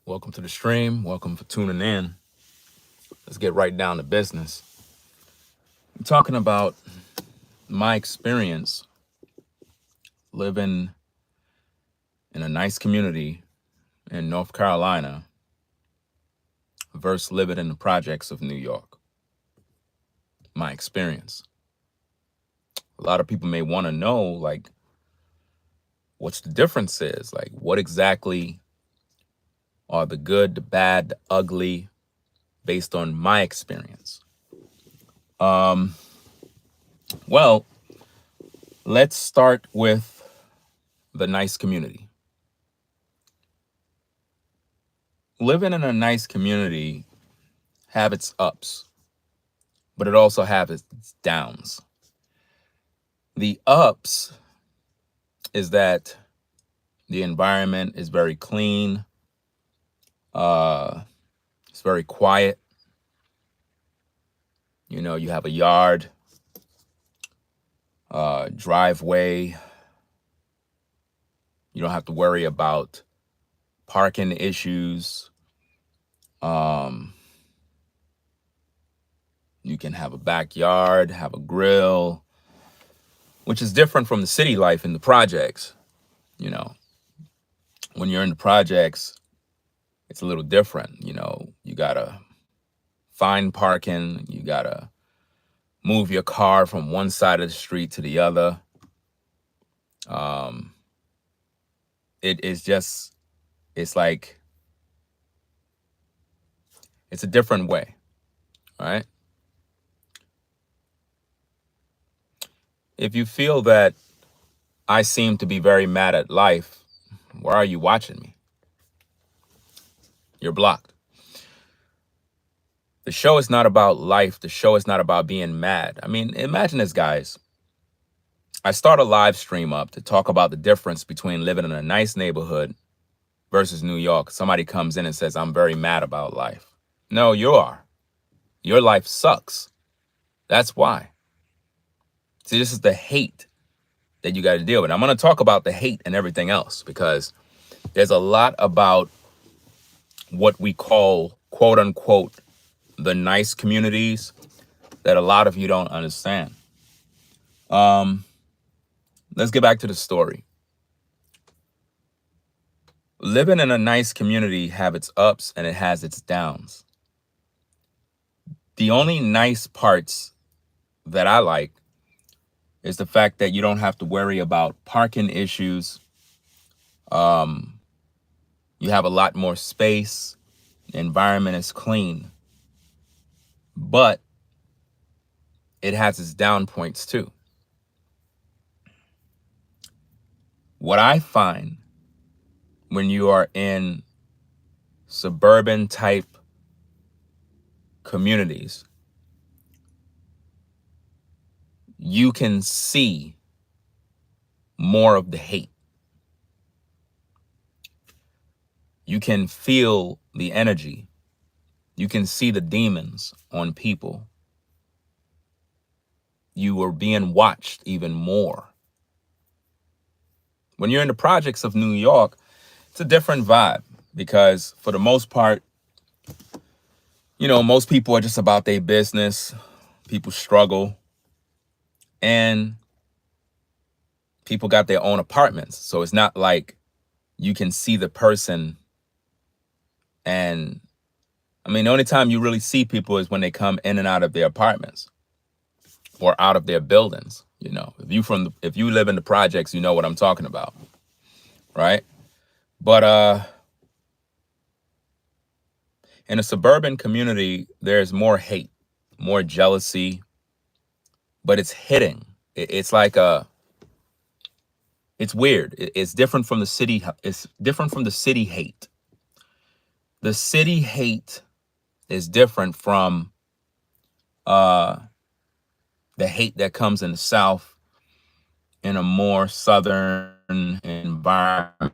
Welcome to the stream. Welcome for tuning in. Let's get right down to business. I'm talking about my experience living in a nice community in North Carolina versus living in the projects of New York. My experience. A lot of people may want to know, like, what's the difference is? Like, what exactly are the good, the bad, the ugly, based on my experience? Well, let's start with the nice community. Living in a nice community have its ups, but it also have its downs. The ups is that the environment is very clean, it's very quiet. You know, you have a yard, driveway. You don't have to worry about parking issues. You can have a backyard, have a grill, which is different from the city life in the projects. You know, when you're in the projects, it's a little different. You know, you gotta find parking, you gotta move your car from one side of the street to the other. It is just, it's like, it's a different way, right? If you feel that I seem to be very mad at life, why are you watching me? You're blocked. The show is not about life. The show is not about being mad. I mean, imagine this, guys. I start a live stream up to talk about the difference between living in a nice neighborhood versus New York. Somebody comes in and says, I'm very mad about life. No, you are. Your life sucks. That's why. See, this is the hate that you got to deal with. I'm going to talk about the hate and everything else because there's a lot about what we call, quote unquote, the nice communities that a lot of you don't understand. Let's get back to the story. Living in a nice community have its ups and it has its downs. The only nice parts that I like is the fact that you don't have to worry about parking issues. You have a lot more space. The environment is clean. But it has its down points too. What I find when you are in suburban type communities, you can see more of the hate. You can feel the energy. You can see the demons on people. You are being watched even more. When you're in the projects of New York, it's a different vibe because for the most part, you know, most people are just about their business. People struggle and people got their own apartments. So it's not like you can see the person. And I mean, the only time you really see people is when they come in and out of their apartments or out of their buildings. You know, if you live in the projects, you know what I'm talking about, right? But in a suburban community, there's more hate, more jealousy, but it's hitting. It's like it's weird. It's different from the city. It's different from the city hate. The city hate is different from the hate that comes in the South in a more southern environment.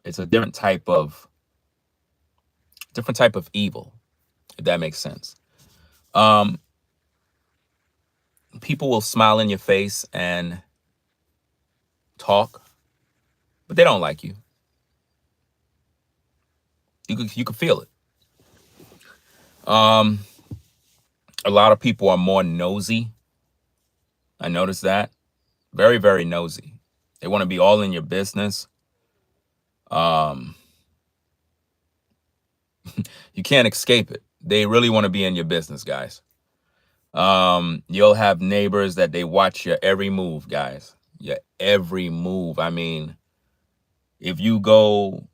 It's a different type of evil, if that makes sense. People will smile in your face and talk, but they don't like you. You could feel it. A lot of people are more nosy. I noticed that. Very, very nosy. They want to be all in your business. You can't escape it. They really want to be in your business, guys. You'll have neighbors that they watch your every move, guys. Your every move. I mean, if you go,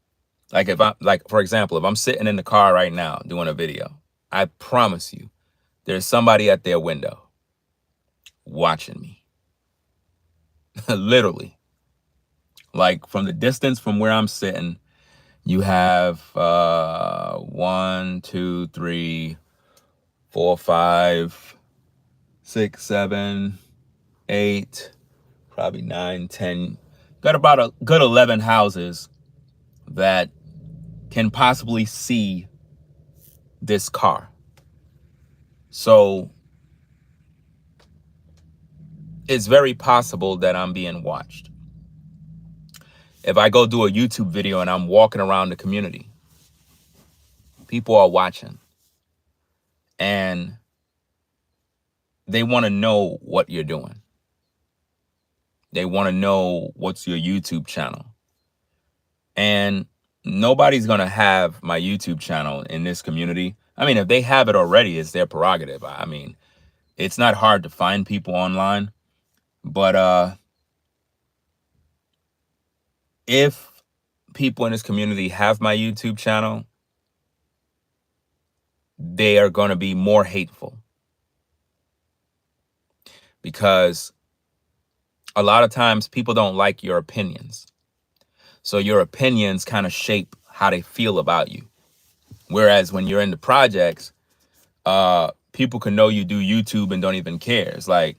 like if I, like for example, if I'm sitting in the car right now doing a video, I promise you, there's somebody at their window watching me. Literally. Like from the distance from where I'm sitting, you have 1, 2, 3, 4, 5, 6, 7, 8, probably 9, 10. Got about a good 11 houses that can possibly see this car. So it's very possible that I'm being watched. If I go do a YouTube video and I'm walking around the community, people are watching. And they want to know what you're doing. They want to know what's your YouTube channel. And nobody's going to have my YouTube channel in this community. I mean, if they have it already, it's their prerogative. I mean, it's not hard to find people online. But if people in this community have my YouTube channel, they are going to be more hateful. Because a lot of times people don't like your opinions. So your opinions kind of shape how they feel about you. Whereas when you're in the projects, people can know you do YouTube and don't even care. It's like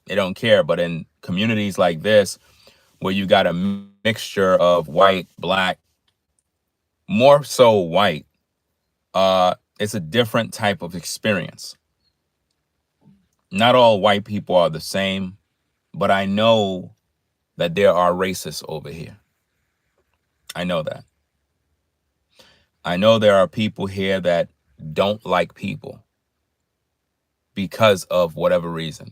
they don't care. But in communities like this, where you got a mixture of white, black, more so white, it's a different type of experience. Not all white people are the same, but I know that there are racists over here. I know that. I know there are people here that don't like people because of whatever reason.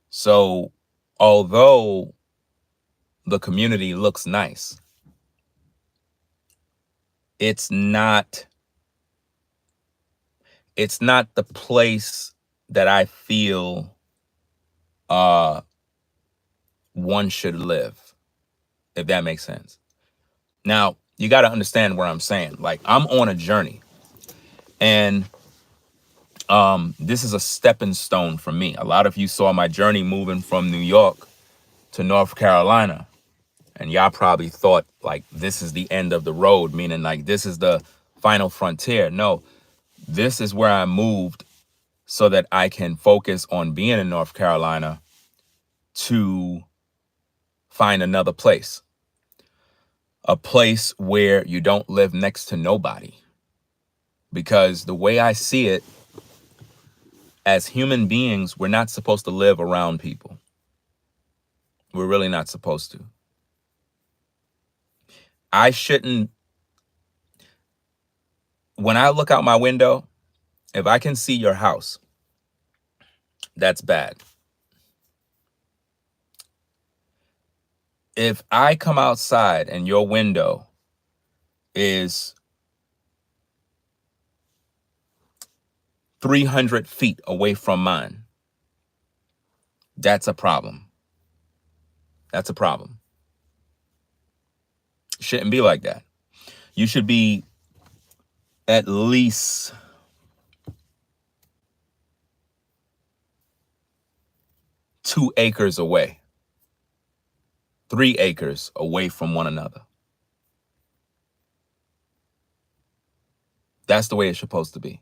So although the community looks nice, it's not the place that I feel one should live, if that makes sense. Now, you got to understand where I'm saying. Like, I'm on a journey. And this is a stepping stone for me. A lot of you saw my journey moving from New York to North Carolina. And y'all probably thought, like, this is the end of the road, meaning, like, this is the final frontier. No, this is where I moved so that I can focus on being in North Carolina to find another place. A place where you don't live next to nobody. Because the way I see it, as human beings, we're not supposed to live around people. We're really not supposed to. I shouldn't. When I look out my window, if I can see your house, that's bad. If I come outside and your window is 300 feet away from mine, that's a problem. That's a problem. It shouldn't be like that. You should be at least 2 acres away, 3 acres away from one another. That's the way it's supposed to be.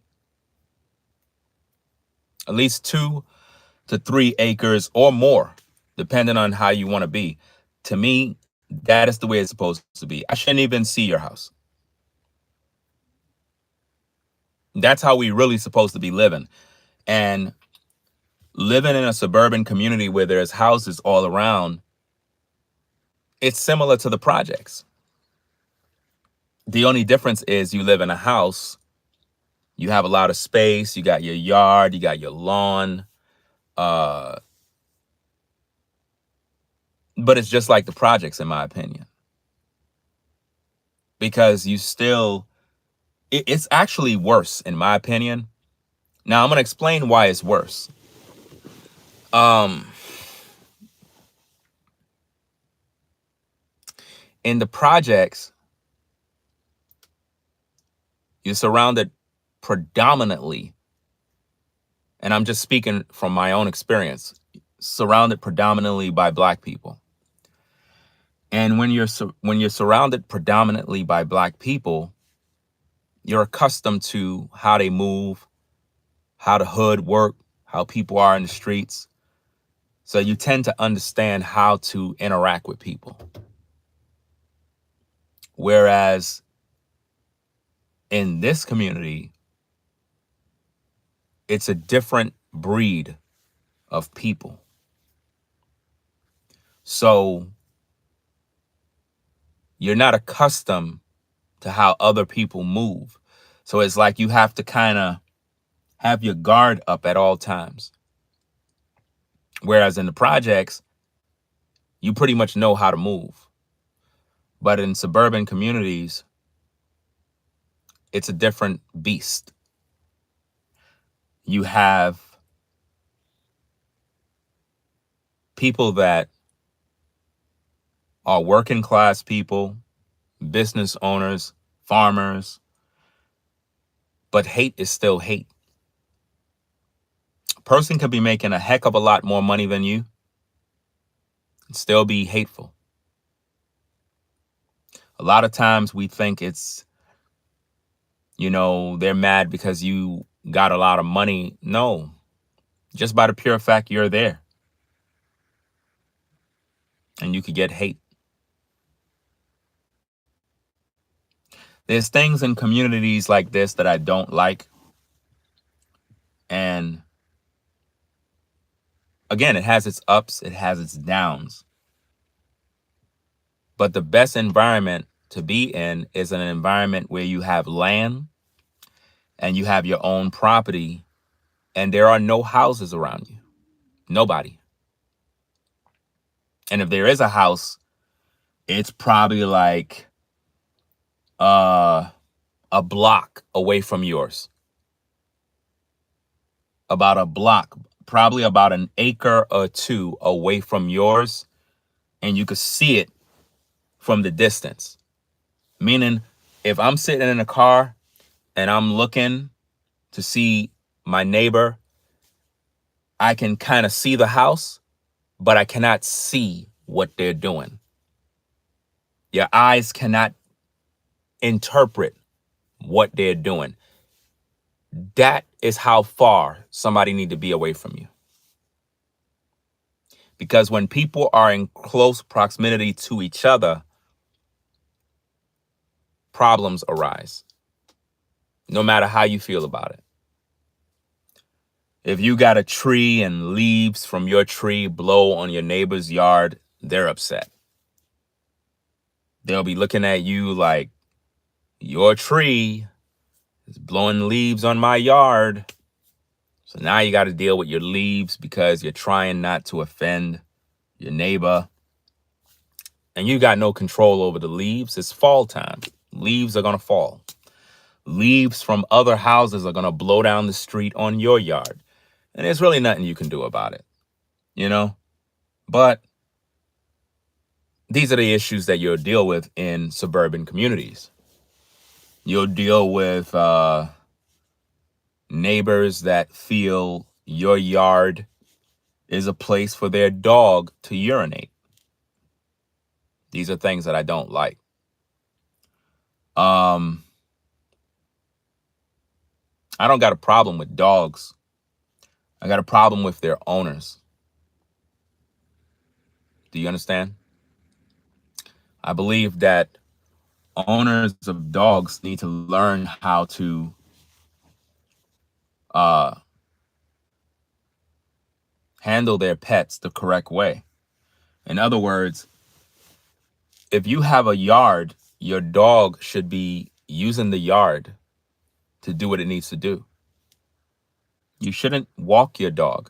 At least 2 to 3 acres or more, depending on how you want to be. To me, that is the way it's supposed to be. I shouldn't even see your house. That's how we really supposed to be living. And living in a suburban community where there's houses all around, it's similar to the projects. The only difference is you live in a house, you have a lot of space, you got your yard, you got your lawn, uh, but it's just like the projects, in my opinion, because it's actually worse, in my opinion. Now I'm gonna explain why it's worse. Um, in the projects, you're surrounded predominantly, and I'm just speaking from my own experience, surrounded predominantly by Black people. And when you're surrounded predominantly by Black people, you're accustomed to how they move, how the hood work, how people are in the streets. So you tend to understand how to interact with people. Whereas in this community, it's a different breed of people. So you're not accustomed to how other people move. So it's like you have to kind of have your guard up at all times. Whereas in the projects, you pretty much know how to move. But in suburban communities, it's a different beast. You have people that are working class people, business owners, farmers, but hate is still hate. A person could be making a heck of a lot more money than you and still be hateful. A lot of times we think it's, they're mad because you got a lot of money. No, just by the pure fact you're there and you could get hate. There's things in communities like this that I don't like. And again, it has its ups, it has its downs. But the best environment to be in is an environment where you have land and you have your own property and there are no houses around you. Nobody. And if there is a house, it's probably like a block away from yours. About a block, probably about an acre or two away from yours. And you could see it from the distance. Meaning, if I'm sitting in a car and I'm looking to see my neighbor, I can kind of see the house, but I cannot see what they're doing. Your eyes cannot interpret what they're doing. That is how far somebody need to be away from you. Because when people are in close proximity to each other, problems arise, no matter how you feel about it. If you got a tree and leaves from your tree blow on your neighbor's yard, they're upset. They'll be looking at you like, your tree is blowing leaves on my yard. So now you got to deal with your leaves because you're trying not to offend your neighbor. And you got no control over the leaves. It's fall time. Leaves are going to fall. Leaves from other houses are going to blow down the street on your yard. And there's really nothing you can do about it, But these are the issues that you'll deal with in suburban communities. You'll deal with neighbors that feel your yard is a place for their dog to urinate. These are things that I don't like. I don't got a problem with dogs. I got a problem with their owners. Do you understand? I believe that owners of dogs need to learn how to handle their pets the correct way. In other words, if you have a yard your dog should be using the yard to do what it needs to do. You shouldn't walk your dog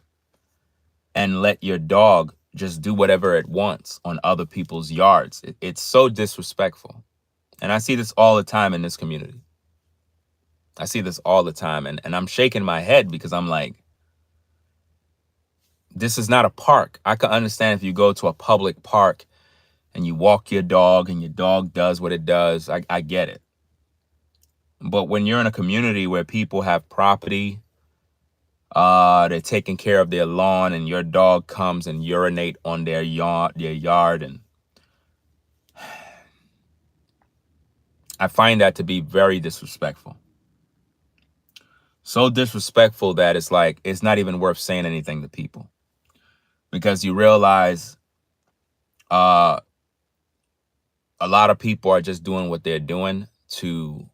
and let your dog just do whatever it wants on other people's yards. It's so disrespectful. And I see this all the time in this community. I see this all the time. And I'm shaking my head because I'm like, this is not a park. I can understand if you go to a public park and you walk your dog and your dog does what it does. I get it. But when you're in a community where people have property, they're taking care of their lawn, and your dog comes and urinate on their yard, and I find that to be very disrespectful. So disrespectful that it's like, it's not even worth saying anything to people, because you realize a lot of people are just doing what they're doing to,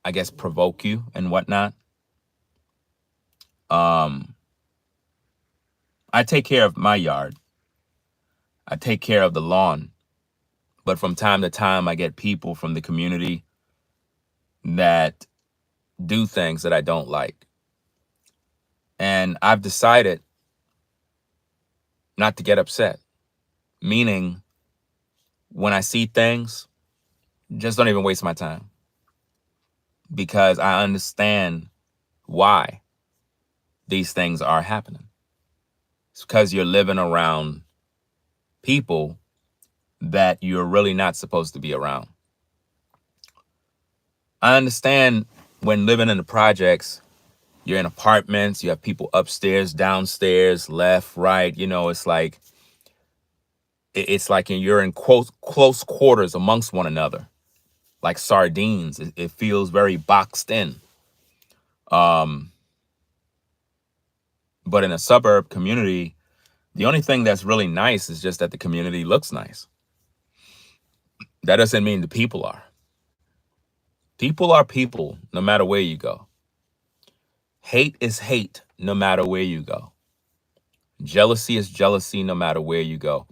I guess, provoke you and whatnot. I take care of my yard. I take care of the lawn. But from time to time, I get people from the community that do things that I don't like. And I've decided not to get upset. Meaning, when I see things, just don't even waste my time. Because I understand why these things are happening. It's because you're living around people that you're really not supposed to be around. I understand when living in the projects, you're in apartments, you have people upstairs, downstairs, left, right. You know, it's like you're in close quarters amongst one another, like sardines. It feels very boxed in. But in a suburb community, the only thing that's really nice is just that the community looks nice. That doesn't mean the people are. People are people, no matter where you go. Hate is hate, no matter where you go. Jealousy is jealousy, no matter where you go.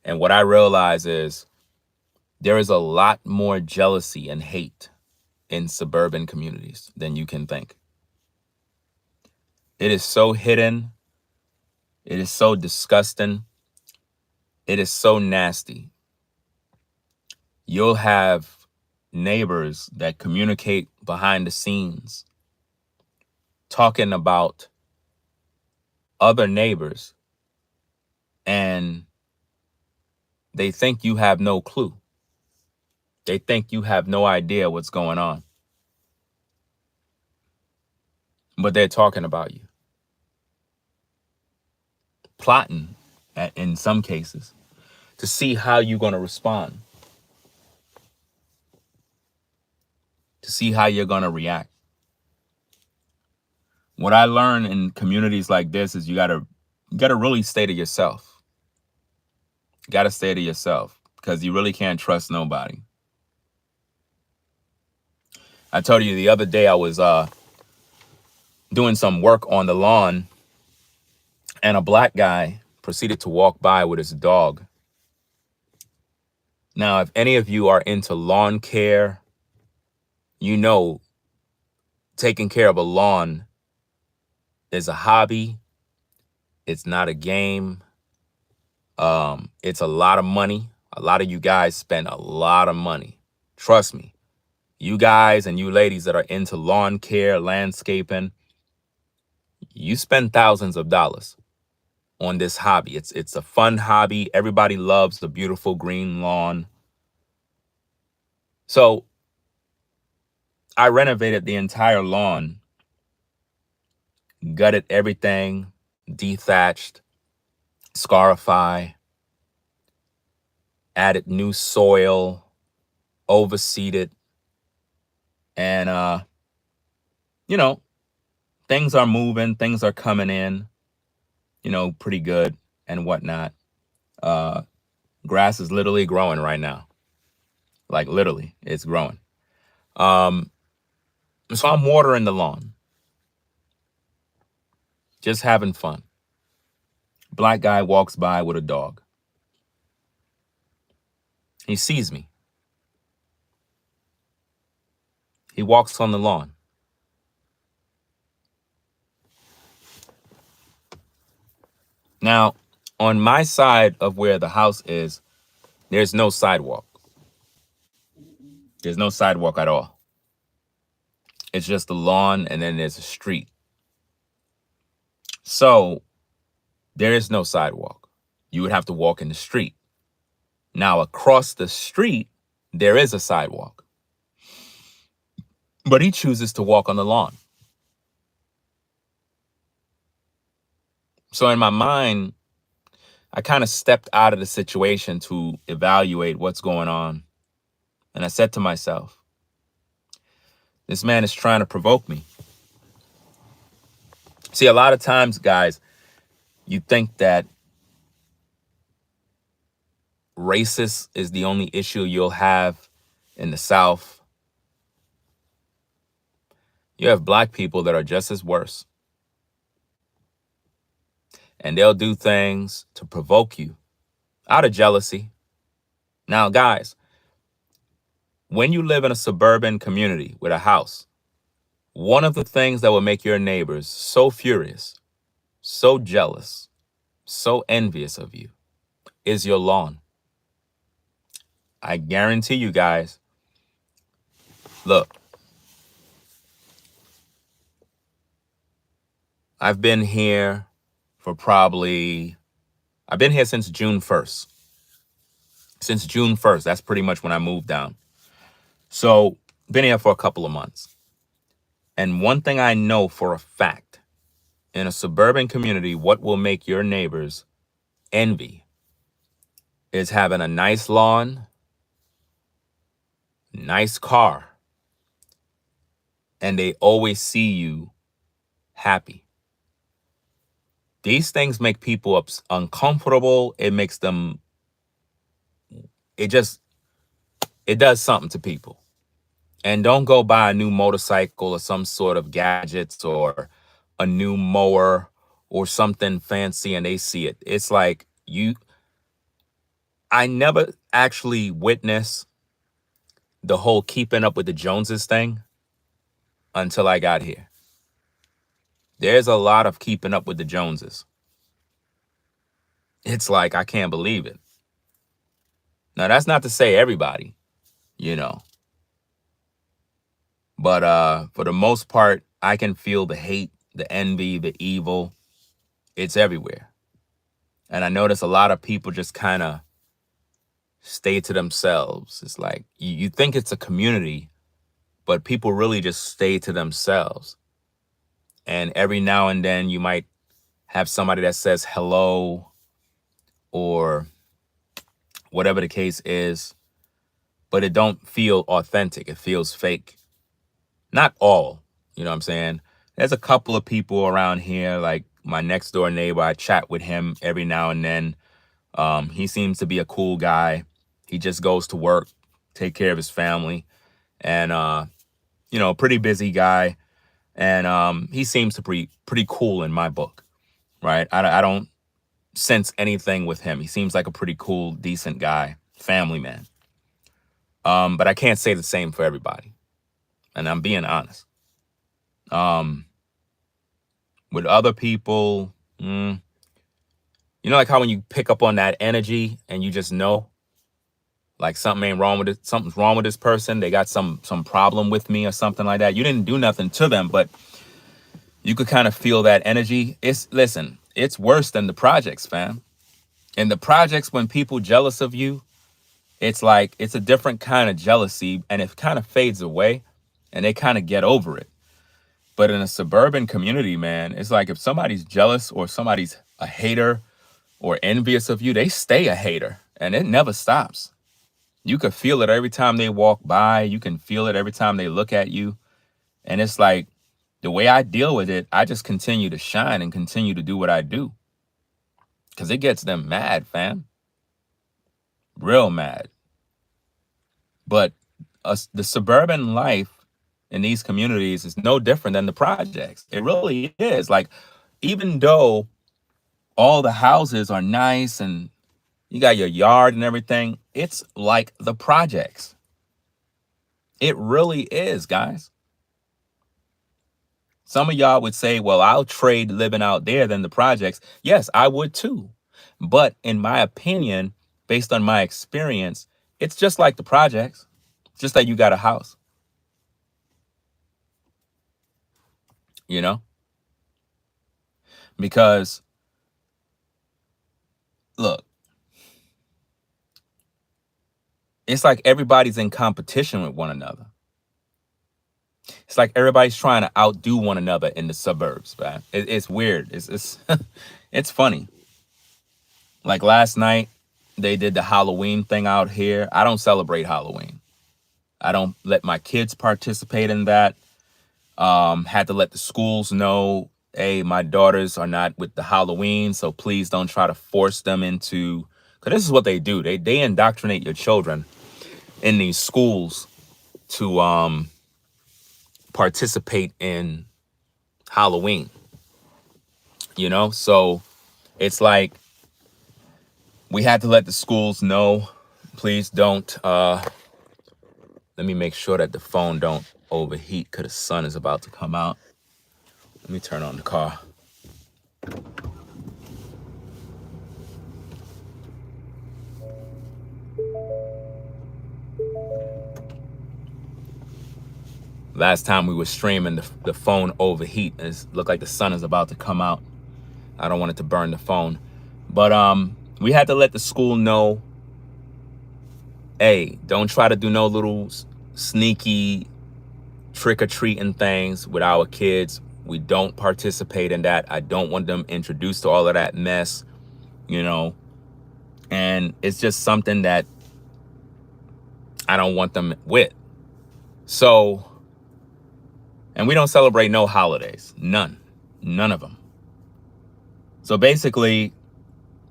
And what I realize is there is a lot more jealousy and hate in suburban communities than you can think. It is so hidden. It is so disgusting. It is so nasty. You'll have neighbors that communicate behind the scenes, talking about other neighbors, and they think you have no clue. They think you have no idea what's going on. But they're talking about you. Plotting, in some cases, to see how you're going to respond. To see how you're going to react. What I learned in communities like this is you gotta really stay to yourself. You gotta stay to yourself, because you really can't trust nobody. I told you the other day I was doing some work on the lawn, and a black guy proceeded to walk by with his dog. Now, if any of you are into lawn care, you know taking care of a lawn is a hobby. It's not a game. It's a lot of money. A lot of you guys spend a lot of money. Trust me. You guys and you ladies that are into lawn care, landscaping, you spend thousands of dollars on this hobby. It's a fun hobby. Everybody loves the beautiful green lawn. So I renovated the entire lawn, gutted everything, dethatched, scarify, added new soil, overseeded, and things are moving, things are coming in, pretty good and whatnot. Grass is literally growing right now. Like literally, it's growing. So I'm watering the lawn, just having fun. Black guy walks by with a dog. He sees me. He walks on the lawn. Now, on my side of where the house is, there's no sidewalk. There's no sidewalk at all. It's just the lawn, and then there's a street. So there is no sidewalk. You would have to walk in the street. Now, across the street, there is a sidewalk. But he chooses to walk on the lawn. So in my mind, I kind of stepped out of the situation to evaluate what's going on. And I said to myself, this man is trying to provoke me. See, a lot of times, guys, you think that racist is the only issue you'll have in the South. You have black people that are just as worse. And they'll do things to provoke you out of jealousy. Now, guys, when you live in a suburban community with a house, one of the things that will make your neighbors so furious, so jealous, so envious of you is your lawn. I guarantee you guys, look, I've been here since June 1st. Since June 1st, that's pretty much when I moved down. So, been here for a couple of months. And one thing I know for a fact, in a suburban community, what will make your neighbors envy is having a nice lawn, nice car, and they always see you happy. These things make people uncomfortable. It makes them, it does something to people. And don't go buy a new motorcycle or some sort of gadgets or a new mower or something fancy and they see it. It's like I never actually witnessed the whole keeping up with the Joneses thing until I got here. There's a lot of keeping up with the Joneses. It's like, I can't believe it. Now, that's not to say everybody, but for the most part, I can feel the hate, the envy, the evil. It's everywhere. And I notice a lot of people just kind of stay to themselves. It's like you think it's a community, but people really just stay to themselves. And every now and then you might have somebody that says hello or whatever the case is, but it don't feel authentic. It feels fake. Not all, you know what I'm saying? There's a couple of people around here, like my next door neighbor. I chat with him every now and then. He seems to be a cool guy. He just goes to work, take care of his family, and pretty busy guy. And he seems to be pretty cool in my book, right? I don't sense anything with him. He seems like a pretty cool, decent guy, family man. But I can't say the same for everybody, and I'm being honest. With other people, like how when you pick up on that energy and you just know, like something's wrong with this person. They got some problem with me or something like that. You didn't do nothing to them, but you could kind of feel that energy. It's worse than the projects, fam. In the projects, when people jealous of you, it's like it's a different kind of jealousy, and it kind of fades away, and they kind of get over it. But in a suburban community, man, it's like if somebody's jealous or somebody's a hater or envious of you, they stay a hater, and it never stops. You could feel it every time they walk by. You can feel it every time they look at you. And it's like the way I deal with it, I just continue to shine and continue to do what I do. Because it gets them mad, fam. Real mad. But the suburban life in these communities is no different than the projects. It really is. Like, even though all the houses are nice and you got your yard and everything, it's like the projects. It really is, guys. Some of y'all would say, well, I'll trade living out there than the projects. Yes, I would too. But in my opinion, based on my experience, it's just like the projects, just that you got a house, you know? Because, look, it's like everybody's in competition with one another. It's like everybody's trying to outdo one another in the suburbs, man. It's weird. It's it's funny. Like last night, they did the Halloween thing out here. I don't celebrate Halloween. I don't let my kids participate in that. Had to let the schools know, hey, my daughters are not with the Halloween, so please don't try to force them into, because this is what they do. They indoctrinate your children in these schools to participate in Halloween, you know? So it's like we had to let the schools know, please don't, let me make sure that the phone don't overheat because the sun is about to come out. Let me turn on the car. Last time we were streaming, the phone overheat. It looked like the sun is about to come out. I don't want it to burn the phone. But we had to let the school know, hey, don't try to do no little sneaky trick-or-treating things with our kids. We don't participate in that. I don't want them introduced to all of that mess, you know. And it's just something that I don't want them with. So, and we don't celebrate no holidays. None of them. So basically,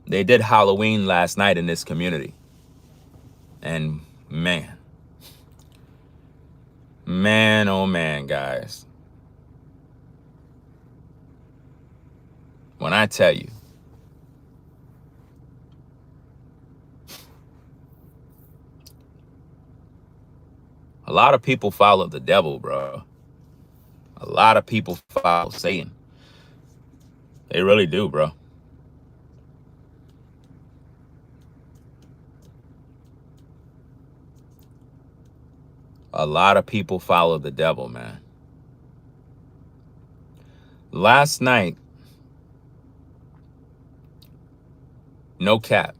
they did Halloween last night in this community. And man, oh man, guys. When I tell you, a lot of people follow the devil, bro. A lot of people follow Satan. They really do, bro. A lot of people follow the devil, man. Last night, no cap,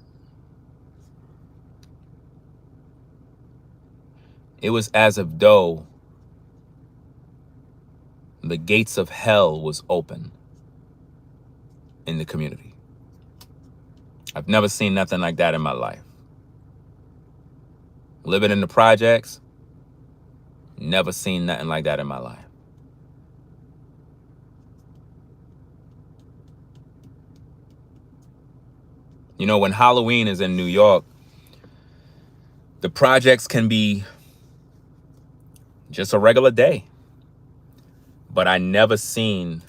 it was as if though the gates of hell was open in the community. I've never seen nothing like that in my life. Living in the projects, never seen nothing like that in my life. You know, when Halloween is in New York, the projects can be just a regular day. But I never seen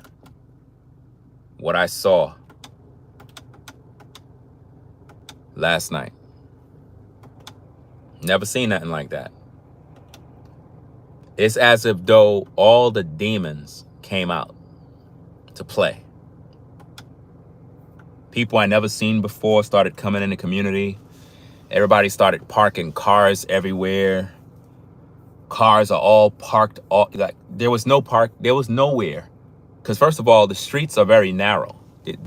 what I saw last night. Never seen nothing like that. It's as if though all the demons came out to play. People I never seen before started coming in the community. Everybody started parking cars everywhere. Cars are all parked, like there was nowhere. Because first of all, the streets are very narrow.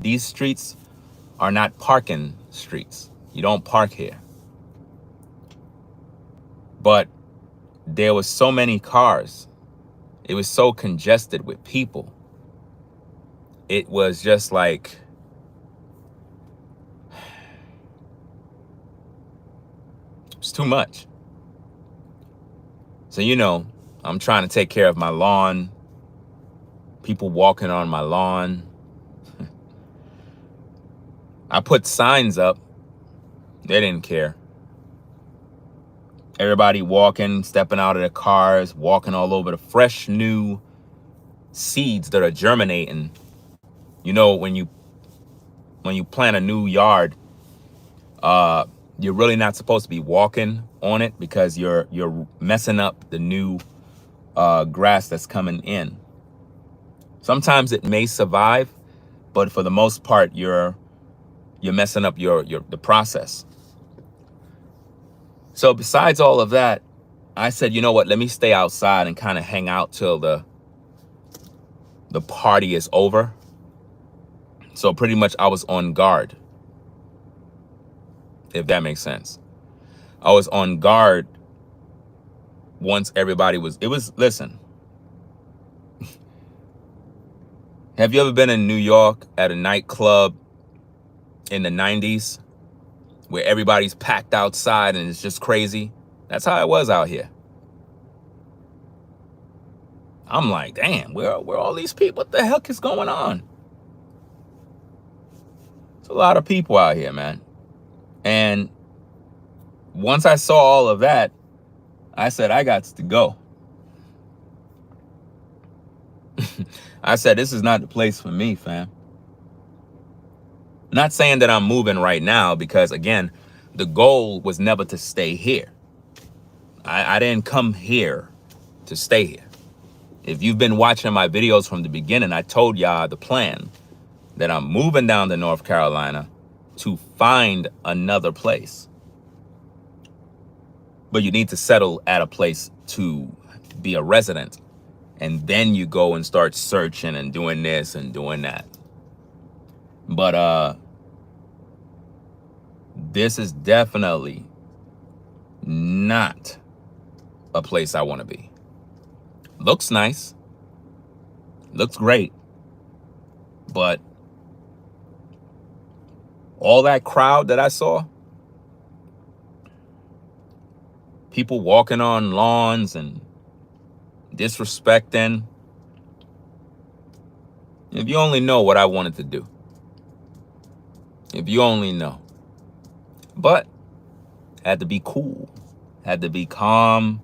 These streets are not parking streets. You don't park here. But there was so many cars. It was so congested with people. It was just like, it's too much. So, you know, I'm trying to take care of my lawn. People walking on my lawn. I put signs up. They didn't care. Everybody walking, stepping out of their cars, walking all over the fresh new seeds that are germinating. You know, when you plant a new yard, you're really not supposed to be walking on it because you're messing up the new grass that's coming in. Sometimes it may survive, but for the most part, you're messing up the process. So besides all of that, I said, you know what? Let me stay outside and kind of hang out till the party is over. So pretty much I was on guard, if that makes sense. I was on guard once everybody listen. Have you ever been in New York at a nightclub in the 90s where everybody's packed outside and it's just crazy? That's how it was out here. I'm like, damn, where are all these people? What the heck is going on? It's a lot of people out here, man. And once I saw all of that, I said, I got to go. I said, this is not the place for me, fam. Not saying that I'm moving right now because, again, the goal was never to stay here. I didn't come here to stay here. If you've been watching my videos from the beginning, I told y'all the plan that I'm moving down to North Carolina to find another place. But you need to settle at a place to be a resident. And then you go and start searching and doing this and doing that. But this is definitely not a place I want to be. Looks nice. Looks great. But all that crowd that I saw, people walking on lawns and disrespecting. If you only know what I wanted to do. If you only know. But had to be cool. Had to be calm.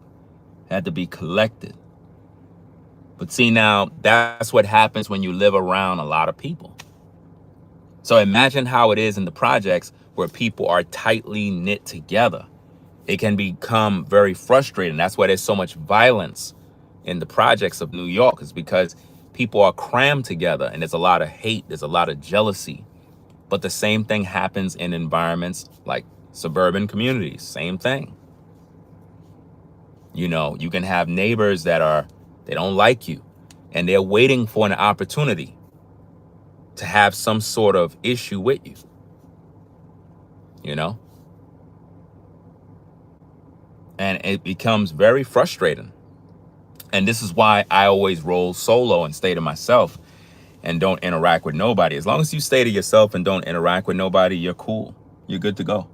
Had to be collected. But see, now that's what happens when you live around a lot of people. So imagine how it is in the projects where people are tightly knit together. It can become very frustrating. That's why there's so much violence in the projects of New York, is because people are crammed together and there's a lot of hate. There's a lot of jealousy. But the same thing happens in environments like suburban communities. Same thing. You know, you can have neighbors that they don't like you and they're waiting for an opportunity to have some sort of issue with you. You know? And it becomes very frustrating. And this is why I always roll solo and stay to myself and don't interact with nobody. As long as you stay to yourself and don't interact with nobody, you're cool. You're good to go.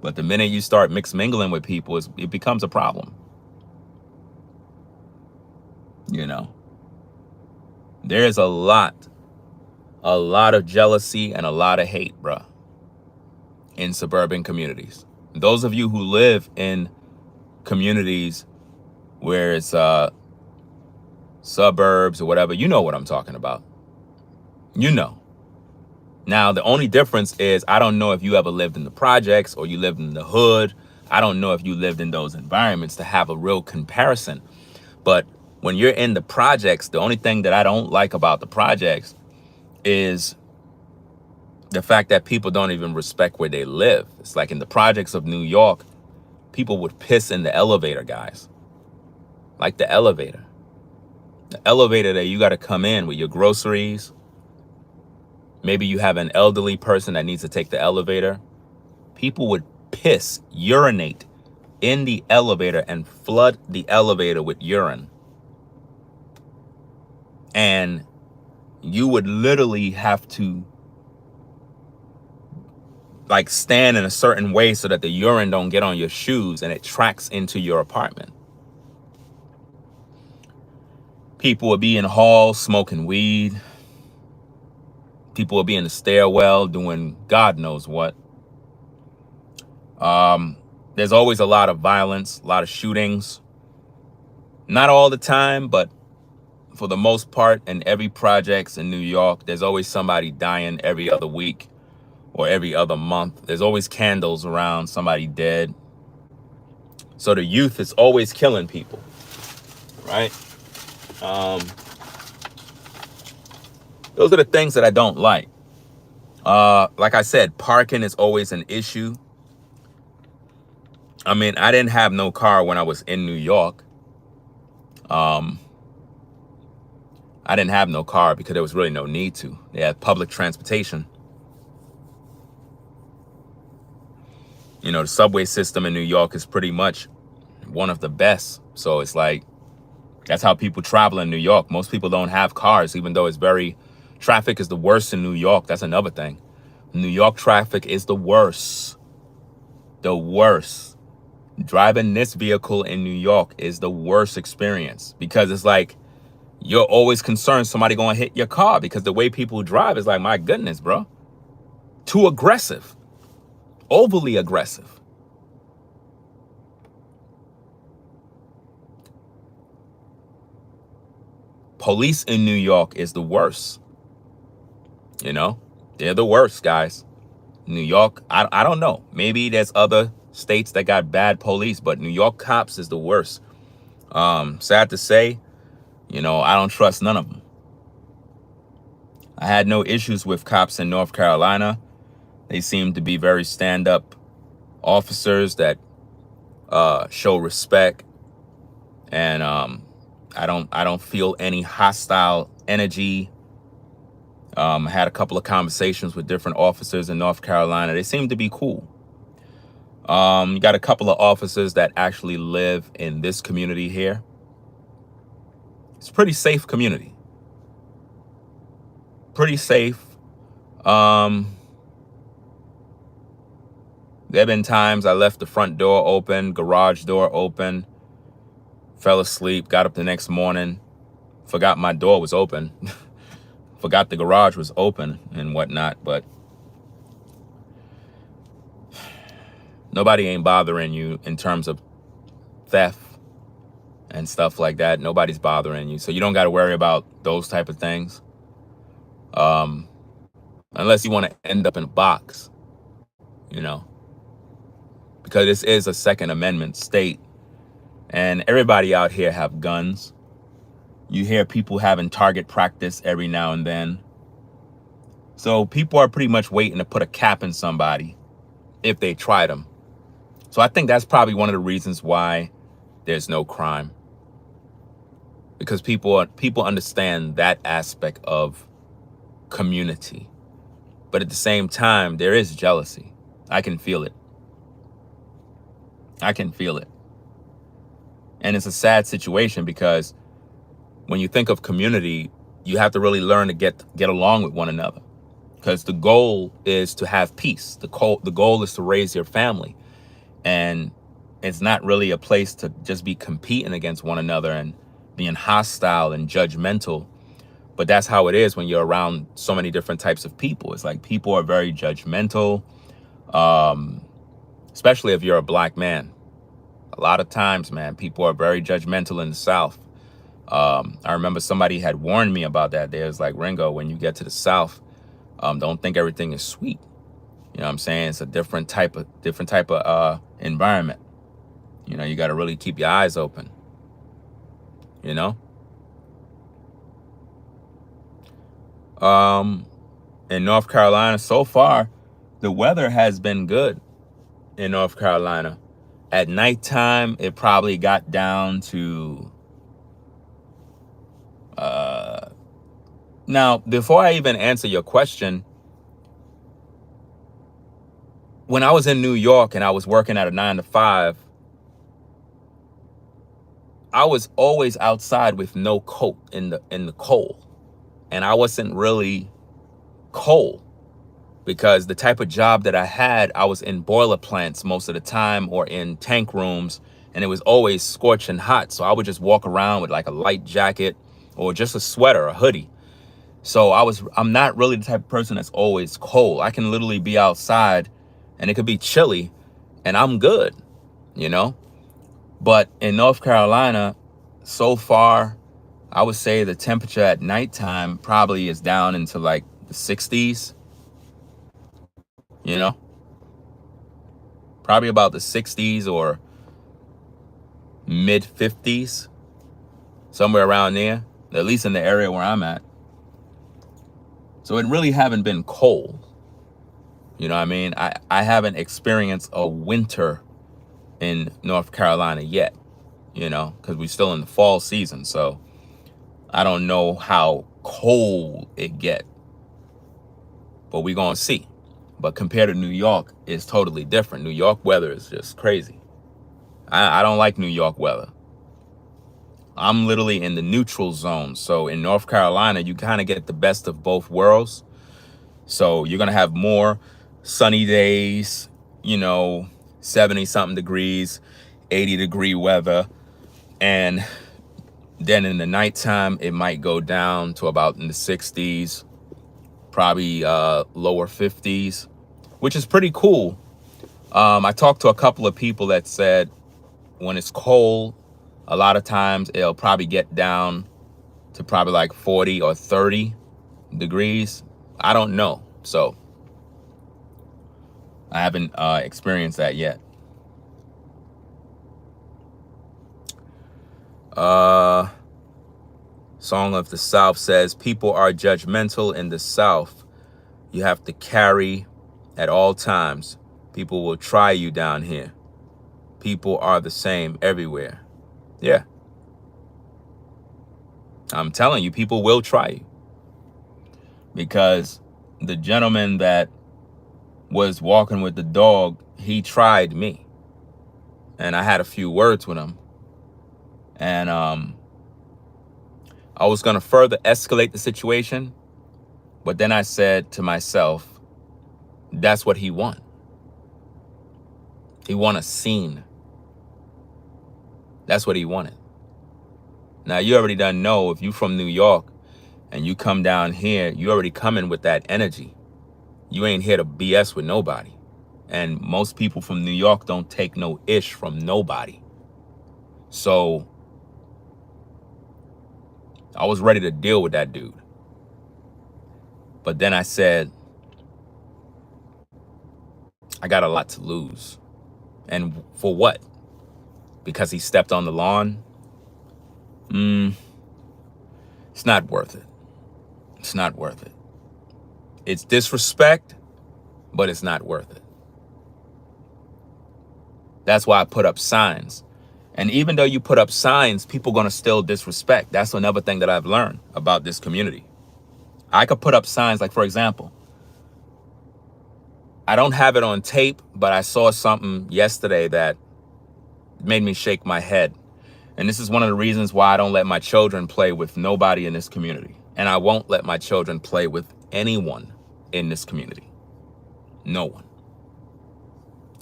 But the minute you start mingling with people, it becomes a problem. You know, there's a lot of jealousy and a lot of hate, bruh, in suburban communities. Those of you who live in communities where it's suburbs or whatever, you know what I'm talking about. You know. Now, the only difference is I don't know if you ever lived in the projects or you lived in the hood. I don't know if you lived in those environments to have a real comparison. But when you're in the projects, the only thing that I don't like about the projects is the fact that people don't even respect where they live. It's like in the projects of New York, people would piss in the elevator, guys. Like the elevator. The elevator that you got to come in with your groceries. Maybe you have an elderly person that needs to take the elevator. People would urinate in the elevator and flood the elevator with urine. And you would literally have to like stand in a certain way so that the urine don't get on your shoes and it tracks into your apartment. People would be in halls smoking weed. People will be in the stairwell doing God knows what. There's always a lot of violence, a lot of shootings. Not all the time, but for the most part, in every projects in New York, there's always somebody dying every other week or every other month. There's always candles around somebody dead. So the youth is always killing people, right? Those are the things that I don't like. Like I said, parking is always an issue. I mean, I didn't have no car when I was in New York. I didn't have no car because there was really no need to. They had public transportation. You know, the subway system in New York is pretty much one of the best. So it's like, that's how people travel in New York. Most people don't have cars, even though traffic is the worst in New York. That's another thing. New York traffic is the worst. The worst. Driving this vehicle in New York is the worst experience because it's like, you're always concerned somebody gonna hit your car because the way people drive is like, my goodness, bro. Too aggressive. Overly aggressive. Police in New York is the worst. You know, they're the worst, guys. New York, I don't know. Maybe there's other states that got bad police, but New York cops is the worst. Sad to say, you know, I don't trust none of them. I had no issues with cops in North Carolina. They seem to be very stand-up officers that show respect, and I don't feel any hostile energy. I had a couple of conversations with different officers in North Carolina. They seem to be cool. You got a couple of officers that actually live in this community here. It's a pretty safe community. Pretty safe. There have been times I left the front door open, garage door open, fell asleep, got up the next morning, forgot my door was open, forgot the garage was open and whatnot, but nobody ain't bothering you in terms of theft and stuff like that. Nobody's bothering you. So you don't got to worry about those type of things. Unless you want to end up in a box, you know, because this is a Second Amendment state and everybody out here have guns. You hear people having target practice every now and then. So people are pretty much waiting to put a cap in somebody if they try them. So I think that's probably one of the reasons why there's no crime. Because people understand that aspect of community. But at the same time, there is jealousy. I can feel it. I can feel it. And it's a sad situation because when you think of community, you have to really learn to get along with one another. Because the goal is to have peace. The goal is to raise your family. And it's not really a place to just be competing against one another and being hostile and judgmental. But that's how it is when you're around so many different types of people. It's like people are very judgmental, especially if you're a black man. A lot of times, man, people are very judgmental in the South. I remember somebody had warned me about that. There's like, Ringo, when you get to the South, don't think everything is sweet. You know what I'm saying? It's a different type of environment. You know, you got to really keep your eyes open, you know? In North Carolina, so far, the weather has been good in North Carolina. At nighttime, it probably got down to, now, before I even answer your question, when I was in New York and I was working at a 9-to-5, I was always outside with no coat in the cold. And I wasn't really cold because the type of job that I had, I was in boiler plants most of the time or in tank rooms, and it was always scorching hot. So I would just walk around with like a light jacket or just a sweater, a hoodie. So I'm not really the type of person that's always cold. I can literally be outside and it could be chilly and I'm good, you know? But in North Carolina, so far, I would say the temperature at nighttime probably is down into like the 60s. you know, probably about the 60s or mid 50s, somewhere around there, at least in the area where I'm at. So it really haven't been cold. You know what I mean? I haven't experienced a winter in North Carolina yet, you know, because we're still in the fall season. So I don't know how cold it get, but we're going to see. But compared to New York, it's totally different. New York weather is just crazy. I don't like New York weather. I'm literally in the neutral zone. So in North Carolina, you kind of get the best of both worlds. So you're going to have more sunny days, you know, 70 something degrees, 80-degree weather. And then in the nighttime, it might go down to about in the 60s, probably lower 50s, which is pretty cool. I talked to a couple of people that said when it's cold, a lot of times it'll probably get down to probably like 40 or 30 degrees. I don't know. So I haven't experienced that yet. Song of the South says, people are judgmental in the South. You have to carry at all times. People will try you down here. People are the same everywhere. Yeah. I'm telling you, people will try you. Because the gentleman that was walking with the dog, he tried me. And I had a few words with him. And I was going to further escalate the situation. But then I said to myself, that's what he want. He want a scene. That's what he wanted. Now, you already done know, if you from New York and you come down here, you already coming with that energy. You ain't here to BS with nobody. And most people from New York don't take no ish from nobody. So I was ready to deal with that dude. But then I said, I got a lot to lose. And for what? Because he stepped on the lawn? It's not worth it. It's not worth it. It's disrespect, but it's not worth it. That's why I put up signs. And even though you put up signs, people are going to still disrespect. That's another thing that I've learned about this community. I could put up signs, like, for example, I don't have it on tape, but I saw something yesterday that made me shake my head. And this is one of the reasons why I don't let my children play with nobody in this community. And I won't let my children play with anyone in this community. No one.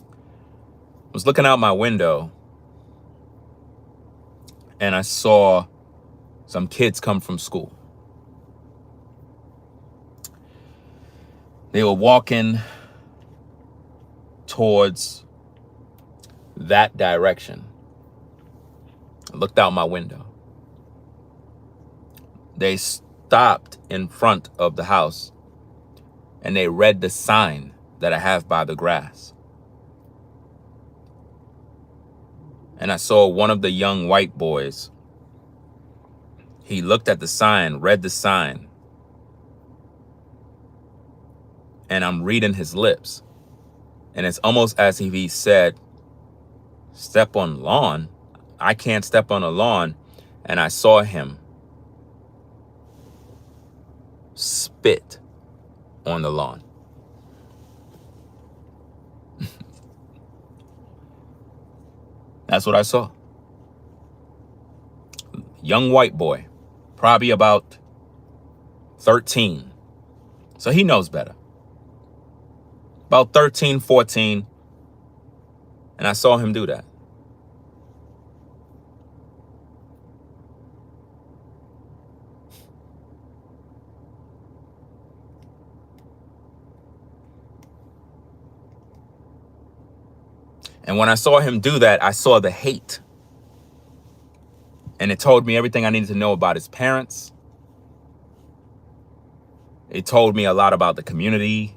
I was looking out my window and I saw some kids come from school. They were walking towards that direction. I looked out my window. They stopped in front of the house and they read the sign that I have by the grass. And I saw one of the young white boys. He looked at the sign, read the sign, and I'm reading his lips. And it's almost as if he said, step on lawn? I can't step on a lawn. And I saw him spit on the lawn. That's what I saw. Young white boy, probably about 13. So he knows better. About 13, 14. And I saw him do that. And when I saw him do that, I saw the hate. And it told me everything I needed to know about his parents. It told me a lot about the community.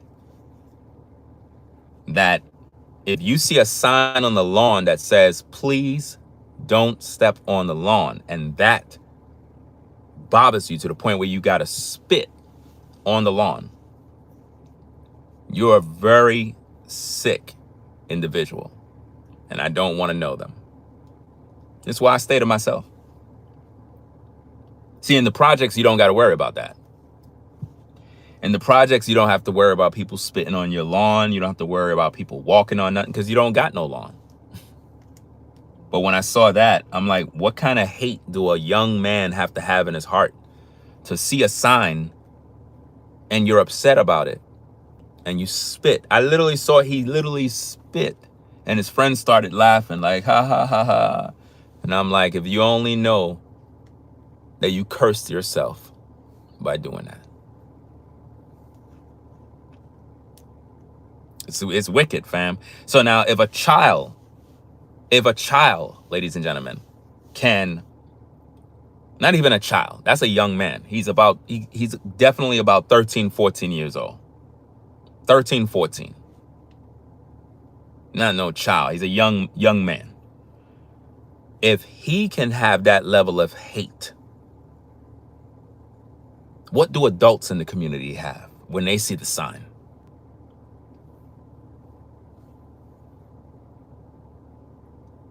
that if you see a sign on the lawn that says, please don't step on the lawn, and that bothers you to the point where you got to spit on the lawn, you're a very sick individual, and I don't want to know them. That's why I stay to myself. See, in the projects, you don't got to worry about that. In the projects, you don't have to worry about people spitting on your lawn. You don't have to worry about people walking on nothing because you don't got no lawn. But when I saw that, I'm like, what kind of hate do a young man have to have in his heart to see a sign and you're upset about it and you spit? I literally saw he literally spit, and his friends started laughing like, ha, ha, ha, ha. And I'm like, if you only know that you cursed yourself by doing that. It's wicked, fam. So now if a child, ladies and gentlemen, can, not even a child, that's a young man. He's definitely about 13, 14 years old. 13, 14. Not no child. He's a young man. If he can have that level of hate, what do adults in the community have when they see the sign?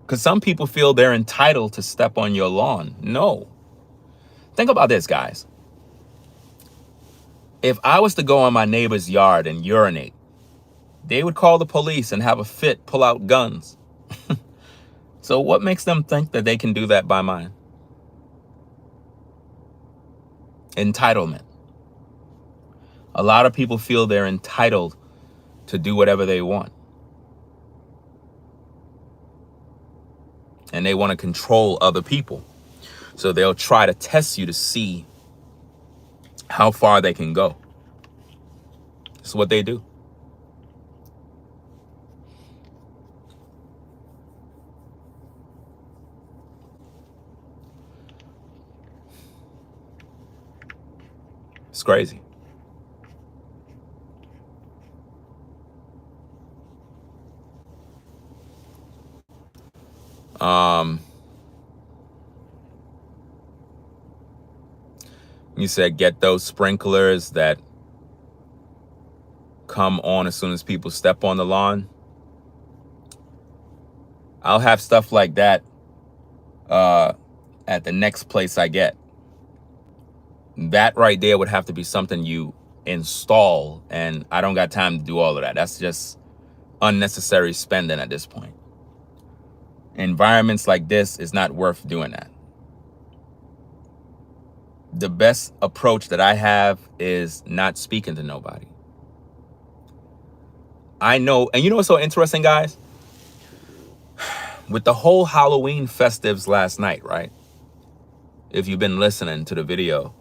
Because some people feel they're entitled to step on your lawn. No. Think about this, guys. If I was to go on my neighbor's yard and urinate, they would call the police and have a fit, pull out guns. So what makes them think that they can do that by mine? Entitlement. A lot of people feel they're entitled to do whatever they want. And they want to control other people. So they'll try to test you to see how far they can go. That's what they do. It's crazy. You said get those sprinklers that come on as soon as people step on the lawn. I'll have stuff like that at the next place I get. That right there would have to be something you install, and I don't got time to do all of that. That's just unnecessary spending at this point. Environments like this is not worth doing that. The best approach that I have is not speaking to nobody. I know, and you know what's so interesting, guys? With the whole Halloween festives last night, right? If you've been listening to the video,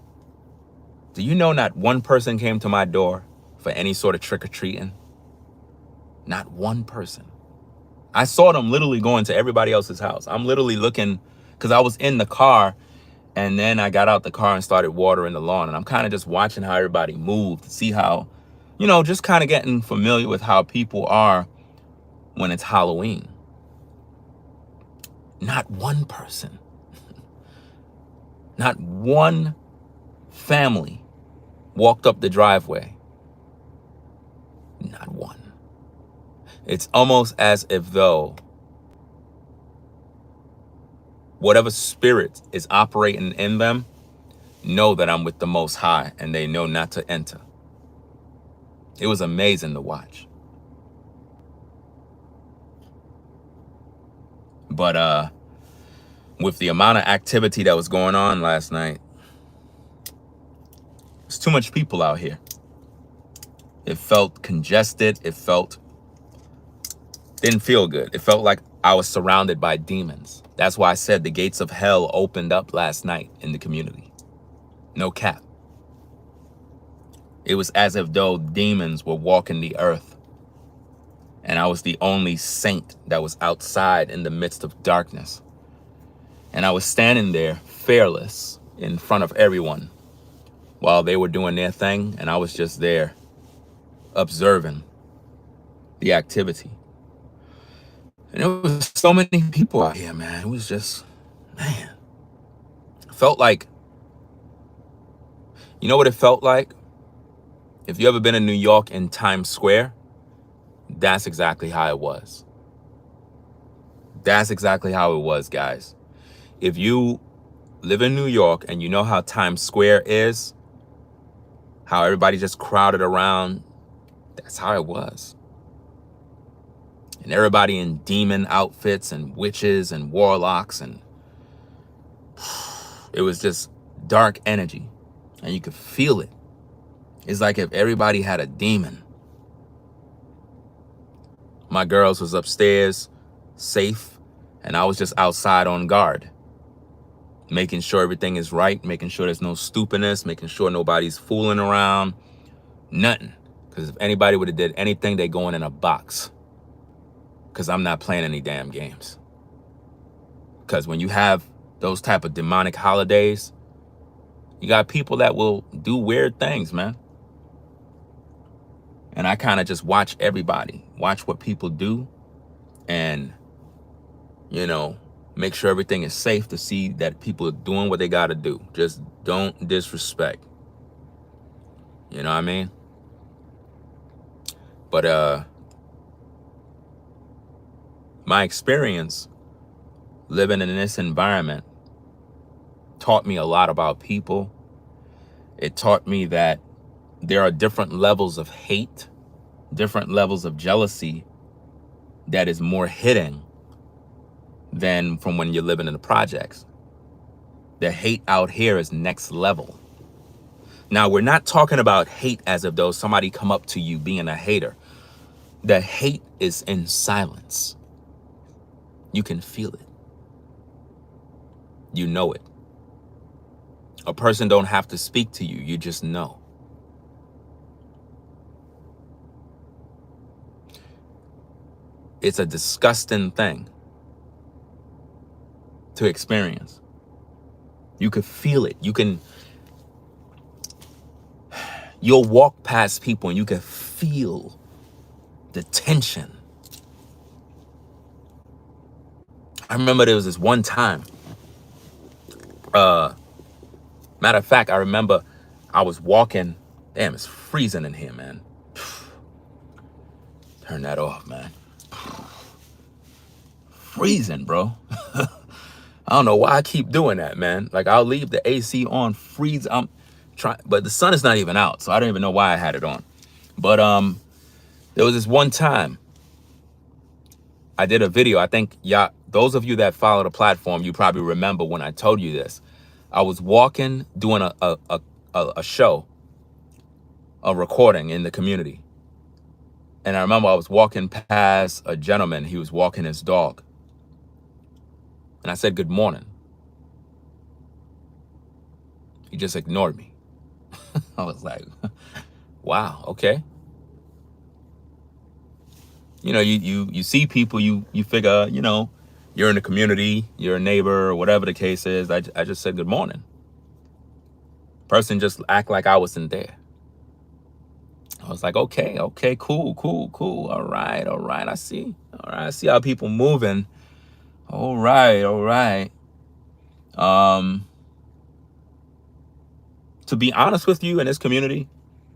do you know not one person came to my door for any sort of trick-or-treating? Not one person. I saw them literally going to everybody else's house. I'm literally looking, because I was in the car, and then I got out the car and started watering the lawn. And I'm kind of just watching how everybody moved, to see how, just kind of getting familiar with how people are when it's Halloween. Not one person, not one family walked up the driveway. Not one. It's almost as if though whatever spirit is operating in them know that I'm with the Most High, and they know not to enter. It was amazing to watch. But with the amount of activity that was going on last night, there's too much people out here. It felt congested. Didn't feel good. It felt like I was surrounded by demons. That's why I said the gates of hell opened up last night in the community. No cap. It was as if though demons were walking the earth, and I was the only saint that was outside in the midst of darkness. And I was standing there fearless in front of everyone while they were doing their thing, and I was just there observing the activity. And there was so many people out here, man. It was just, man, it felt like, you know what it felt like? If you ever been in New York in Times Square, that's exactly how it was. That's exactly how it was, guys. If you live in New York and you know how Times Square is, how everybody just crowded around, that's how it was. And everybody in demon outfits and witches and warlocks, and it was just dark energy, and you could feel it. It's like if everybody had a demon. My girls was upstairs, safe, and I was just outside on guard, making sure everything is right, making sure there's no stupidness, making sure nobody's fooling around, nothing. Because if anybody would have did anything, they going in a box. Because I'm not playing any damn games. Because when you have those type of demonic holidays, you got people that will do weird things, man. And I kind of just watch everybody, watch what people do, and, you know, make sure everything is safe, to see that people are doing what they got to do. Just don't disrespect. You know what I mean? But my experience living in this environment taught me a lot about people. It taught me that there are different levels of hate, different levels of jealousy that is more hidden than from when you're living in the projects. The hate out here is next level. Now, we're not talking about hate as if though somebody come up to you being a hater. The hate is in silence. You can feel it. You know it. A person don't have to speak to you. You just know. It's a disgusting thing to experience. You could feel it. You'll walk past people and you can feel the tension. I remember there was this one time, matter of fact, I remember I was walking, damn, it's freezing in here, man. Turn that off, man. Freezing, bro. I don't know why I keep doing that, man. Like, I'll leave the AC on, freeze. I'm trying, but the sun is not even out, so I don't even know why I had it on. But there was this one time I did a video. I think y'all, those of you that follow the platform, you probably remember when I told you this. I was walking, doing a show, a recording in the community. And I remember I was walking past a gentleman. He was walking his dog. And I said, good morning. He just ignored me. I was like, wow, okay. You know, you see people, you figure, you know, you're in the community, you're a neighbor, or whatever the case is. I just said good morning. Person just act like I wasn't there. I was like, okay, cool. All right, I see. All right, I see how people moving. All right. To be honest with you, in this community,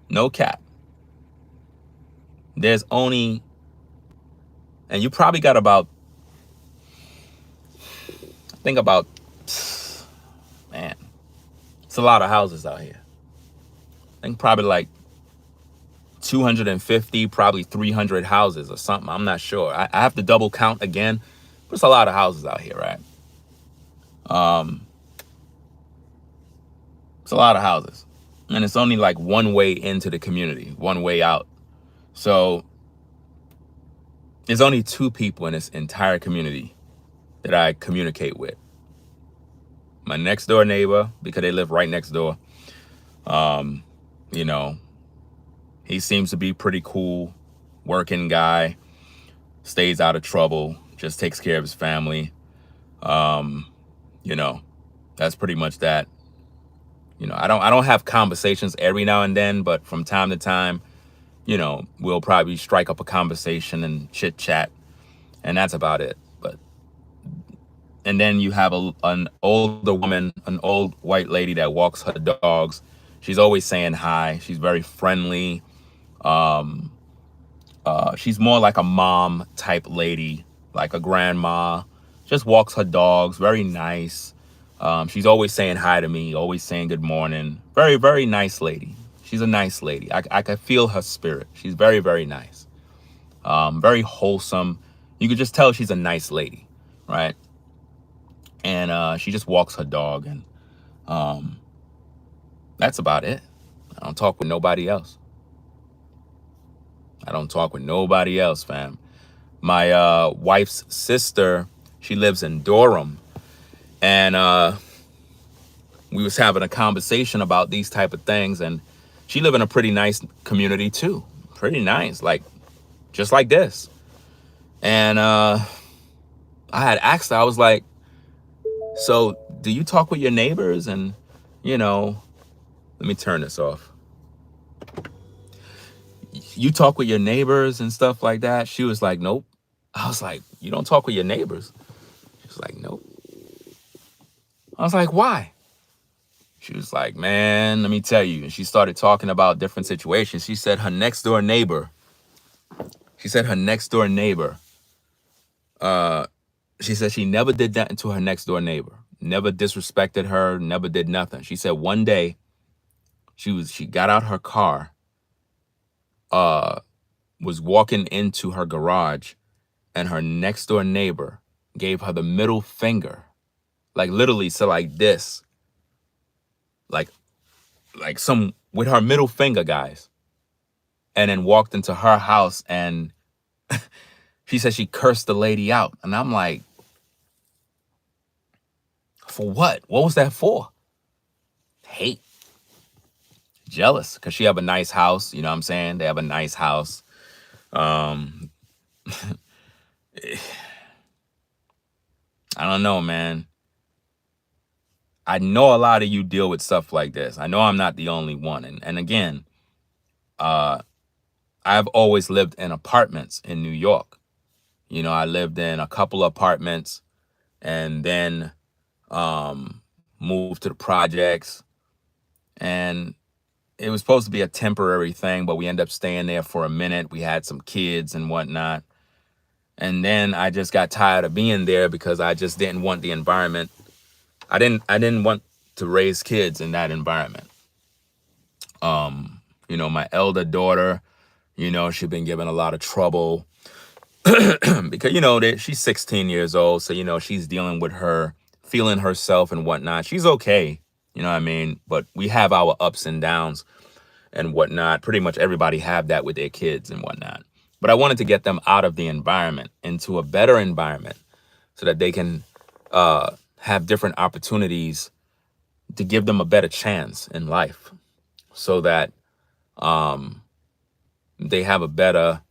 no cap. There's only, and you probably got about, think about, man, it's a lot of houses out here. I think probably like 250, probably 300 houses or something. I'm not sure. I have to double count again, but it's a lot of houses out here, right? It's a lot of houses. And it's only like one way into the community, one way out. So there's only two people in this entire community that I communicate with. My next door neighbor, because they live right next door. You know, he seems to be pretty cool, working guy, stays out of trouble, just takes care of his family. You know, that's pretty much that. You know, I don't have conversations every now and then, but from time to time, we'll probably strike up a conversation and chit chat, and that's about it. And then you have an older woman, an old white lady that walks her dogs. She's always saying hi. She's very friendly. She's more like a mom type lady, like a grandma. Just walks her dogs, very nice. She's always saying hi to me, always saying good morning. Very, very nice lady. She's a nice lady. I can feel her spirit. She's very, very nice. Very wholesome. You could just tell she's a nice lady, right? And she just walks her dog, and that's about it. I don't talk with nobody else. I don't talk with nobody else, fam. My wife's sister, she lives in Durham, and we was having a conversation about these type of things, and she live in a pretty nice community too. Pretty nice, like just like this. And I had asked her, I was like, so do you talk with your neighbors? And let me turn this off. You talk with your neighbors and stuff like that? She was like, nope. I was like, you don't talk with your neighbors? She was like, nope. I was like, why? She was like, man, let me tell you. And she started talking about different situations. She said her next door neighbor, she said she never did that to her next door neighbor. Never disrespected her, never did nothing. She said one day she got out her car, was walking into her garage, and her next door neighbor gave her the middle finger. Like literally, so like this. Like some with her middle finger, guys. And then walked into her house, and she said she cursed the lady out. And I'm like, for what? What was that for? Hate. Jealous. Because she have a nice house. You know what I'm saying? They have a nice house. I don't know, man. I know a lot of you deal with stuff like this. I know I'm not the only one. And again, I've always lived in apartments in New York. I lived in a couple of apartments, and then moved to the projects. And it was supposed to be a temporary thing, but we ended up staying there for a minute. We had some kids and whatnot. And then I just got tired of being there because I just didn't want the environment. I didn't want to raise kids in that environment. My elder daughter, she's been given a lot of trouble because, she's 16 years old. So, she's dealing with her, feeling herself and whatnot. She's okay. You know what I mean? But we have our ups and downs and whatnot. Pretty much everybody have that with their kids and whatnot. But I wanted to get them out of the environment into a better environment so that they can have different opportunities to give them a better chance in life, so that they have a better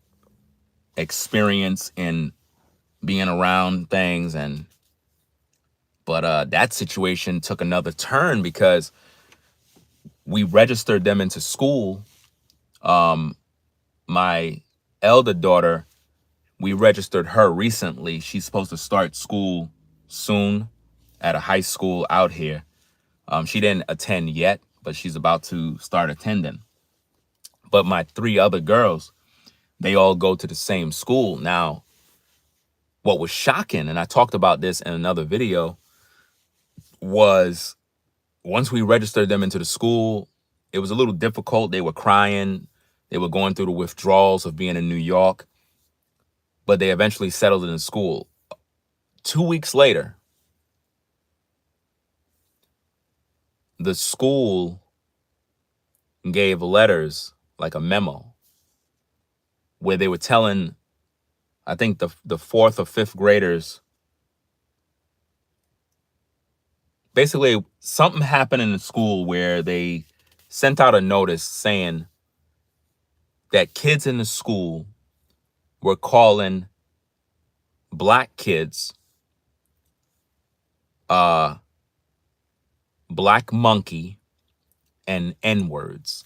experience in being around things. But that situation took another turn because we registered them into school. My elder daughter, we registered her recently. She's supposed to start school soon at a high school out here. She didn't attend yet, but she's about to start attending. But my 3 other girls, they all go to the same school. Now, what was shocking, and I talked about this in another video, was once we registered them into the school, it was a little difficult. They were crying. They were going through the withdrawals of being in New York, but they eventually settled in school. 2 weeks later, the school gave letters, like a memo, where they were telling, I think the 4th or 5th graders, basically something happened in the school where they sent out a notice saying that kids in the school were calling black kids black monkey and N-words.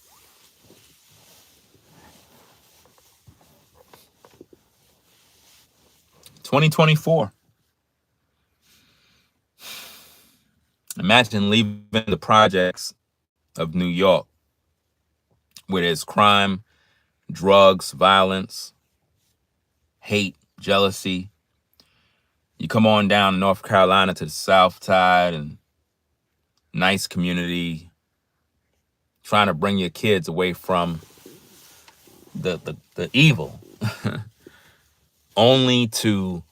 2024. Imagine leaving the projects of New York, where there's crime, drugs, violence, hate, jealousy. You come on down to North Carolina to the South Side and nice community, trying to bring your kids away from the evil, only to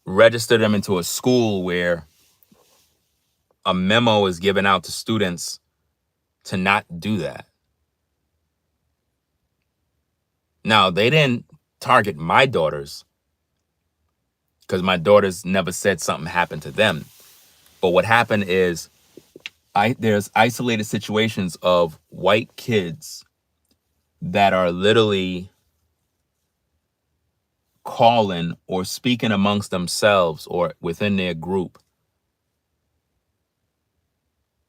register them into a school where a memo is given out to students to not do that. Now, they didn't target my daughters because my daughters never said something happened to them. But what happened is there's isolated situations of white kids that are literally calling or speaking amongst themselves or within their group,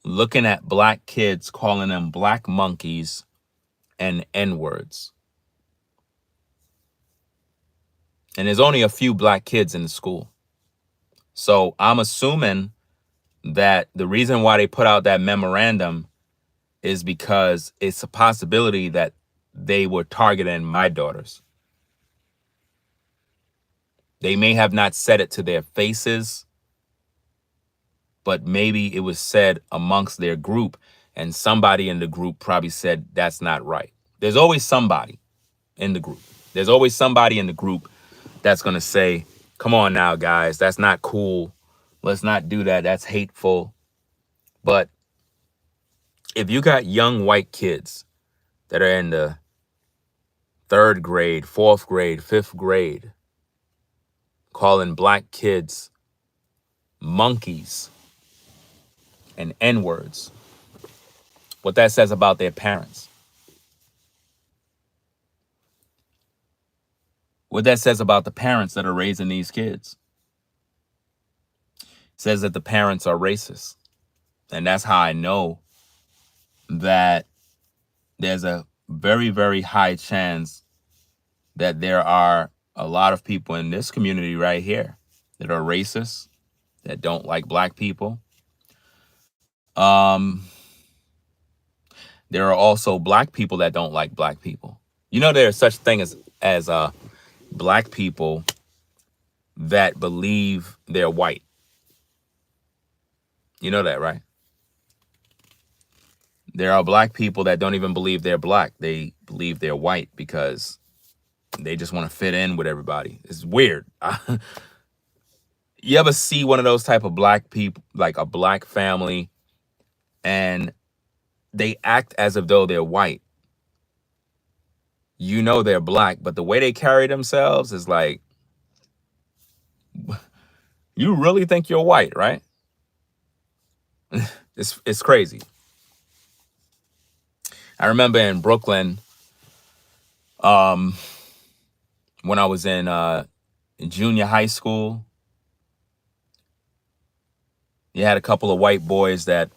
looking at black kids, calling them black monkeys and N-words. And there's only a few black kids in the school. So I'm assuming that the reason why they put out that memorandum is because it's a possibility that they were targeting my daughters. They may have not said it to their faces, but maybe it was said amongst their group, and somebody in the group probably said, that's not right. There's always somebody in the group. There's always somebody in the group that's going to say, come on now, guys, that's not cool. Let's not do that. That's hateful. But if you got young white kids that are in the 3rd grade, 4th grade, 5th grade, calling black kids monkeys and N-words, what that says about their parents. What that says about the parents that are raising these kids. It says that the parents are racist. And that's how I know that there's a very, very high chance that there are a lot of people in this community right here that are racist, that don't like black people. There are also black people that don't like black people. You know, there's such thing as black people that believe they're white. You know that, right? There are black people that don't even believe they're black. They believe they're white because they just want to fit in with everybody. It's weird. You ever see one of those type of black people, like a black family, and they act as if though they're white? You know they're black, but the way they carry themselves is like, you really think you're white, right? It's crazy. I remember in Brooklyn, when I was in junior high school, you had a couple of white boys that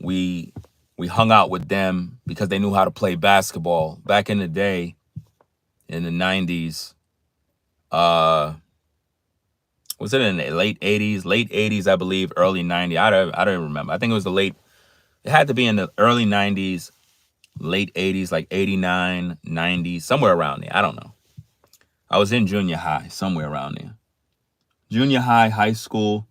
we hung out with them because they knew how to play basketball. Back in the day, in the 90s, was it in the late 80s? Late 80s, I believe, early 90s. I don't remember. I think it was it had to be in the early 90s, late 80s, like 89, 90, somewhere around there. I don't know. I was in junior high, somewhere around there. Junior high, high school.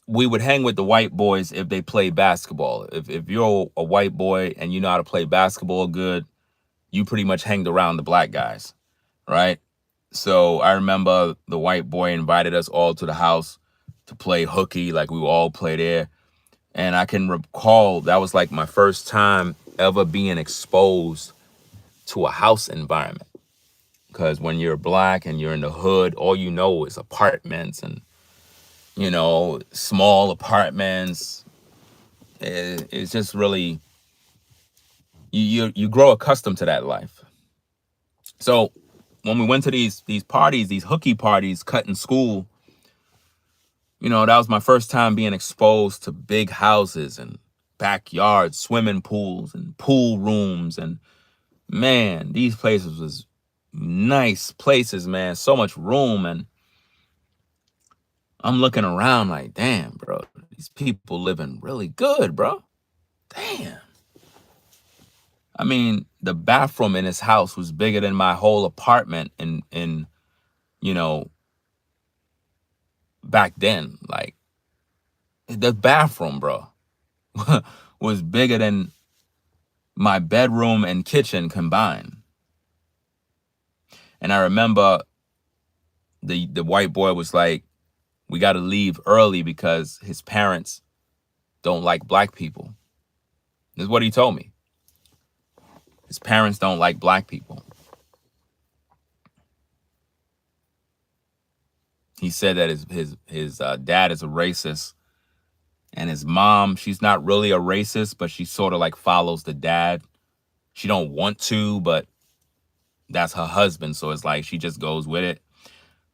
We would hang with the white boys if they played basketball. If you're a white boy and you know how to play basketball good, you pretty much hanged around the black guys, right? So I remember the white boy invited us all to the house to play hooky, like we would all play there. And I can recall that was like my first time ever being exposed to a house environment. Because when you're black and you're in the hood, all you know is apartments and, you know, small apartments. It's just really, you grow accustomed to that life. So when we went to these parties, these hooky parties cut in school, you know, that was my first time being exposed to big houses and backyards, swimming pools and pool rooms and Man, these places was nice places, man. So much room. And I'm looking around like, damn, bro, these people living really good, bro. Damn. I mean, the bathroom in his house was bigger than my whole apartment in you know, back then. Like, the bathroom, bro, was bigger than my bedroom and kitchen combined. And I remember the white boy was like, we got to leave early because his parents don't like black people. This is what he told me. His parents don't like black people. He said that his dad is a racist, and his mom, she's not really a racist, but she sort of like follows the dad. She don't want to, but that's her husband, so it's like she just goes with it.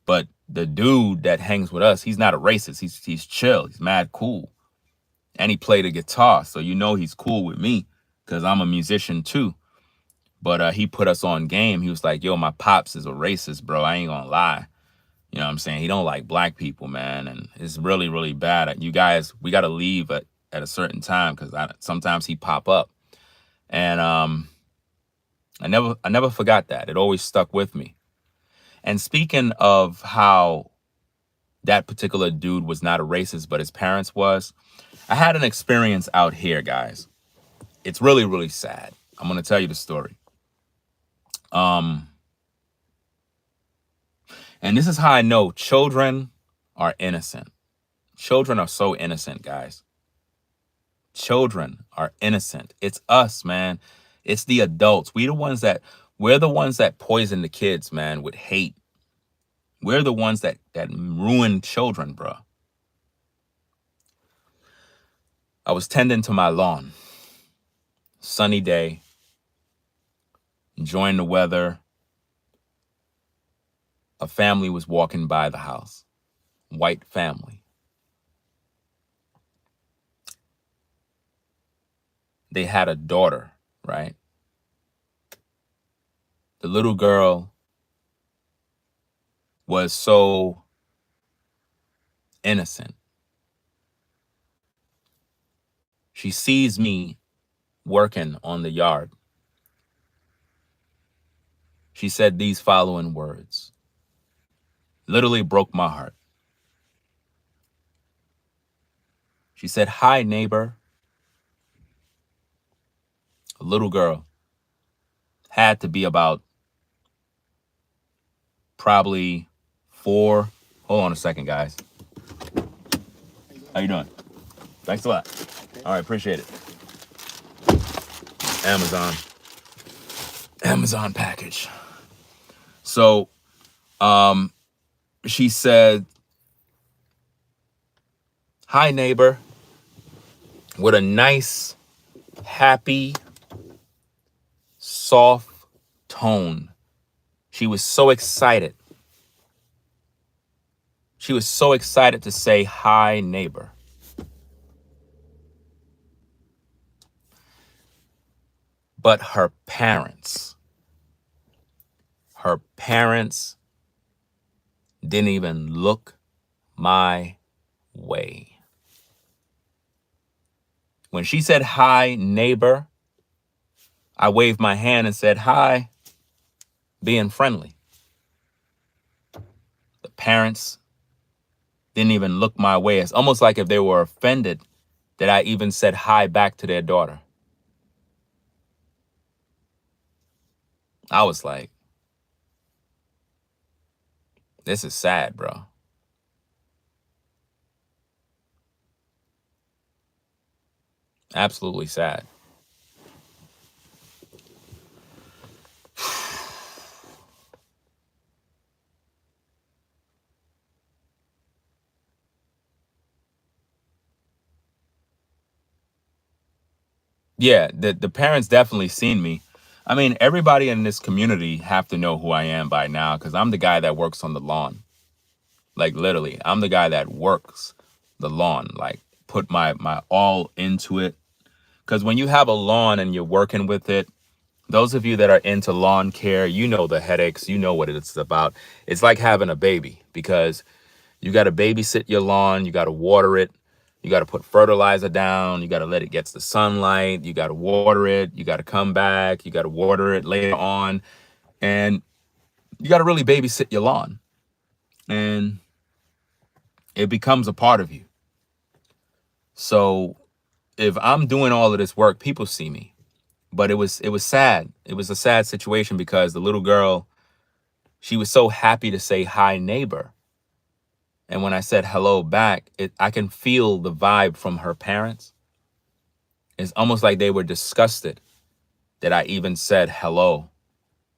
But the dude that hangs with us, he's not a racist. He's chill. He's mad cool. And he played a guitar, so you know he's cool with me because I'm a musician too. But he put us on game. He was like, yo, my pops is a racist, bro. I ain't gonna lie. You know what I'm saying? He don't like black people, man. And it's really, really bad. You guys, we got to leave at a certain time because sometimes he pop up. And I never forgot that. It always stuck with me. And speaking of how that particular dude was not a racist, but his parents was, I had an experience out here, guys. It's really, really sad. I'm going to tell you the story. And this is how I know children are innocent. Children are so innocent, guys. Children are innocent. It's us, man. It's the adults. We're the ones that poison the kids, man, with hate. We're the ones that ruin children, bro. I was tending to my lawn. Sunny day. Enjoying the weather. A family was walking by the house. White family. They had a daughter, right? The little girl was so innocent. She sees me working on the yard. She said these following words. Literally broke my heart. She said, "Hi, neighbor." A little girl. Had to be about probably 4. Hold on a second, guys. How you doing? Thanks a lot. All right, appreciate it. Amazon package. So, she said, "Hi, neighbor," with a nice, happy, soft tone. She was so excited. She was so excited to say, "Hi, neighbor." But her parents didn't even look my way. When she said, "Hi, neighbor," I waved my hand and said, "Hi," being friendly. The parents didn't even look my way. It's almost like if they were offended that I even said hi back to their daughter. I was like, this is sad, bro. Absolutely sad. Yeah, the parents definitely seen me. I mean, everybody in this community have to know who I am by now because I'm the guy that works on the lawn. Like, literally, I'm the guy that works the lawn, like put my all into it. Because when you have a lawn and you're working with it, Those of you that are into lawn care, you know the headaches, you know what it's about. It's like having a baby, because you got to babysit your lawn, you got to water it, you got to put fertilizer down, you got to let it get the sunlight, you got to water it, you got to come back, you got to water it later on, and you got to really babysit your lawn. And it becomes a part of you. So if I'm doing all of this work, people see me. But it was sad. It was a sad situation, because the little girl, she was so happy to say hi neighbor. And when I said hello back, I can feel the vibe from her parents. It's almost like they were disgusted that I even said hello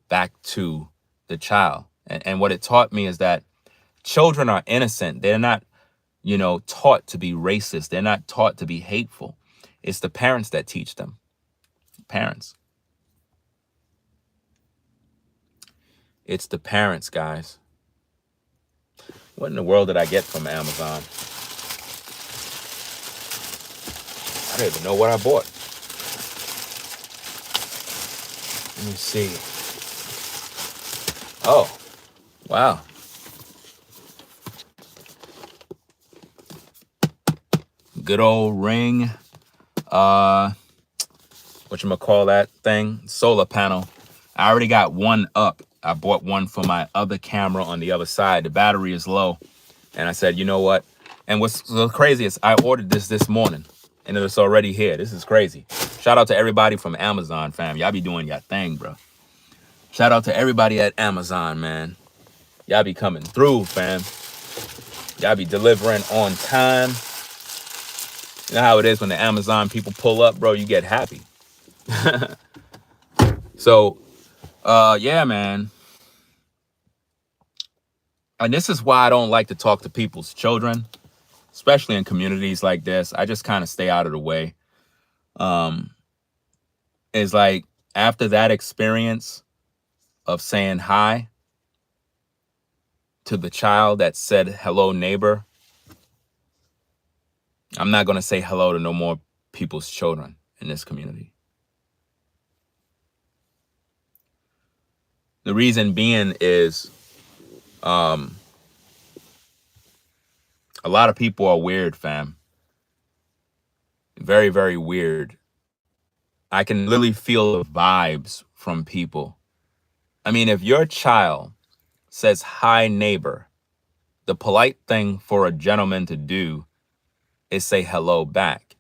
back to the child. And what it taught me is that children are innocent. They're not, taught to be racist. They're not taught to be hateful. It's the parents that teach them. Parents. It's the parents, guys. What in the world did I get from Amazon? I don't even know what I bought. Let me see. Oh, wow. Good old ring. Whatchamacall that thing? Solar panel. I already got one up. I bought one for my other camera on the other side. The battery is low. And I said, you know what? And what's so crazy is I ordered this morning, and it's already here. This is crazy. Shout out to everybody from Amazon, fam. Y'all be doing your thing, bro. Shout out to everybody at Amazon, man. Y'all be coming through, fam. Y'all be delivering on time. You know how it is when the Amazon people pull up, bro, you get happy. So, yeah, man. And this is why I don't like to talk to people's children, especially in communities like this. I just kind of stay out of the way. It's like after that experience of saying hi to the child that said hello neighbor, I'm not going to say hello to no more people's children in this community. The reason being is a lot of people are weird, fam. Very, very weird. I can literally feel the vibes from people. I mean, if your child says hi neighbor, the polite thing for a gentleman to do is say hello back.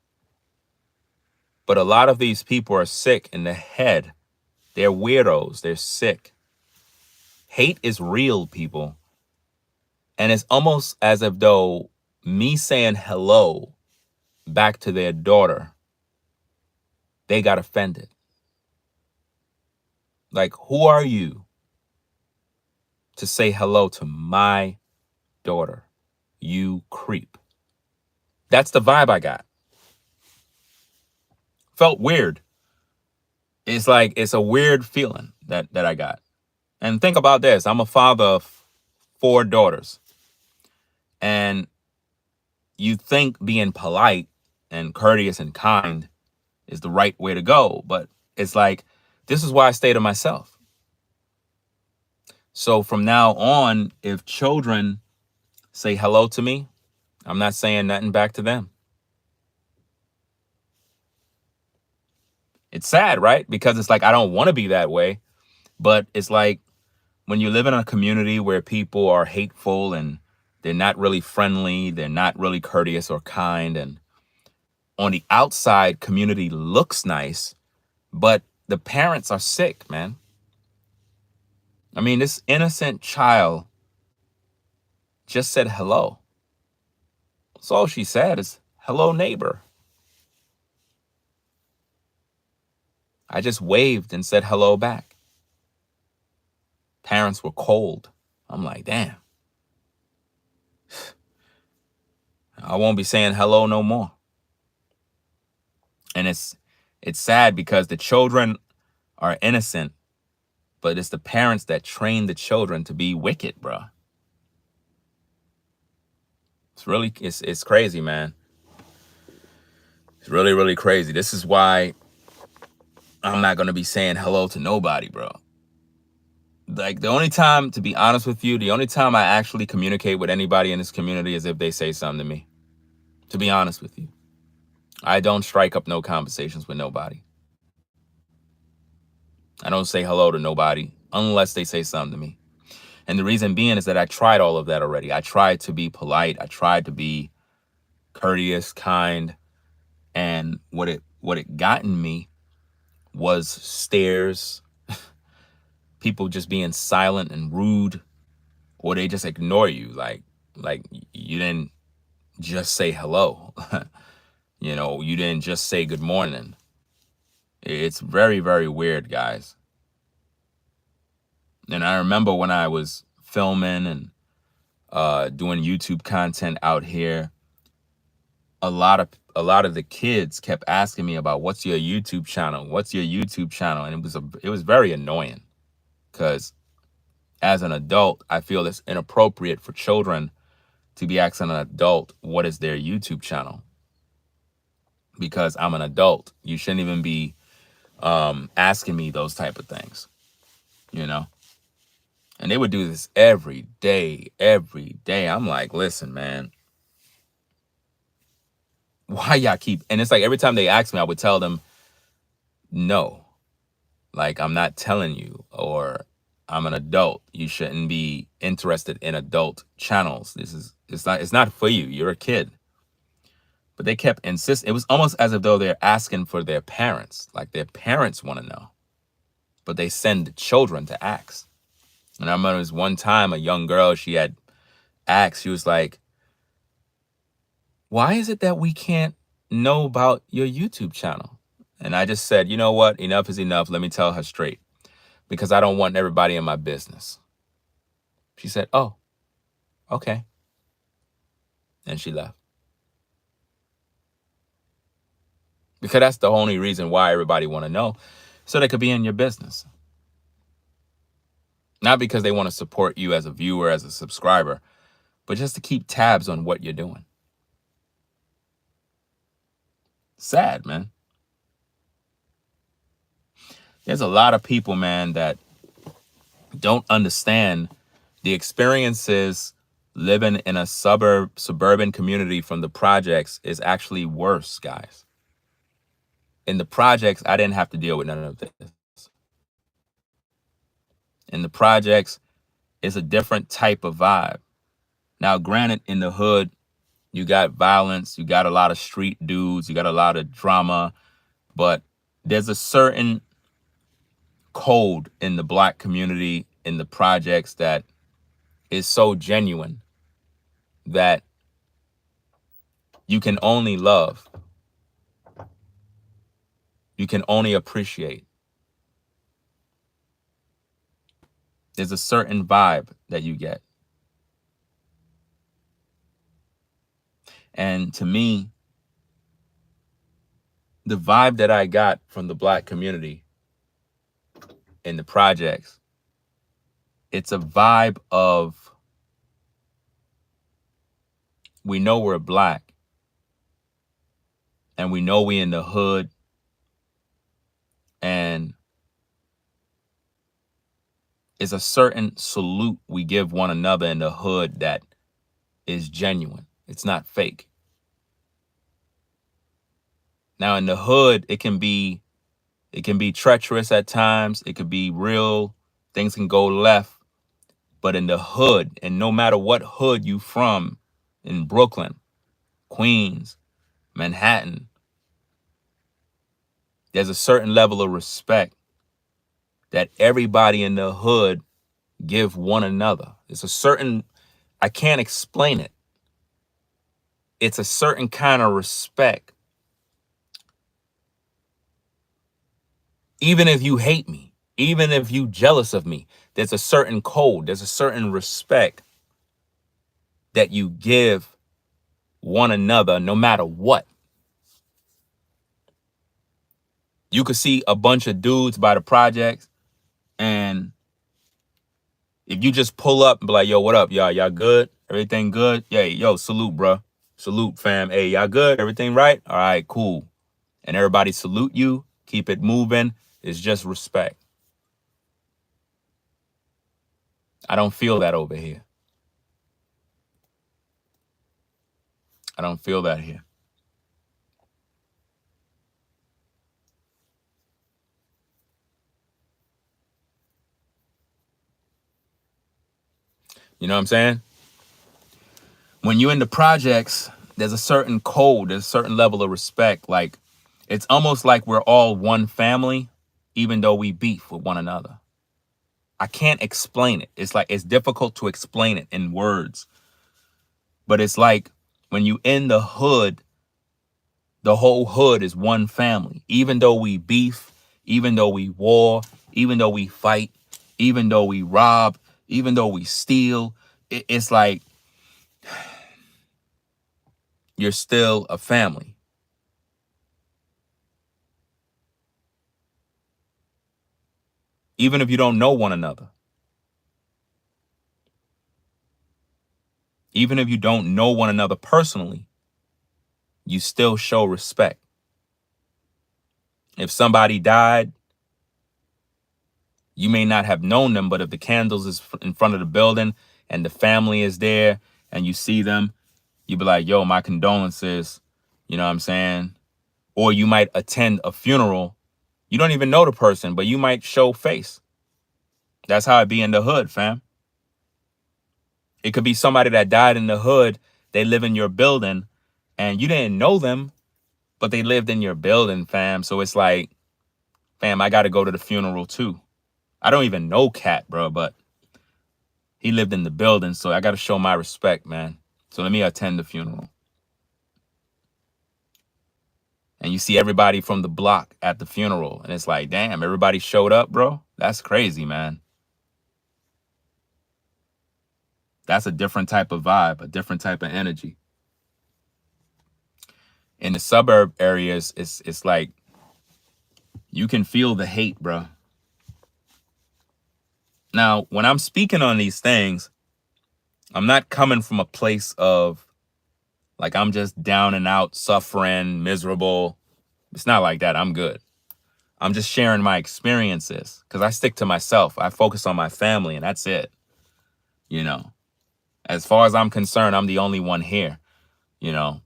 But a lot of these people are sick in the head. They're weirdos. They're sick. Hate is real, people. And it's almost as if though me saying hello back to their daughter, they got offended. Like, who are you to say hello to my daughter? You creep. That's the vibe I got. Felt weird. It's like, it's a weird feeling that I got. And think about this. I'm a father of 4 daughters. And you think being polite and courteous and kind is the right way to go. But it's like, this is why I stay to myself. So from now on, if children say hello to me, I'm not saying nothing back to them. It's sad, right? Because it's like, I don't want to be that way. But it's like when you live in a community where people are hateful and they're not really friendly, they're not really courteous or kind. And on the outside, community looks nice, but the parents are sick, man. I mean, this innocent child just said hello. So all she said is, hello, neighbor. I just waved and said hello back. Parents were cold. I'm like, damn. I won't be saying hello no more. And it's sad because the children are innocent, but it's the parents that train the children to be wicked, bro. It's crazy, man. It's really, really crazy. This is why I'm not going to be saying hello to nobody, bro. Like, the only time, to be honest with you, the only time I actually communicate with anybody in this community is if they say something to me. To be honest with you, I don't strike up no conversations with nobody. I don't say hello to nobody unless they say something to me. And the reason being is that I tried all of that already. I tried to be polite. I tried to be courteous, kind. And what it gotten me was stares, people just being silent and rude, or they just ignore you. Like you didn't just say hello. You didn't just say good morning. It's very, very weird, guys. And I remember when I was filming and doing YouTube content out here, a lot of the kids kept asking me about, what's your YouTube channel? What's your YouTube channel? And it was very annoying, because as an adult, I feel it's inappropriate for children to be asking an adult what is their YouTube channel. Because I'm an adult, you shouldn't even be asking me those type of things, And they would do this every day. I'm like, listen, man, why y'all keep? And it's like every time they ask me, I would tell them, no, like, I'm not telling you, or I'm an adult. You shouldn't be interested in adult channels. It's not for you. You're a kid. But they kept insisting. It was almost as if though they're asking for their parents. Like, their parents want to know. But they send the children to ask. And I remember this one time, a young girl, she had asked, she was like, why is it that we can't know about your YouTube channel? And I just said, you know what? Enough is enough. Let me tell her straight. Because I don't want everybody in my business. She said, oh, okay. And she left. Because that's the only reason why everybody want to know. So they could be in your business. Not because they want to support you as a viewer, as a subscriber, but just to keep tabs on what you're doing. Sad, man. There's a lot of people, man, that don't understand the experiences living in a suburban community from the projects is actually worse, guys. In the projects, I didn't have to deal with none of this. In the projects, it's a different type of vibe. Now, granted, in the hood, you got violence, you got a lot of street dudes, you got a lot of drama, but there's a certain code in the Black community, in the projects, that is so genuine that you can only love. You can only appreciate. There's a certain vibe that you get. And to me, the vibe that I got from the Black community in the projects, it's a vibe of, we know we're Black, and we know we in the hood, and it's a certain salute we give one another in the hood that is genuine. It's not fake. Now, in the hood, it can be treacherous at times. It could be real. Things can go left. But in the hood, and no matter what hood you from, in Brooklyn, Queens, Manhattan, there's a certain level of respect that everybody in the hood give one another. It's a certain, I can't explain it. It's a certain kind of respect. Even if you hate me, even if you jealous of me, there's a certain code, there's a certain respect that you give one another no matter what. You could see a bunch of dudes by the projects, and if you just pull up and be like, yo, what up, y'all? Y'all good? Everything good? Yeah, yo, salute, bro. Salute, fam. Hey, y'all good? Everything right? All right, cool. And everybody salute you. Keep it moving. It's just respect. I don't feel that over here. I don't feel that here. You know what I'm saying? When you're in the projects, there's a certain code, there's a certain level of respect. Like, it's almost like we're all one family, even though we beef with one another. I can't explain it. It's like, it's difficult to explain it in words. But it's like when you in the hood, the whole hood is one family. Even though we beef, even though we war, even though we fight, even though we rob, even though we steal, it's like you're still a family. Even if you don't know one another. Even if you don't know one another personally, you still show respect. If somebody died, you may not have known them, but if the candles is in front of the building and the family is there and you see them, you be like, yo, my condolences. You know what I'm saying? Or you might attend a funeral. You don't even know the person, but you might show face. That's how it be in the hood, fam. It could be somebody that died in the hood. They live in your building and you didn't know them, but they lived in your building, fam. So it's like, fam, I got to go to the funeral too. I don't even know Cat, bro, but he lived in the building, so I got to show my respect, man. So let me attend the funeral. And you see everybody from the block at the funeral, and it's like, damn, everybody showed up, bro. That's crazy, man. That's a different type of vibe, a different type of energy. In the suburb areas, it's like you can feel the hate, bro. Now, when I'm speaking on these things, I'm not coming from a place of like I'm just down and out, suffering, miserable. It's not like that. I'm good. I'm just sharing my experiences because I stick to myself. I focus on my family and that's it. You know, as far as I'm concerned, I'm the only one here. You know,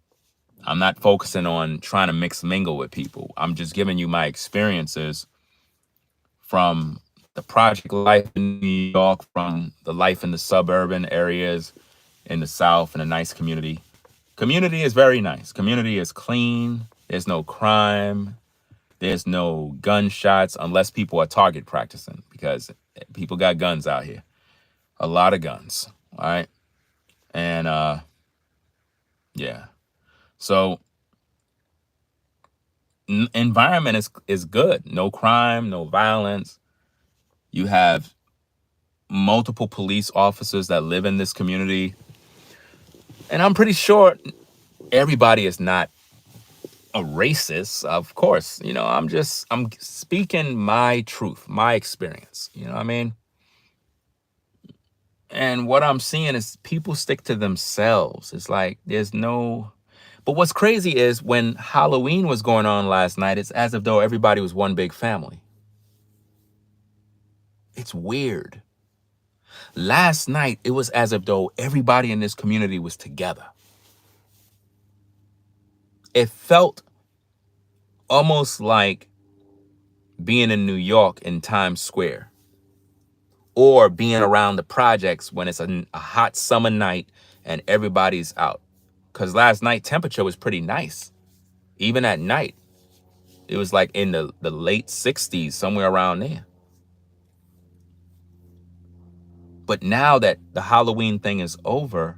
I'm not focusing on trying to mix mingle with people. I'm just giving you my experiences from the project life in New York, from the life in the suburban areas in the South, in a nice community. Community is very nice. Community is clean. There's no crime. There's no gunshots unless people are target practicing because people got guns out here. A lot of guns. All right. And yeah. So environment is good. No crime, no violence. You have multiple police officers that live in this community. And I'm pretty sure everybody is not a racist, of course. You know, I'm speaking my truth, my experience. You know what I mean? And what I'm seeing is people stick to themselves. It's like there's no. But what's crazy is when Halloween was going on last night, it's as if though everybody was one big family. It's weird. Last night, it was as if though everybody in this community was together. It felt almost like being in New York in Times Square or being around the projects when it's a hot summer night and everybody's out. Because last night temperature was pretty nice. Even at night, it was like in the late 60s, somewhere around there. But now that the Halloween thing is over,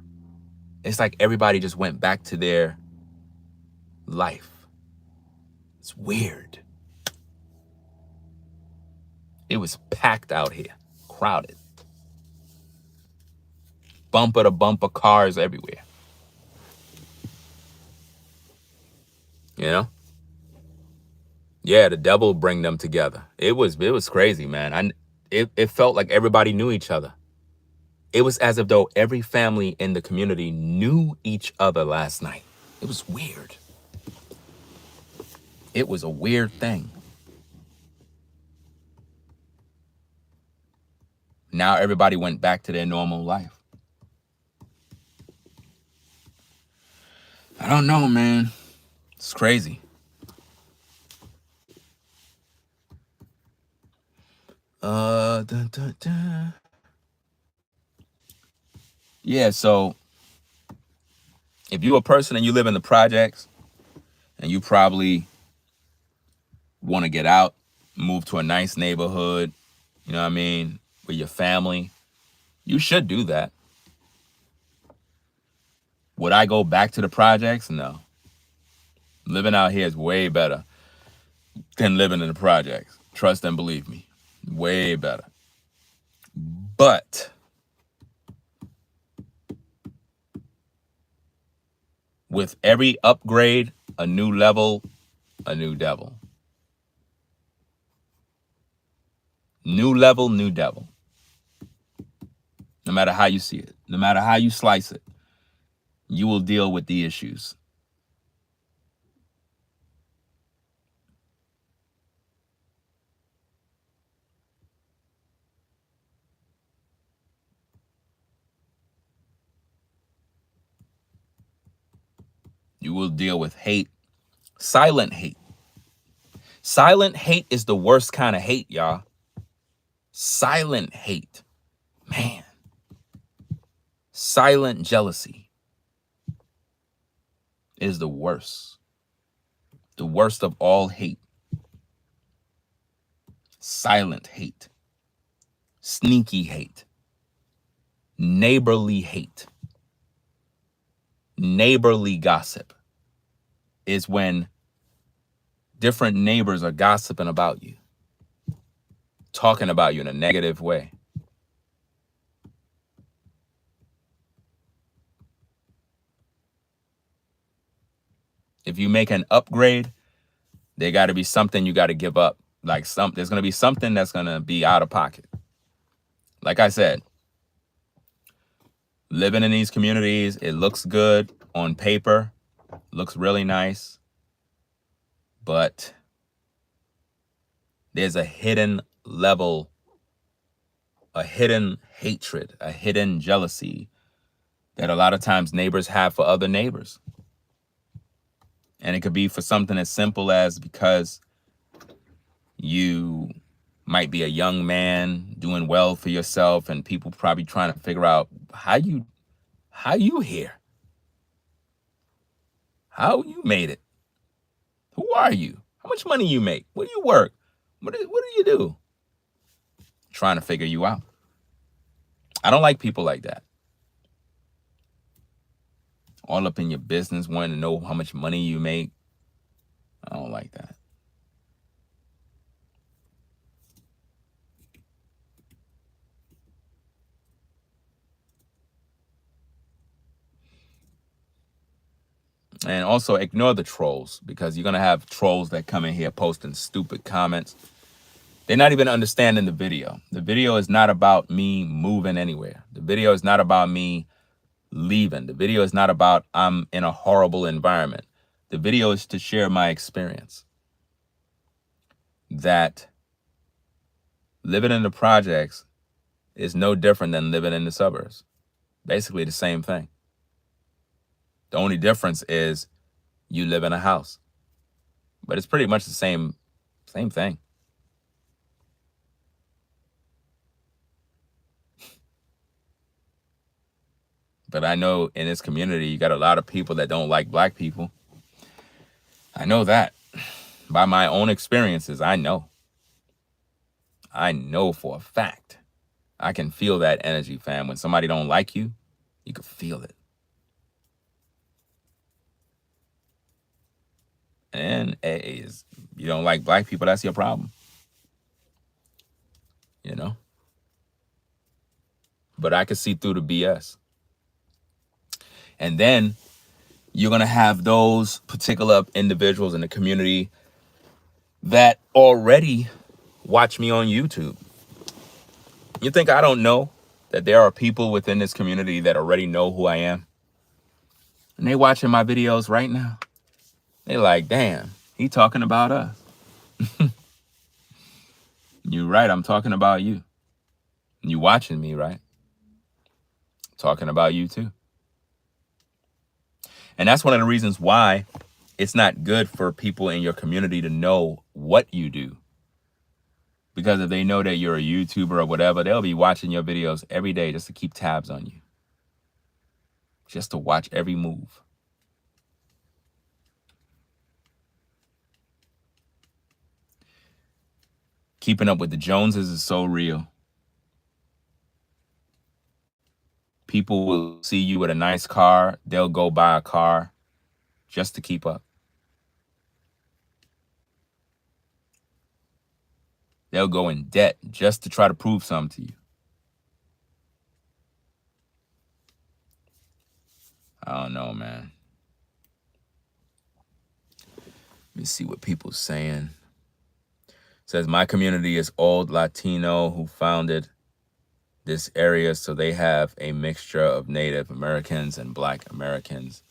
it's like everybody just went back to their life. It's weird. It was packed out here, crowded. Bumper to bumper cars everywhere. You know? Yeah, the devil bring them together. It was crazy, man. It felt like everybody knew each other. It was as if though every family in the community knew each other last night. It was weird. It was a weird thing. Now everybody went back to their normal life. I don't know, man. It's crazy. Dun, dun, dun. Yeah, so if you're a person and you live in the projects and you probably want to get out, move to a nice neighborhood, you know what I mean, with your family, you should do that. Would I go back to the projects? No. Living out here is way better than living in the projects. Trust and believe me. Way better. But with every upgrade, a new level, a new devil. New level, new devil. No matter how you see it, no matter how you slice it, you will deal with the issues. You will deal with hate, silent hate. Silent hate is the worst kind of hate, y'all. Silent hate. Man. Silent jealousy is the worst. The worst of all hate. Silent hate. Sneaky hate. Neighborly hate. Neighborly gossip is when different neighbors are gossiping about you, talking about you in a negative way. If you make an upgrade, there got to be something you got to give up. There's going to be something that's going to be out of pocket. Like I said, living in these communities, it looks good on paper, looks really nice, but there's a hidden level, a hidden hatred, a hidden jealousy that a lot of times neighbors have for other neighbors. And it could be for something as simple as because you might be a young man doing well for yourself and people probably trying to figure out how you here? How you made it? Who are you? How much money you make? Where do you work? What do you do? Trying to figure you out. I don't like people like that. All up in your business, wanting to know how much money you make. I don't like that. And also ignore the trolls, because you're going to have trolls that come in here posting stupid comments. They're not even understanding the video. The video is not about me moving anywhere. The video is not about me leaving. The video is not about I'm in a horrible environment. The video is to share my experience. That living in the projects is no different than living in the suburbs. Basically the same thing. The only difference is you live in a house. But it's pretty much the same thing. But I know in this community, you got a lot of people that don't like black people. I know that. By my own experiences, I know. I know for a fact. I can feel that energy, fam. When somebody don't like you, you can feel it. And you don't like black people, that's your problem. You know? But I can see through the BS. And then you're going to have those particular individuals in the community that already watch me on YouTube. You think I don't know that there are people within this community that already know who I am? And they watching my videos right now. They like, damn, he talking about us. You're right, I'm talking about you. You watching me, right? Talking about you too. And that's one of the reasons why it's not good for people in your community to know what you do. Because if they know that you're a YouTuber or whatever, they'll be watching your videos every day just to keep tabs on you. Just to watch every move. Keeping up with the Joneses is so real. People will see you with a nice car. They'll go buy a car just to keep up. They'll go in debt just to try to prove something to you. I don't know, man. Let me see what people's saying. It says, my community is old Latino who founded this area, so they have a mixture of Native Americans and Black Americans,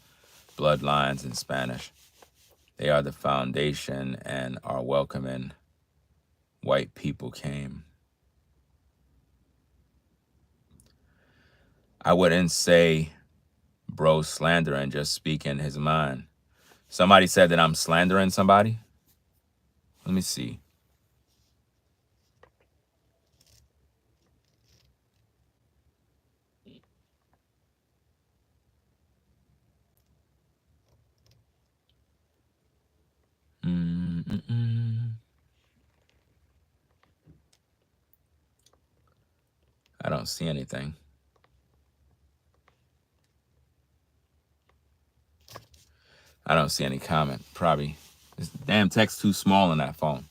bloodlines and Spanish. They are the foundation and are welcoming. White people came. I wouldn't say bro slandering, just speaking his mind. Somebody said that I'm slandering somebody. Let me see. I don't see anything. I don't see any comment. Probably this damn text too small on that phone.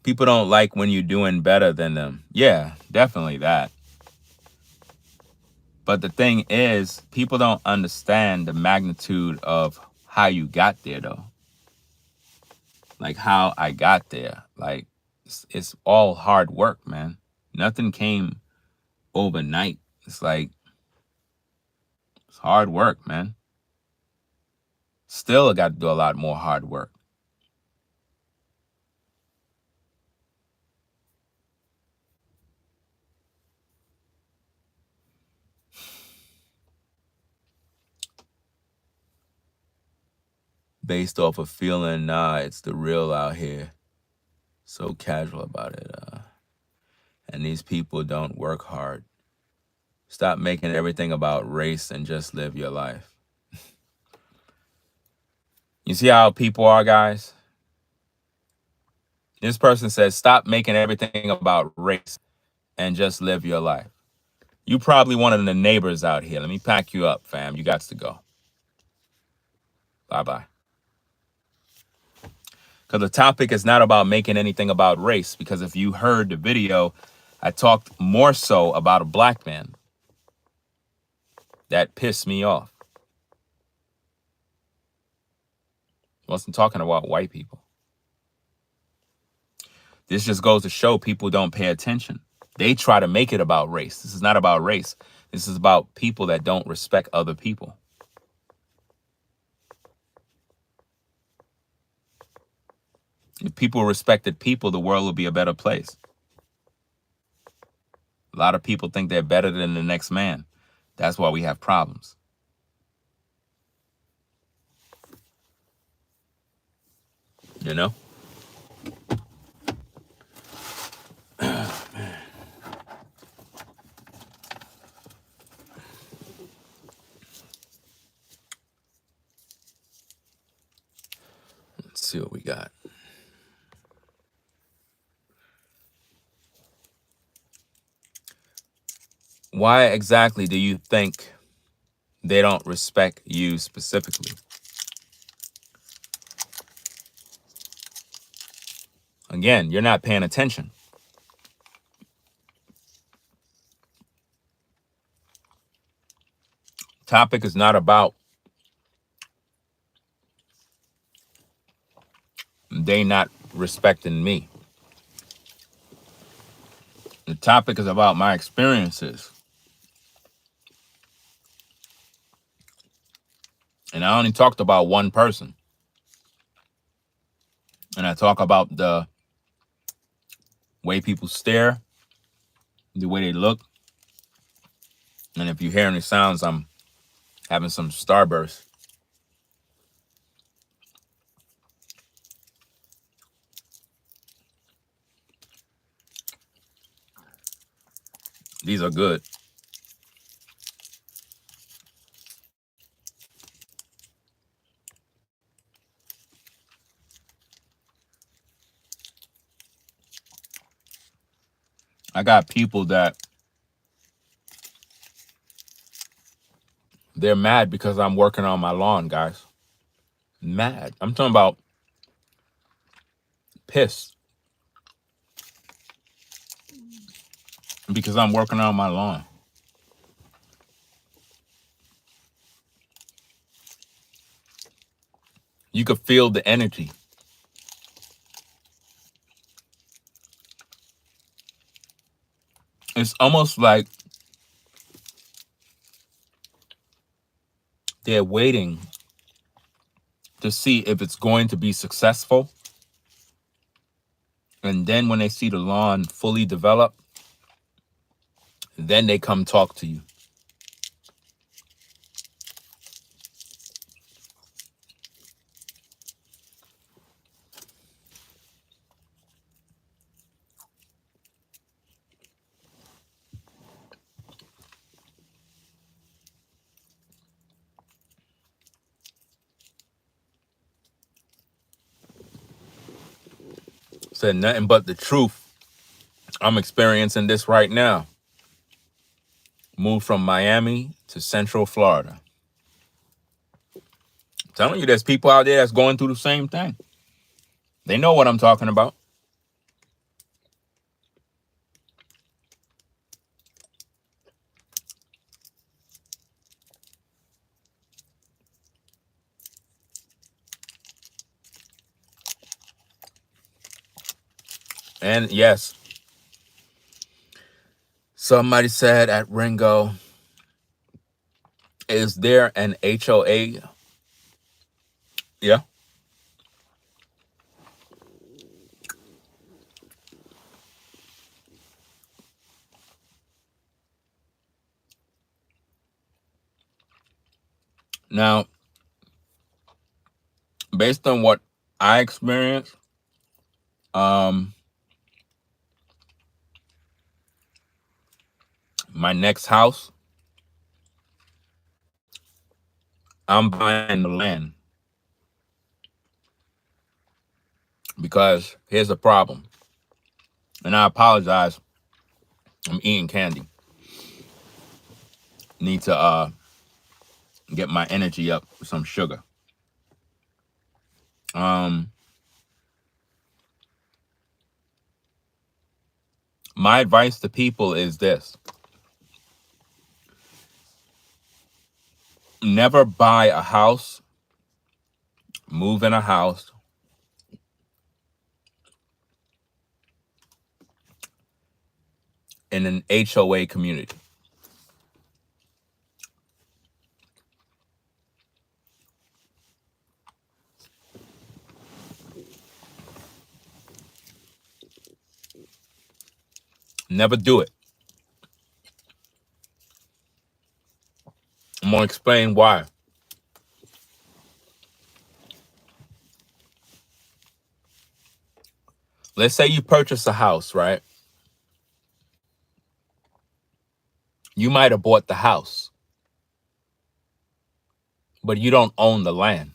People don't like when you're doing better than them. Yeah, definitely that. But the thing is, people don't understand the magnitude of how you got there, though. Like how I got there. Like it's all hard work, man. Nothing came overnight. It's like it's hard work, man. Still, I got to do a lot more hard work. Based off of feeling, nah, it's the real out here. So casual about it. And these people don't work hard. Stop making everything about race and just live your life. You see how people are, guys? This person says, stop making everything about race and just live your life. You probably one of the neighbors out here. Let me pack you up, fam. You got to go. Bye-bye. Because the topic is not about making anything about race. Because if you heard the video, I talked more so about a black man. That pissed me off. I wasn't talking about white people. This just goes to show people don't pay attention. They try to make it about race. This is not about race. This is about people that don't respect other people. If people respected people, the world would be a better place. A lot of people think they're better than the next man. That's why we have problems. You know? Let's see what we got. Why exactly do you think they don't respect you specifically? Again, you're not paying attention. Topic is not about they not respecting me. The topic is about my experiences. And I only talked about one person. And I talk about the way people stare, the way they look. And if you hear any sounds, I'm having some Starburst. These are good. I got people that they're mad because I'm working on my lawn, guys. Mad. I'm talking about pissed because I'm working on my lawn. You could feel the energy. It's almost like they're waiting to see if it's going to be successful. And then when they see the lawn fully developed, then they come talk to you. Said nothing but the truth. I'm experiencing this right now. Moved from Miami to Central Florida. I'm telling you, there's people out there that's going through the same thing. They know what I'm talking about. And yes, somebody said at Ringo, is there an HOA? Yeah. Now, based on what I experienced, my next house, I'm buying the land. Because here's the problem. And I apologize. I'm eating candy. Need to get my energy up with some sugar. My advice to people is this. Never buy a house, move in a house, in an HOA community. Never do it. I'm going to explain why. Let's say you purchase a house, right? You might have bought the house, but you don't own the land.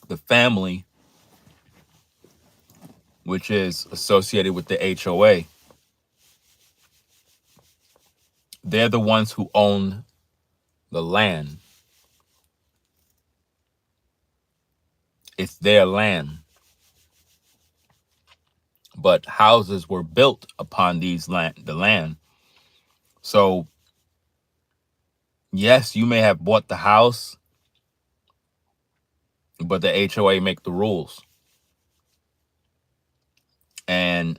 The family, which is associated with the HOA, they're the ones who own the land. It's their land. But houses were built upon the land. So, yes, you may have bought the house, but the HOA make the rules. And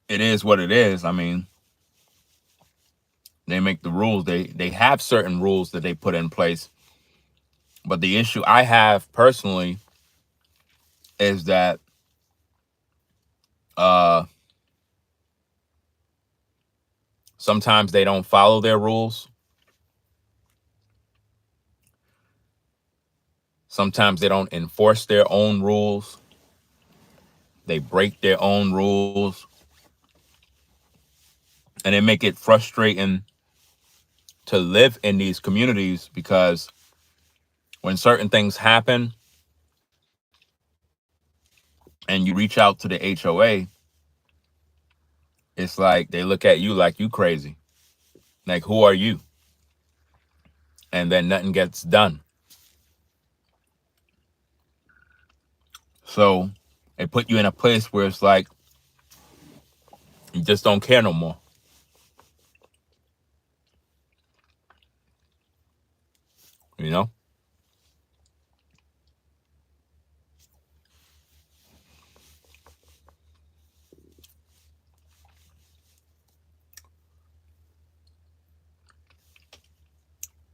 it is what it is. I mean, they make the rules. They have certain rules that they put in place. But the issue I have personally is that uh, sometimes they don't follow their rules. Sometimes they don't enforce their own rules. They break their own rules. And it make it frustrating to live in these communities because when certain things happen and you reach out to the HOA, it's like they look at you like you crazy. Like, who are you? And then nothing gets done. So they put you in a place where it's like you just don't care no more. You know?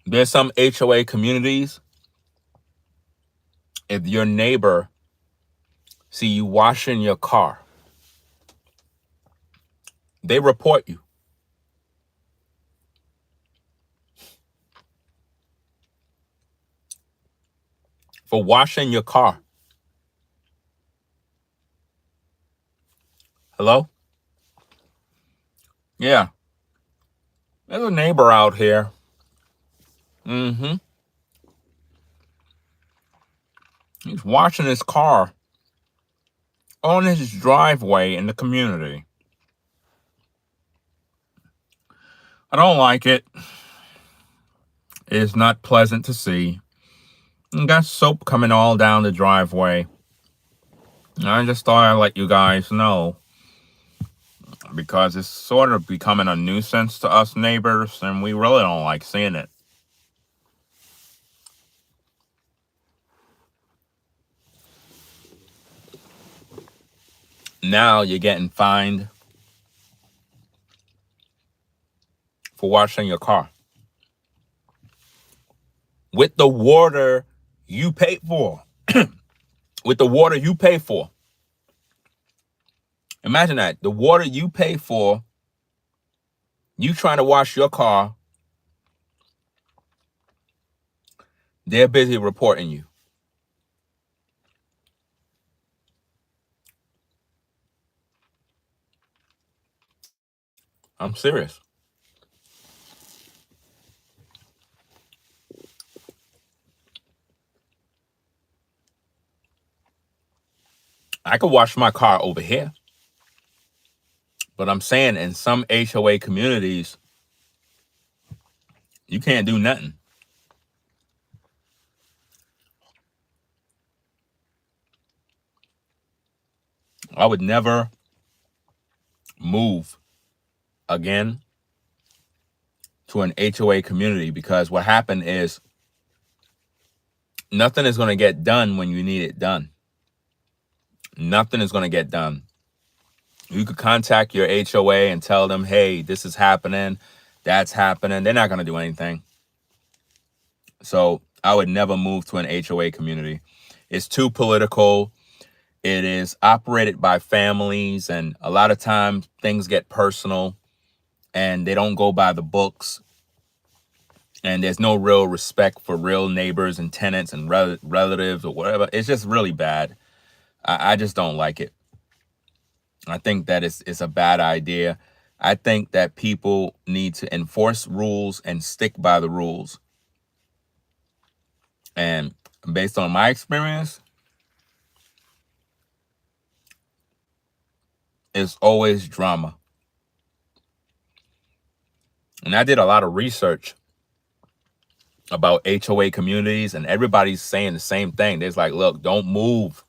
There's some HOA communities, if your neighbor see you washing your car, they report you for washing your car. Hello? Yeah. There's a neighbor out here. Mm-hmm. He's washing his car on his driveway in the community. I don't like it. It's not pleasant to see. You got soap coming all down the driveway. I just thought I'd let you guys know because it's sort of becoming a nuisance to us neighbors and we really don't like seeing it. Now you're getting fined for washing your car with the water you paid for. With the water you pay for. Imagine that. The water you pay for, you trying to wash your car, they're busy reporting you. I'm serious. I could wash my car over here. But I'm saying in some HOA communities, you can't do nothing. I would never move again to an HOA community because what happened is nothing is going to get done when you need it done. Nothing is going to get done. You could contact your HOA and tell them, hey, this is happening, that's happening. They're not going to do anything. So I would never move to an HOA community. It's too political. It is operated by families, and a lot of times things get personal and they don't go by the books. And there's no real respect for real neighbors and tenants and relatives or whatever. It's just really bad. I just don't like it. I think that it's a bad idea. I think that people need to enforce rules and stick by the rules. And based on my experience, it's always drama. And I did a lot of research about HOA communities, and everybody's saying the same thing. They're like, look, don't move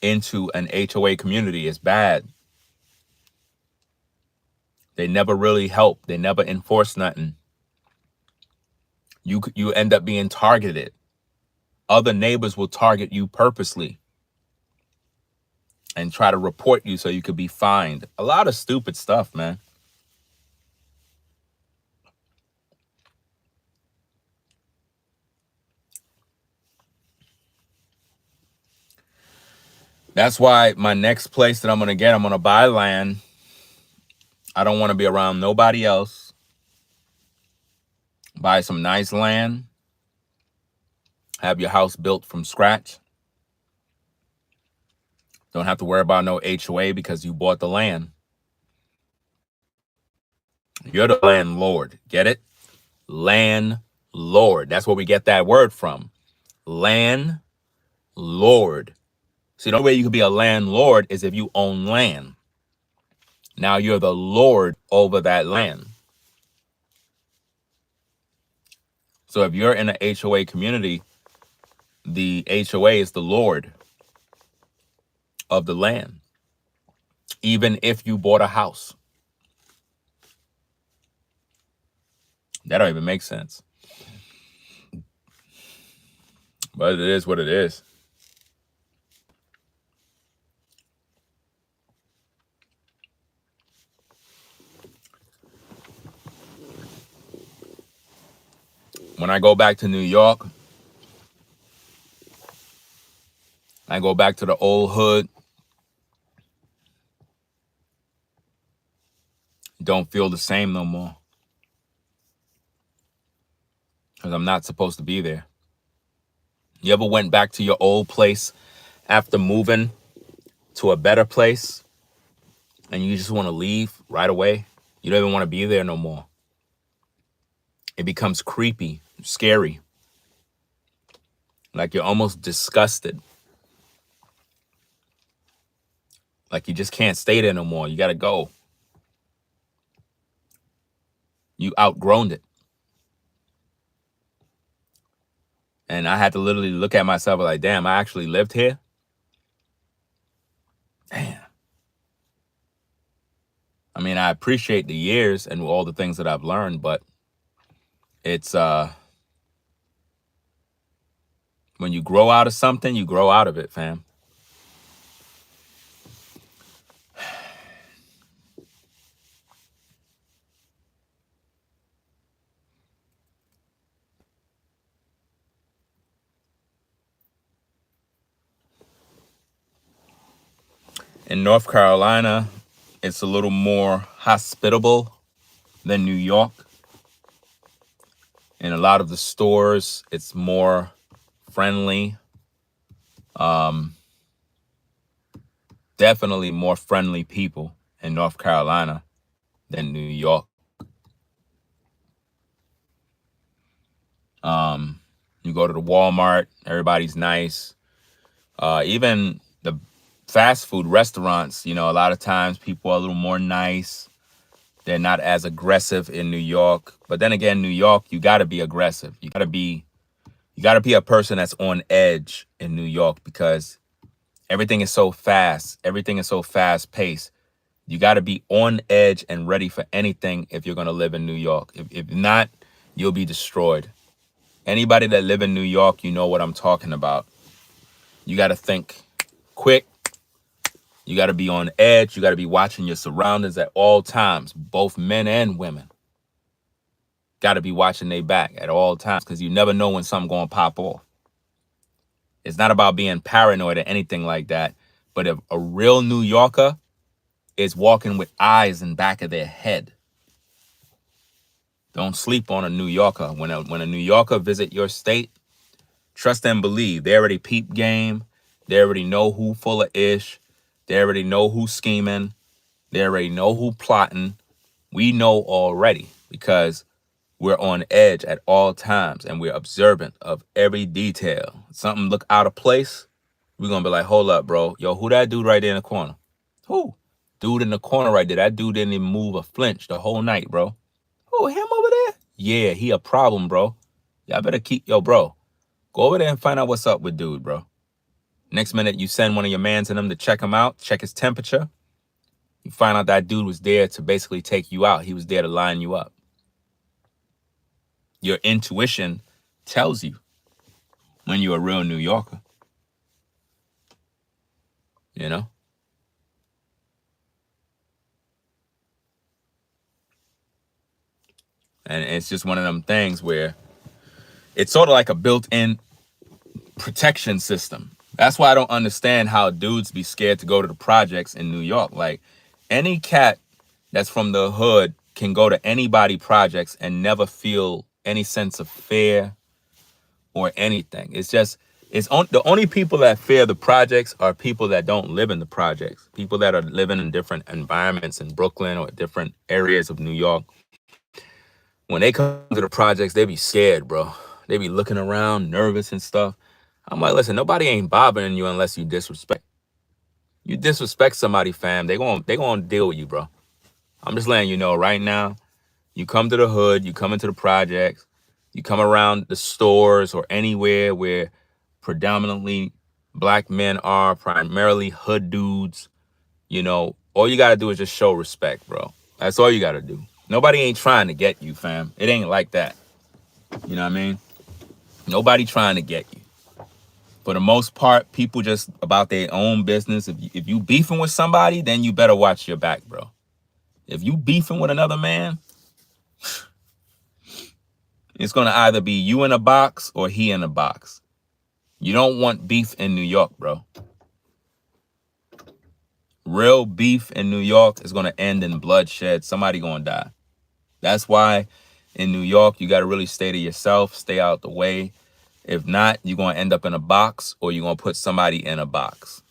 into an HOA community. It's bad. They never really help. They never enforce nothing. You end up being targeted. Other neighbors will target you purposely and try to report you so you could be fined. A lot of stupid stuff, man. That's why my next place that I'm going to get, I'm going to buy land. I don't want to be around nobody else. Buy some nice land. Have your house built from scratch. Don't have to worry about no HOA because you bought the land. You're the landlord. Get it? Landlord. That's where we get that word from. Landlord. See, the only way you can be a landlord is if you own land. Now you're the lord over that land. So if you're in an HOA community, the HOA is the lord of the land, even if you bought a house. That don't even make sense. But it is what it is. When I go back to New York, I go back to the old hood. Don't feel the same no more. Because I'm not supposed to be there. You ever went back to your old place after moving to a better place and you just want to leave right away? You don't even want to be there no more. It becomes creepy, scary. Like you're almost disgusted. Like you just can't stay there no more. You got to go. You outgrown it. And I had to literally look at myself like, damn, I actually lived here? Damn. I mean, I appreciate the years and all the things that I've learned, but it's when you grow out of something, you grow out of it, fam. In North Carolina, it's a little more hospitable than New York. In a lot of the stores, it's more friendly. Definitely more friendly people in North Carolina than New York. You go to the Walmart, everybody's nice. Even the fast food restaurants, you know, a lot of times people are a little more nice. They're not as aggressive in New York. But then again, New York, you got to be aggressive. You got to be a person that's on edge in New York because everything is so fast. Everything is so fast paced. You got to be on edge and ready for anything if you're going to live in New York. If not, you'll be destroyed. Anybody that live in New York, you know what I'm talking about. You got to think quick. You got to be on edge. You got to be watching your surroundings at all times, both men and women. Got to be watching their back at all times because you never know when something going to pop off. It's not about being paranoid or anything like that. But if a real New Yorker is walking with eyes in back of their head, don't sleep on a New Yorker. When a New Yorker visit your state, trust and believe. They already peep game. They already know who full of ish. They already know who's scheming. They already know who plotting. We know already because we're on edge at all times and we're observant of every detail. Something look out of place, we're going to be like, hold up, bro. Yo, who that dude right there in the corner? Who? Dude in the corner right there. That dude didn't even move a flinch the whole night, bro. Oh, him over there? Yeah, he a problem, bro. Y'all better bro. Go over there and find out what's up with dude, bro. Next minute, you send one of your mans in them to check him out, check his temperature. You find out that dude was there to basically take you out. He was there to line you up. Your intuition tells you when you're a real New Yorker. You know? And it's just one of them things where it's sort of like a built-in protection system. That's why I don't understand how dudes be scared to go to the projects in New York. Like, any cat that's from the hood can go to anybody projects and never feel any sense of fear or anything. It's just, the only people that fear the projects are people that don't live in the projects. People that are living in different environments in Brooklyn or different areas of New York. When they come to the projects, they be scared, bro. They be looking around, nervous and stuff. I'm like, listen, nobody ain't bothering you unless you disrespect. You disrespect somebody, fam, they gonna deal with you, bro. I'm just letting you know right now. You come to the hood, you come into the projects, you come around the stores or anywhere where predominantly black men are, primarily hood dudes. All you gotta do is just show respect, bro. That's all you gotta do. Nobody ain't trying to get you, fam. It ain't like that. You know what I mean? Nobody trying to get you. For the most part, people just about their own business. If you beefing with somebody, then you better watch your back, bro. If you beefing with another man, it's gonna either be you in a box or he in a box. You don't want beef in New York, bro. Real beef in New York is gonna end in bloodshed. Somebody gonna die. That's why in New York, you gotta really stay to yourself, stay out the way. If not, you're gonna end up in a box or you're gonna put somebody in a box.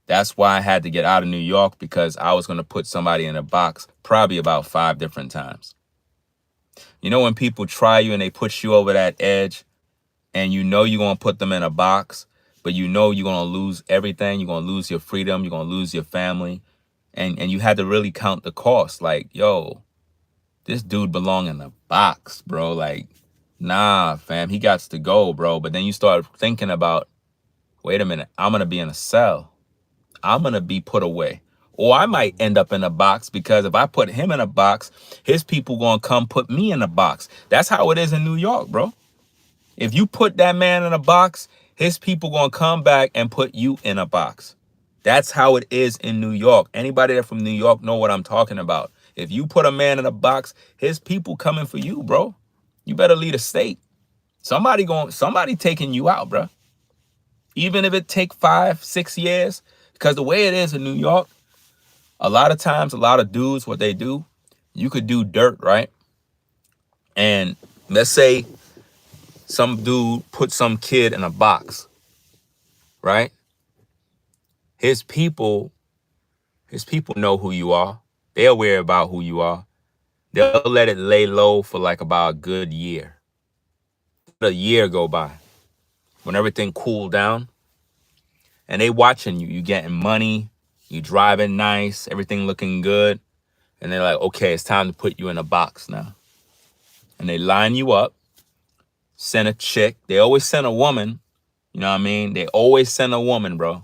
That's why I had to get out of New York, because I was gonna put somebody in a box probably about 5 different times. You know when people try you and they push you over that edge, and you know you're going to put them in a box, but you know you're going to lose everything. You're going to lose your freedom. You're going to lose your family. And you had to really count the cost. Like, yo, this dude belong in a box, bro. Like, nah, fam, he got to go, bro. But then you start thinking about, wait a minute, I'm going to be in a cell. I'm going to be put away. Or I might end up in a box, because if I put him in a box, his people going to come put me in a box. That's how it is in New York, bro. If you put that man in a box, his people gonna come back and put you in a box. That's how it is in New York. Anybody that from New York know what I'm talking about. If you put a man in a box, his people coming for you, bro. You better leave the state. Somebody taking you out, bro. Even if it take 5-6 years, because the way it is in New York, a lot of times, a lot of dudes, what they do, you could do dirt, right? And let's say some dude put some kid in a box, right? His people know who you are. They're aware about who you are. They'll let it lay low for like about a good year. Let a year go by. When everything cooled down, and they watching you. You getting money, you driving nice, everything looking good. And they're like, okay, it's time to put you in a box now. And they line you up, send a chick. They always send a woman. You know what I mean? They always send a woman, bro.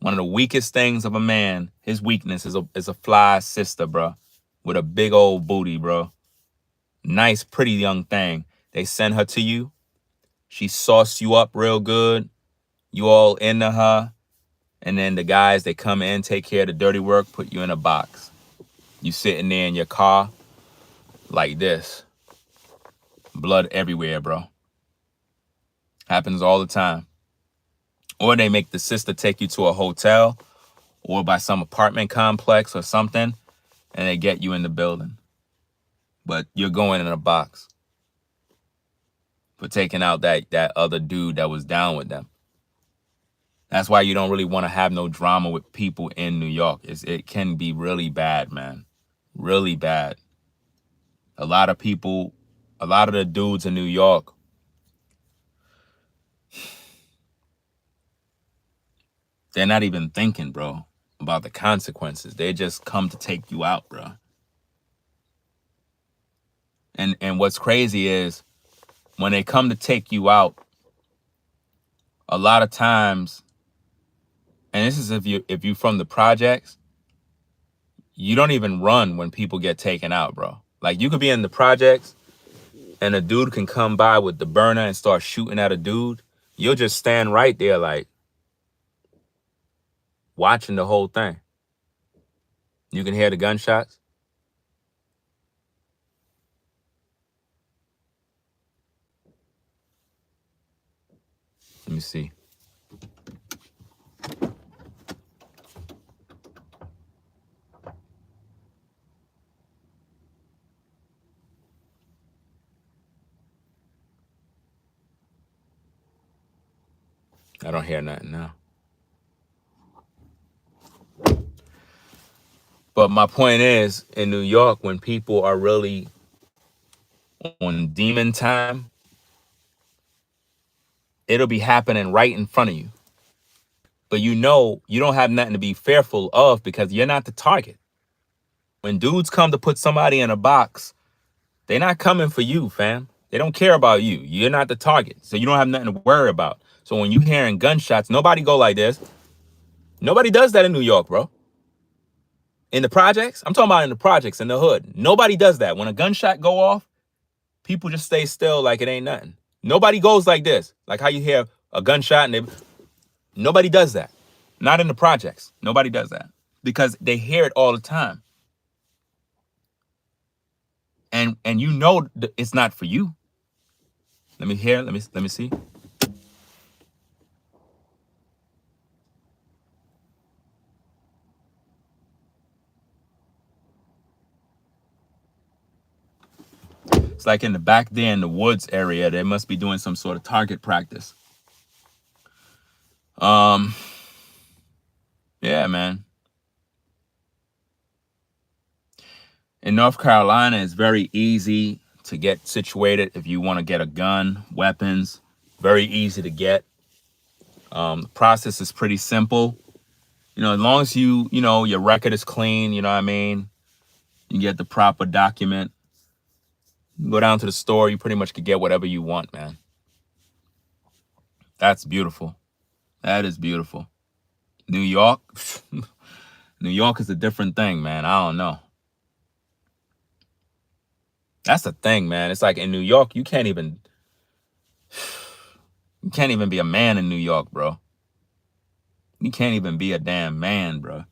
One of the weakest things of a man, his weakness is a fly sister, bro, with a big old booty, bro. Nice, pretty young thing. They send her to you. She sauce you up real good. You all into her. And then the guys, they come in, take care of the dirty work, put you in a box. You sitting there in your car like this. Blood everywhere, bro. Happens all the time. Or they make the sister take you to a hotel or by some apartment complex or something, and they get you in the building. But you're going in a box for taking out that other dude that was down with them. That's why you don't really want to have no drama with people in New York. It can be really bad, man. Really bad. A lot of the dudes in New York, they're not even thinking, bro, about the consequences. They just come to take you out, bro. And what's crazy is when they come to take you out, a lot of times, and this is if you from the projects, you don't even run when people get taken out, bro. Like, you could be in the projects and a dude can come by with the burner and start shooting at a dude. You'll just stand right there, like, watching the whole thing. You can hear the gunshots. Let me see. I don't hear nothing now. But my point is, in New York, when people are really on demon time, it'll be happening right in front of you. But you know you don't have nothing to be fearful of because you're not the target. When dudes come to put somebody in a box, they're not coming for you, fam. They don't care about you. You're not the target. So you don't have nothing to worry about. So when you hearing gunshots, nobody go like this. Nobody does that in New York, bro. In the projects, I'm talking about in the projects, in the hood. Nobody does that. When a gunshot go off, people just stay still like it ain't nothing. Nobody goes like this. Like how you hear a gunshot and nobody does that. Not in the projects. Nobody does that. Because they hear it all the time. And you know it's not for you. Let me hear. Let me see. It's like in the back there in the woods area, they must be doing some sort of target practice. Yeah, man. In North Carolina, it's very easy to get situated if you want to get a gun, weapons. Very easy to get. The process is pretty simple. You know, as long as your record is clean, you know what I mean? You get the proper document. You go down to the store, you pretty much could get whatever you want, man. That's beautiful. That is beautiful. New York? New York is a different thing, man. I don't know. That's the thing, man. It's like in New York, you can't even be a man in New York, bro. You can't even be a damn man, bro.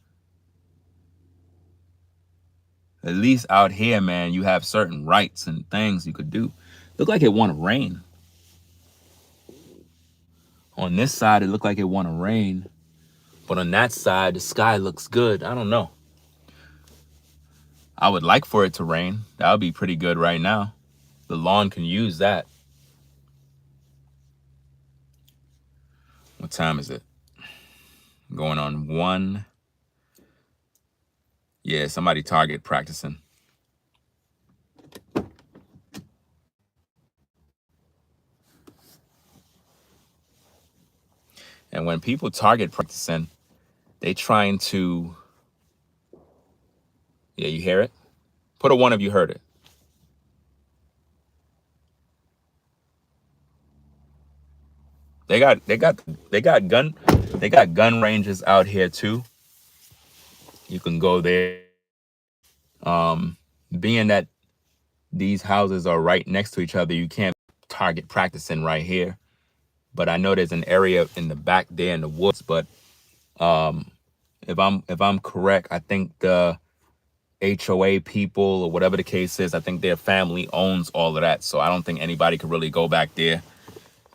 At least out here, man, you have certain rights and things you could do. Look like it want to rain. On this side, it looked like it want to rain. But on that side, the sky looks good. I don't know. I would like for it to rain. That would be pretty good right now. The lawn can use that. What time is it? Going on 1. Yeah, somebody target practicing. And when people target practicing, they trying to... Yeah, you hear it? Put a 1 if you heard it. They got gun ranges out here too. You can go there. Being that these houses are right next to each other, you can't target practicing right here. But I know there's an area in the back there in the woods. But if I'm correct, I think the HOA people or whatever the case is, I think their family owns all of that. So I don't think anybody could really go back there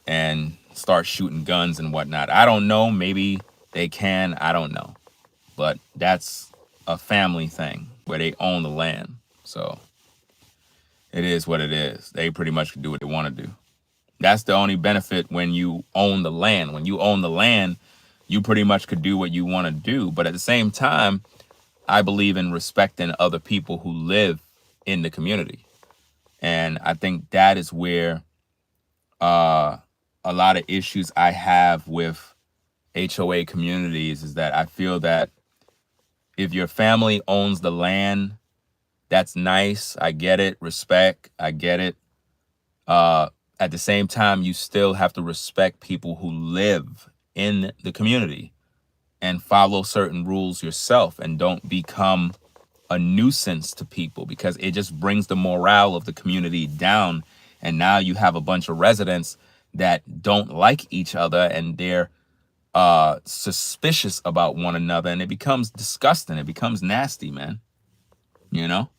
and start shooting guns and whatnot. I don't know. Maybe they can. I don't know. But that's a family thing where they own the land. So it is what it is. They pretty much can do what they want to do. That's the only benefit when you own the land. When you own the land, you pretty much could do what you want to do. But at the same time, I believe in respecting other people who live in the community. And I think that is where a lot of issues I have with HOA communities is that I feel that if your family owns the land, that's nice. I get it. Respect. I get it. At the same time, you still have to respect people who live in the community and follow certain rules yourself and don't become a nuisance to people, because it just brings the morale of the community down. And now you have a bunch of residents that don't like each other and they're suspicious about one another, and it becomes disgusting. It becomes nasty, man. You know,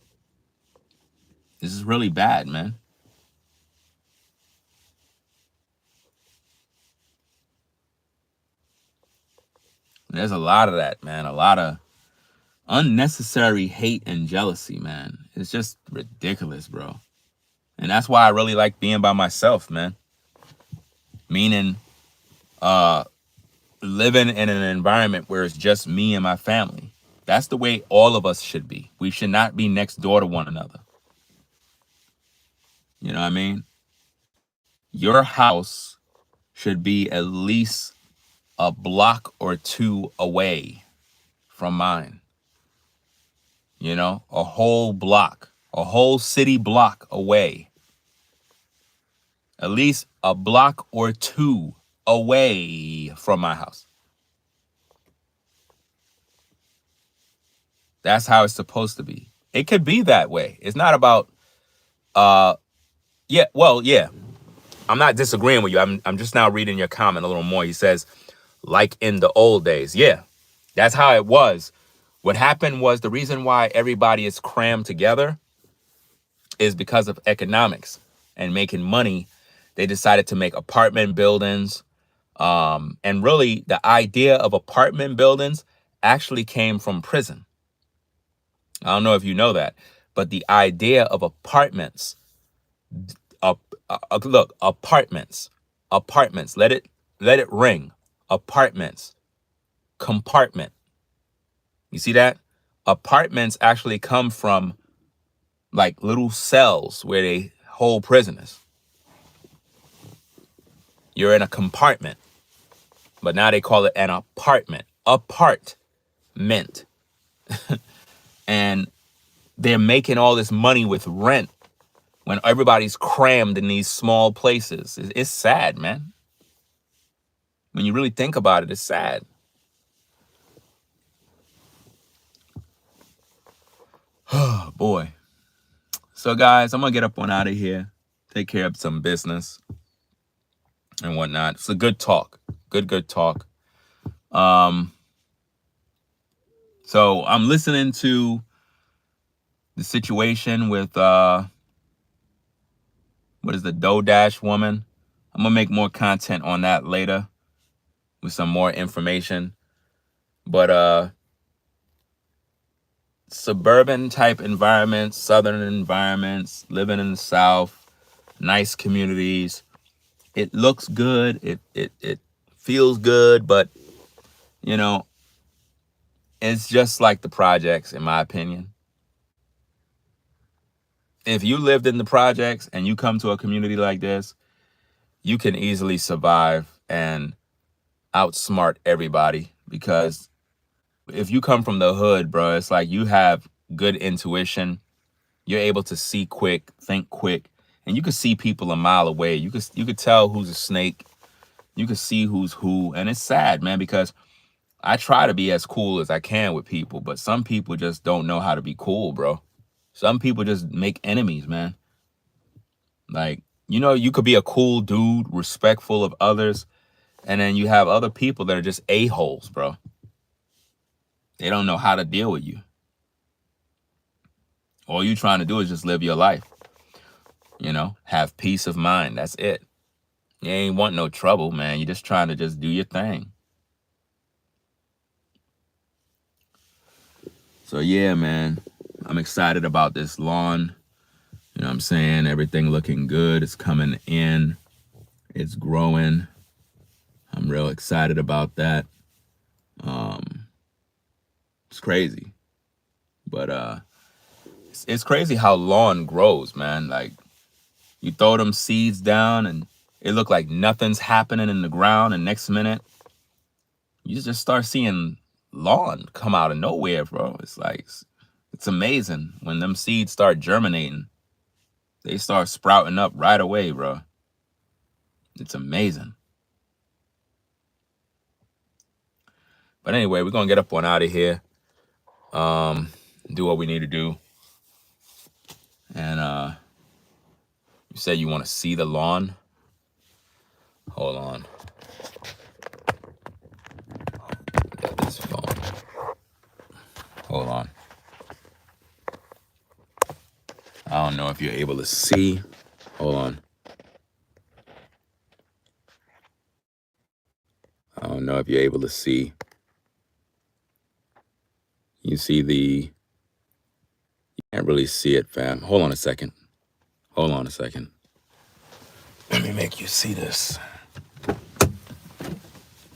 this is really bad, man. There's a lot of that, man. A lot of unnecessary hate and jealousy, man. It's just ridiculous, bro. And that's why I really like being by myself, man. Meaning, living in an environment where it's just me and my family. That's the way all of us should be. We should not be next door to one another. You know what I mean? Your house should be at least a block or two away from mine. You know, a whole block, a whole city block away. At least a block or two away from my house. That's how it's supposed to be. It could be that way. It's not about yeah. I'm not disagreeing with you. I'm just now reading your comment a little more. He says, like in the old days. Yeah. That's how it was. What happened was the reason why everybody is crammed together is because of economics and making money. They decided to make apartment buildings. And really, the idea of apartment buildings actually came from prison. I don't know if you know that, but the idea of apartments, look, apartments, let it ring. Apartments, compartment. You see that? Apartments actually come from like little cells where they hold prisoners. You're in a compartment, but now they call it an apartment. Apartment. And they're making all this money with rent when everybody's crammed in these small places. It's sad, man. When you really think about it, it's sad. Oh, boy. So, guys, I'm going to get up on out of here, take care of some business and whatnot. It's a good talk. Good talk. So I'm listening to the situation with, what is the DoDash woman? I'm going to make more content on that later with some more information. But suburban type environments, southern environments, living in the South, nice communities. It looks good. It feels good, but you know, it's just like the projects, in my opinion. If you lived in the projects and you come to a community like this, you can easily survive and outsmart everybody, because if you come from the hood, bro, it's like you have good intuition. You're able to see quick, think quick, and you can see people a mile away. You could tell who's a snake. You can see who's who, and it's sad, man, because I try to be as cool as I can with people, but some people just don't know how to be cool, bro. Some people just make enemies, man. Like, you know, you could be a cool dude, respectful of others, and then you have other people that are just a-holes, bro. They don't know how to deal with you. All you trying to do is just live your life. You know, have peace of mind. That's it. You ain't want no trouble, man. You're just trying to just do your thing. So yeah, man, I'm excited about this lawn. You know what I'm saying? Everything looking good. It's coming in. It's growing. I'm real excited about that. It's crazy. But it's crazy how lawn grows, man. Like, you throw them seeds down and it look like nothing's happening in the ground, and next minute you just start seeing lawn come out of nowhere, bro. It's like, it's amazing when them seeds start germinating. They start sprouting up right away, bro. It's amazing. But anyway, we're gonna get up on out of here. Do what we need to do. And you said you want to see the lawn. Hold on. Get this phone. Hold on. I don't know if you're able to see. Hold on. I don't know if you're able to see. You see you can't really see it, fam. Hold on a second. Let me make you see this.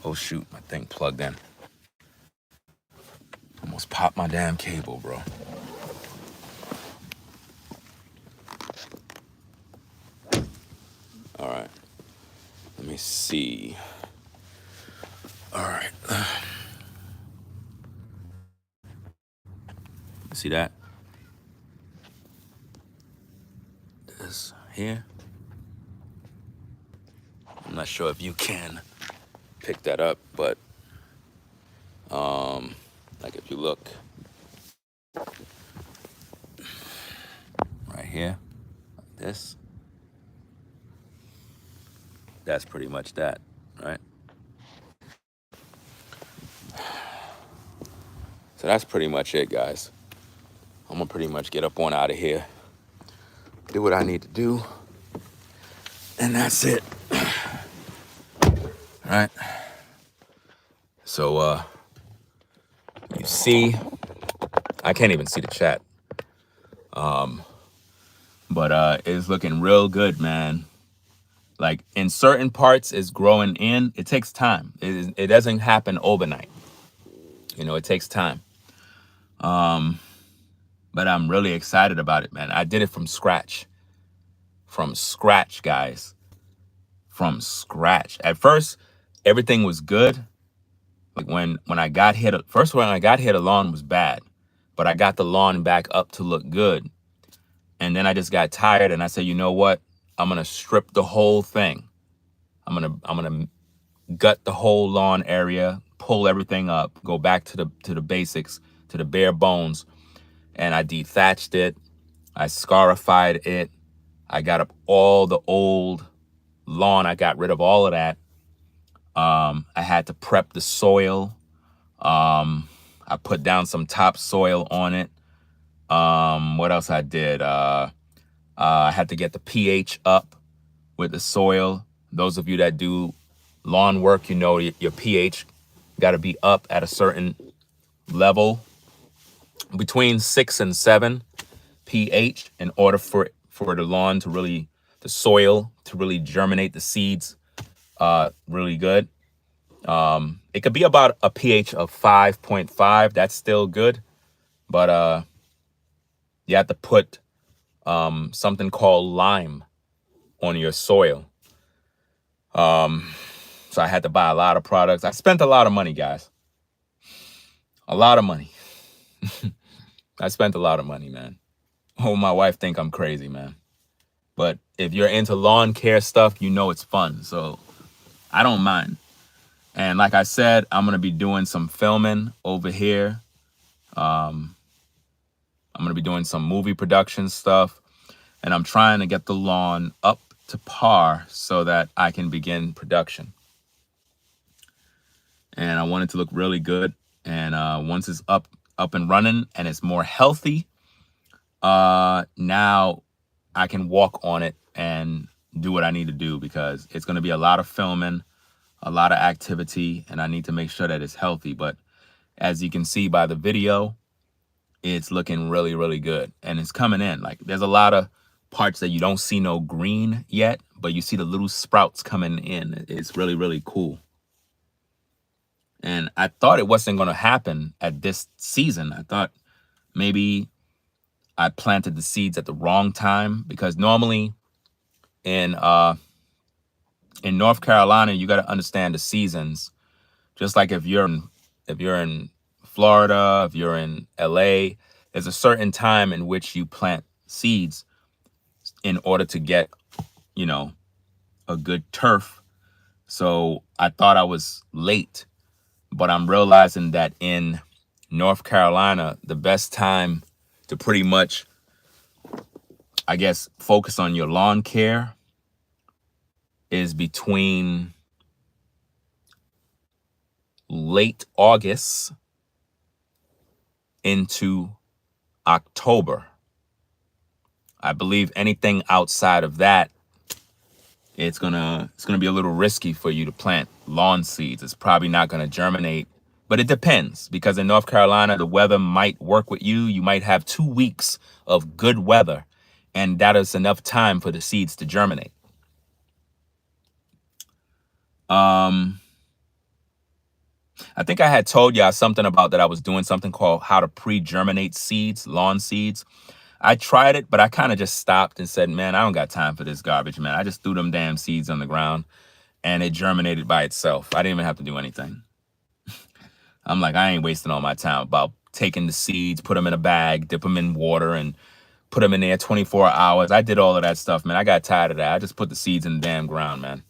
Hold Oh shoot, my thing plugged in. Almost popped my damn cable, bro. All right, let me see. All right, see that? This here. I'm not sure if you can pick that up, but like if you look right here, like this, that's pretty much that, right? So that's pretty much it, guys. I'm gonna pretty much get up on out of here, do what I need to do, and that's it. All right. So you see, I can't even see the chat. But it's looking real good, man. Like in certain parts it's growing in. It takes time. It doesn't happen overnight. You know, it takes time. But I'm really excited about it, man. I did it from scratch. From scratch, guys. From scratch. At first, everything was good. Like when I got here, when I got here, the lawn was bad. But I got the lawn back up to look good. And then I just got tired and I said, you know what? I'm gonna strip the whole thing. I'm gonna gut the whole lawn area, pull everything up, go back to the basics, to the bare bones. And I dethatched it. I scarified it. I got up all the old lawn. I got rid of all of that. I had to prep the soil. I put down some topsoil on it. What else I did? I had to get the pH up with the soil. Those of you that do lawn work, you know your pH got to be up at a certain level, between 6 and 7 pH, in order for the lawn to really, the soil to really germinate the seeds really good. It could be about a pH of 5.5. That's still good, but you have to put something called lime on your soil. So I had to buy a lot of products. I spent a lot of money, guys. A lot of money. I spent a lot of money, man. Oh, my wife think I'm crazy, man. But if you're into lawn care stuff, you know it's fun. So I don't mind. And like I said, I'm going to be doing some filming over here. I'm going to be doing some movie production stuff. And I'm trying to get the lawn up to par so that I can begin production. And I want it to look really good. And once it's up and running and it's more healthy, now I can walk on it and do what I need to do, because it's going to be a lot of filming, a lot of activity, and I need to make sure that it's healthy. But as you can see by the video, it's looking really, really good. And it's coming in. Like, there's a lot of parts that you don't see no green yet, but you see the little sprouts coming in. It's really, really cool. And I thought it wasn't going to happen at this season. I thought maybe I planted the seeds at the wrong time, because normally in North Carolina, you got to understand the seasons. Just like if you're in Florida, if you're in LA, there's a certain time in which you plant seeds in order to get, you know, a good turf. So I thought I was late, but I'm realizing that in North Carolina, the best time to pretty much, I guess, focus on your lawn care is between late August into October. I believe anything outside of that, it's gonna be a little risky for you to plant lawn seeds. It's probably not gonna germinate, but it depends, because in North Carolina, the weather might work with you. You might have 2 weeks of good weather, and that is enough time for the seeds to germinate. I think I had told y'all something about that. I was doing something called how to pre-germinate seeds, lawn seeds. I tried it, but I kind of just stopped and said, man, I don't got time for this garbage, man. I just threw them damn seeds on the ground and it germinated by itself. I didn't even have to do anything. I'm like, I ain't wasting all my time about taking the seeds, put them in a bag, dip them in water, and put them in there 24 hours. I did all of that stuff, man. I got tired of that. I just put the seeds in the damn ground, man.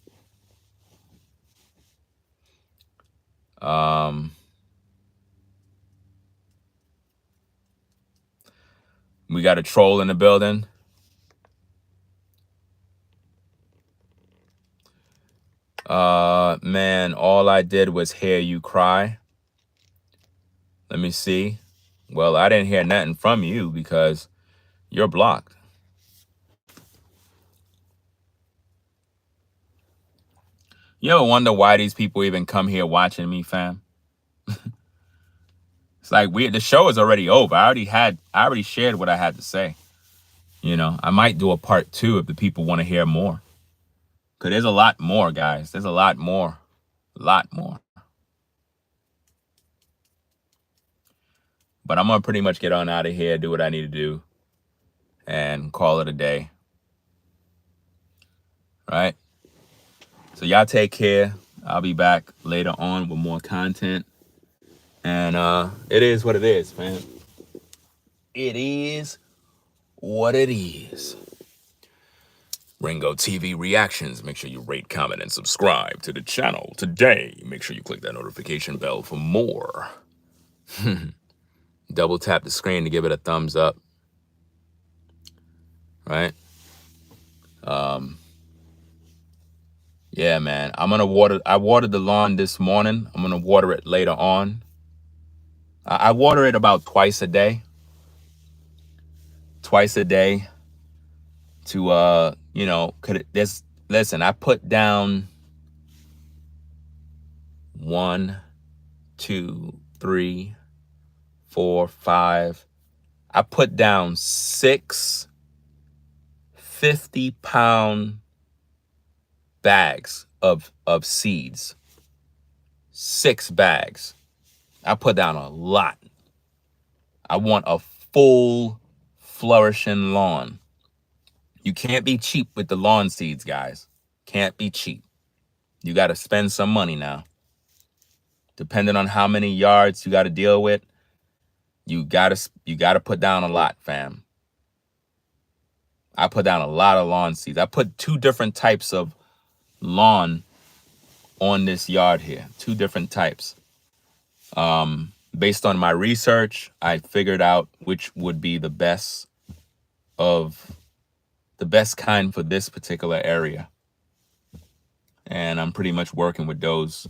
We got a troll in the building. Man, all I did was hear you cry. Let me see. Well, I didn't hear nothing from you because you're blocked. You ever wonder why these people even come here watching me, fam? It's like the show is already over. I already shared what I had to say. You know, I might do a part 2 if the people want to hear more. Cause there's a lot more, guys. There's a lot more. A lot more. But I'm gonna pretty much get on out of here, do what I need to do, and call it a day. Right? So y'all take care. I'll be back later on with more content. And it is what it is, man. It is what it is. Ringo TV Reactions. Make sure you rate, comment, and subscribe to the channel today. Make sure you click that notification bell for more. Double tap the screen to give it a thumbs up. Right? Yeah, man. I watered the lawn this morning. I'm gonna water it later on. I water it about twice a day. Twice a day to you know, listen, I put down 1, 2, 3, 4, 5. I put down 6 50-pound bags of seeds. 6 bags. I put down a lot. I want a full flourishing lawn. You can't be cheap with the lawn seeds, guys. Can't be cheap. You got to spend some money now. Depending on how many yards you got to deal with, you got to put down a lot, fam. I put down a lot of lawn seeds. I put 2 different types of lawn on this yard here. 2 different types. Based on my research, I figured out which would be the best kind for this particular area. And I'm pretty much working with those.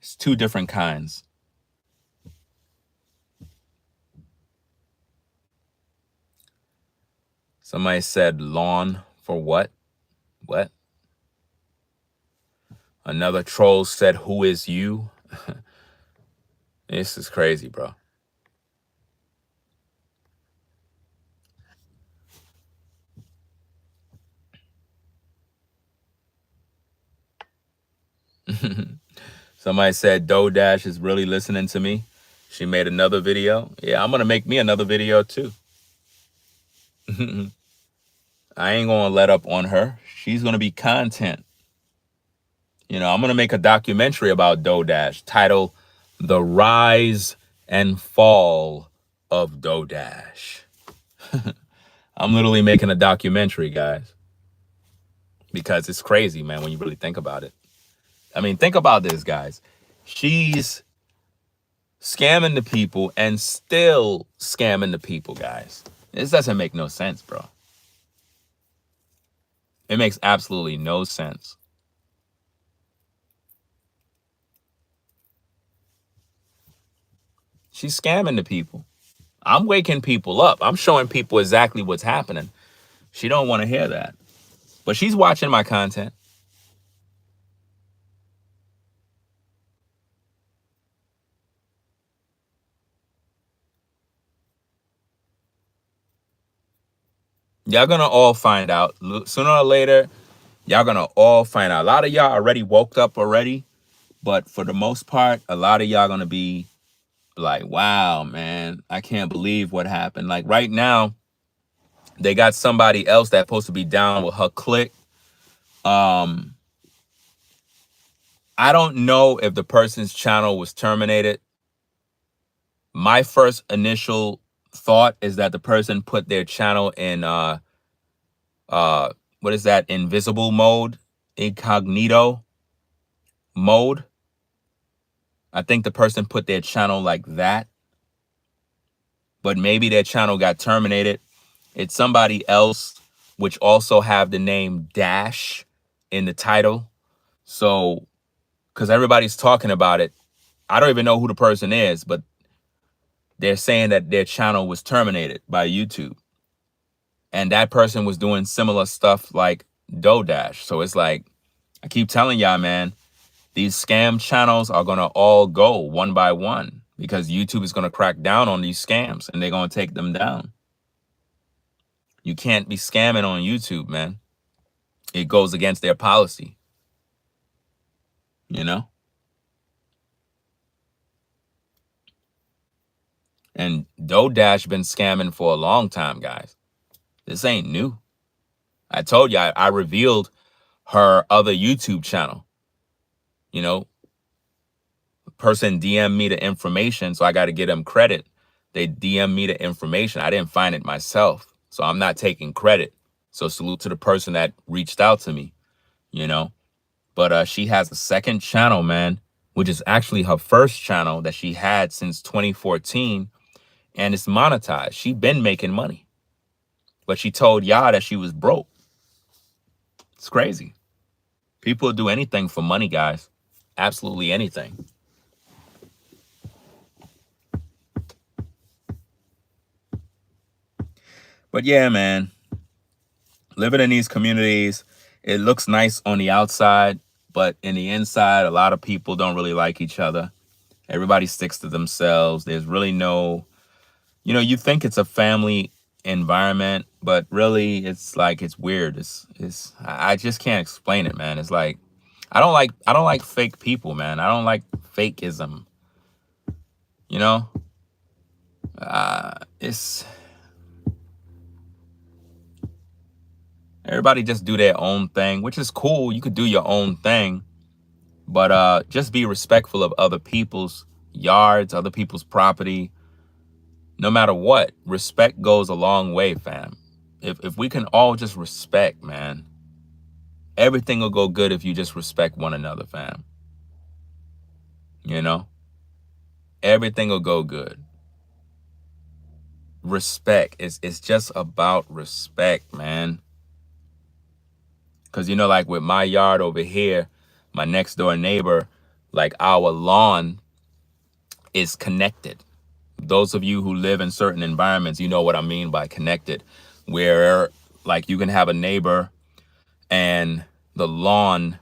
It's 2 different kinds. Somebody said lawn for what? What? Another troll said, who is you? This is crazy, bro. Somebody said Dash is really listening to me. She made another video. Yeah, I'm going to make me another video too. I ain't going to let up on her. She's going to be content. You know, I'm going to make a documentary about Dash titled The Rise and Fall of Dash. I'm literally making a documentary, guys. Because it's crazy, man, when you really think about it. I mean, think about this, guys. She's scamming the people and still scamming the people, guys. This doesn't make no sense, bro. It makes absolutely no sense. She's scamming the people. I'm waking people up. I'm showing people exactly what's happening. She don't want to hear that. But she's watching my content. Y'all gonna all find out. Sooner or later, y'all gonna all find out. A lot of y'all already woke up already. But for the most part, a lot of y'all gonna be like, wow, man, I can't believe what happened. Like right now, they got somebody else that's supposed to be down with her clique. Um, I don't know if the person's channel was terminated. My first initial thought is that the person put their channel in what is that, invisible mode, incognito mode. I think the person put their channel like that, but maybe their channel got terminated. It's somebody else which also have the name Dash in the title. So because everybody's talking about it, I don't even know who the person is, but they're saying that their channel was terminated by YouTube. And that person was doing similar stuff like Dash. So it's like, I keep telling y'all, man, these scam channels are going to all go one by one because YouTube is going to crack down on these scams and they're going to take them down. You can't be scamming on YouTube, man. It goes against their policy, you know? And Dash been scamming for a long time, guys. This ain't new. I told you, I revealed her other YouTube channel. You know, person DM me the information, so I got to give them credit. They DM me the information. I didn't find it myself, so I'm not taking credit. So salute to the person that reached out to me, you know. But she has a second channel, man, which is actually her first channel that she had since 2014, and it's monetized. She been making money, but she told y'all that she was broke. It's crazy. People do anything for money, guys. Absolutely anything. But yeah, man, living in these communities, it looks nice on the outside, but in the inside, a lot of people don't really like each other. Everybody sticks to themselves. There's really no, you know, you think it's a family environment, but really it's like, it's weird. I just can't explain it, man. It's like, I don't like fake people, man. I don't like fakeism. You know, it's, everybody just do their own thing, which is cool. You could do your own thing, but just be respectful of other people's yards, other people's property. No matter what, respect goes a long way, fam. If we can all just respect, man, everything will go good if you just respect one another, fam. You know? Everything will go good. Respect. It's just about respect, man. Because, you know, like with my yard over here, my next door neighbor, like our lawn is connected. Those of you who live in certain environments, you know what I mean by connected, where like you can have a neighbor and the line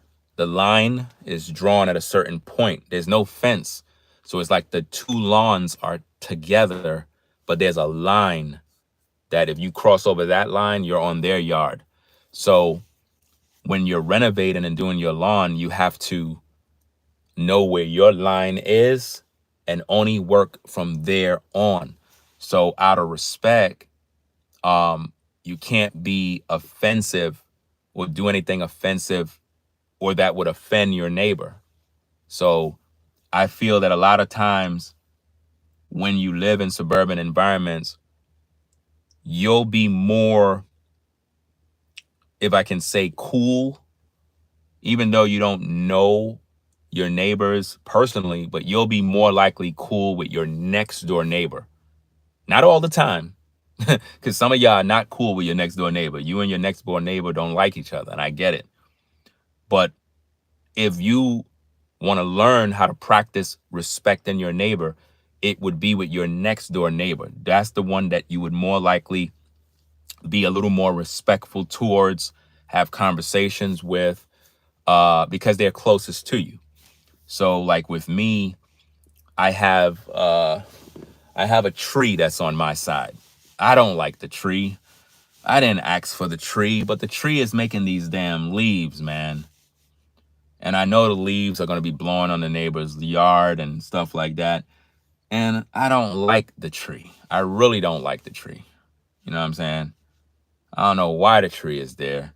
is drawn at a certain point. There's no fence. So it's like the two lawns are together, but there's a line that if you cross over that line, you're on their yard. So when you're renovating and doing your lawn, you have to know where your line is and only work from there on. So out of respect, you can't be offensive or do anything offensive or that would offend your neighbor. So I feel that a lot of times when you live in suburban environments, you'll be more, if I can say, cool, even though you don't know your neighbors personally, but you'll be more likely cool with your next door neighbor. Not all the time, because some of y'all are not cool with your next door neighbor. You and your next door neighbor don't like each other, and I get it. But if you want to learn how to practice respecting your neighbor, it would be with your next door neighbor. That's the one that you would more likely be a little more respectful towards, have conversations with, because they're closest to you. So like with me, I have a tree that's on my side. I don't like the tree. I didn't ask for the tree, but the tree is making these damn leaves, man. And I know the leaves are going to be blowing on the neighbor's yard and stuff like that. And I don't like the tree. I really don't like the tree. You know what I'm saying? I don't know why the tree is there.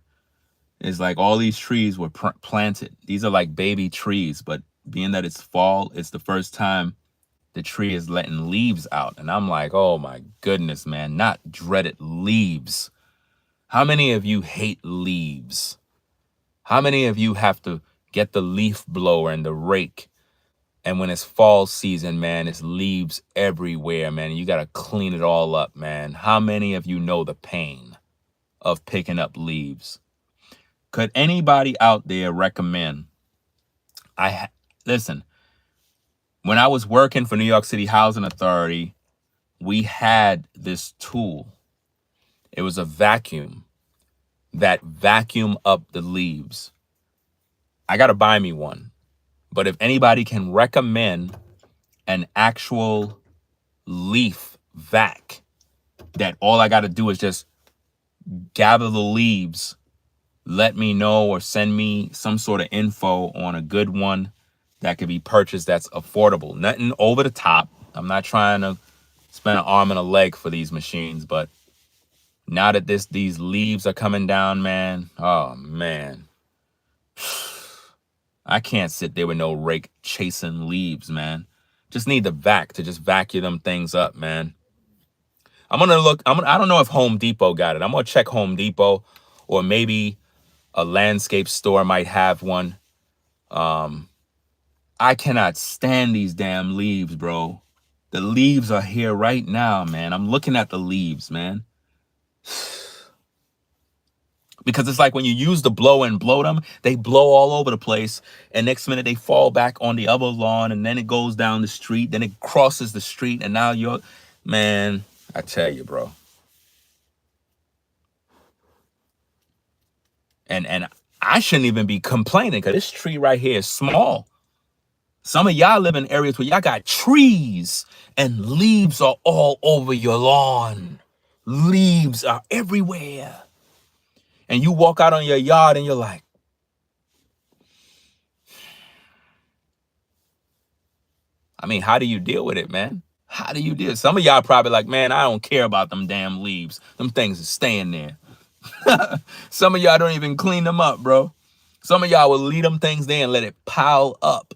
It's like all these trees were planted. These are like baby trees, but being that it's fall, it's the first time the tree is letting leaves out. And I'm like, oh my goodness, man, not dreaded leaves. How many of you hate leaves? How many of you have to get the leaf blower and the rake? And when it's fall season, man, it's leaves everywhere, man. You got to clean it all up, man. How many of you know the pain of picking up leaves? Could anybody out there recommend? Listen, when I was working for New York City Housing Authority, we had this tool. It was a vacuum that vacuum up the leaves. I got to buy me one. But if anybody can recommend an actual leaf vac that all I got to do is just gather the leaves, let me know or send me some sort of info on a good one that could be purchased that's affordable. Nothing over the top. I'm not trying to spend an arm and a leg for these machines, but now that these leaves are coming down, man, oh man, I can't sit there with no rake chasing leaves, man. Just need the vac to just vacuum them things up, man. I don't know if Home Depot got it. I'm gonna check Home Depot, or maybe a landscape store might have one. I cannot stand these damn leaves, bro. The leaves are here right now, man. I'm looking at the leaves, man. Because it's like when you use the blower and blow them, they blow all over the place. And next minute they fall back on the other lawn, and then it goes down the street. Then it crosses the street, and now man, I tell you, bro. And I shouldn't even be complaining because this tree right here is small. Some of y'all live in areas where y'all got trees and leaves are all over your lawn. Leaves are everywhere. And you walk out on your yard and you're like, I mean, how do you deal with it, man? How do you deal? Some of y'all probably like, man, I don't care about them damn leaves. Them things are staying there. Some of y'all don't even clean them up, bro. Some of y'all will leave them things there and let it pile up.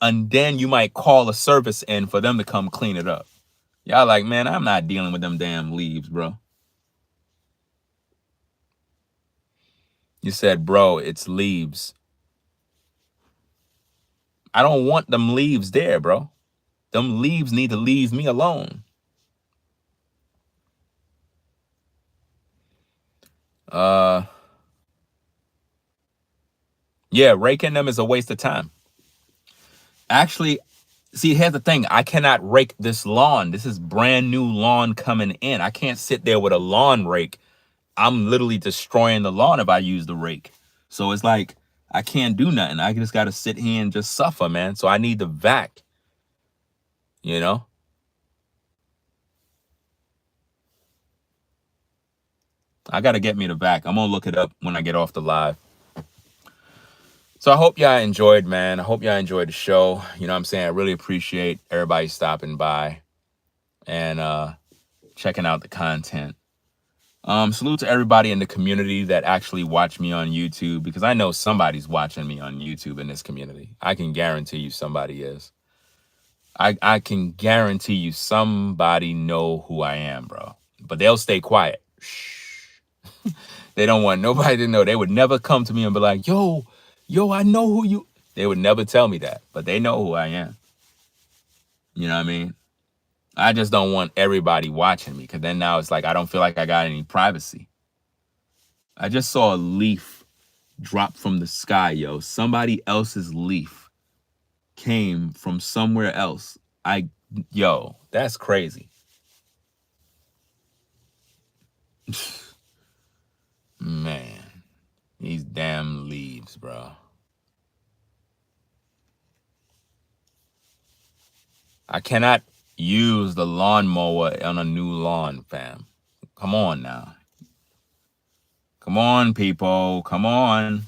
And then you might call a service in for them to come clean it up. Y'all like, man, I'm not dealing with them damn leaves, bro. You said, bro, it's leaves. I don't want them leaves there, bro. Them leaves need to leave me alone. Yeah, raking them is a waste of time. Actually, see, here's the thing. I cannot rake this lawn. This is brand new lawn coming in. I can't sit there with a lawn rake. I'm literally destroying the lawn if I use the rake. So it's like, I can't do nothing. I just got to sit here and just suffer, man. So I need the vac, you know? I got to get me the vac. I'm going to look it up when I get off the live. So I hope y'all enjoyed, man. I hope y'all enjoyed the show. You know what I'm saying? I really appreciate everybody stopping by and checking out the content. Salute to everybody in the community that actually watch me on YouTube, because I know somebody's watching me on YouTube in this community. I can guarantee you somebody is. I can guarantee you somebody know who I am, bro. But they'll stay quiet. Shh. They don't want nobody to know. They would never come to me and be like, yo, I know who you. They would never tell me that, but they know who I am. You know what I mean? I just don't want everybody watching me, because then now it's like I don't feel like I got any privacy. I just saw a leaf drop from the sky, yo. Somebody else's leaf came from somewhere else. Yo, that's crazy. Man, these damn leaves, bro. I cannot use the lawnmower on a new lawn, fam. Come on now. Come on, people. Come on.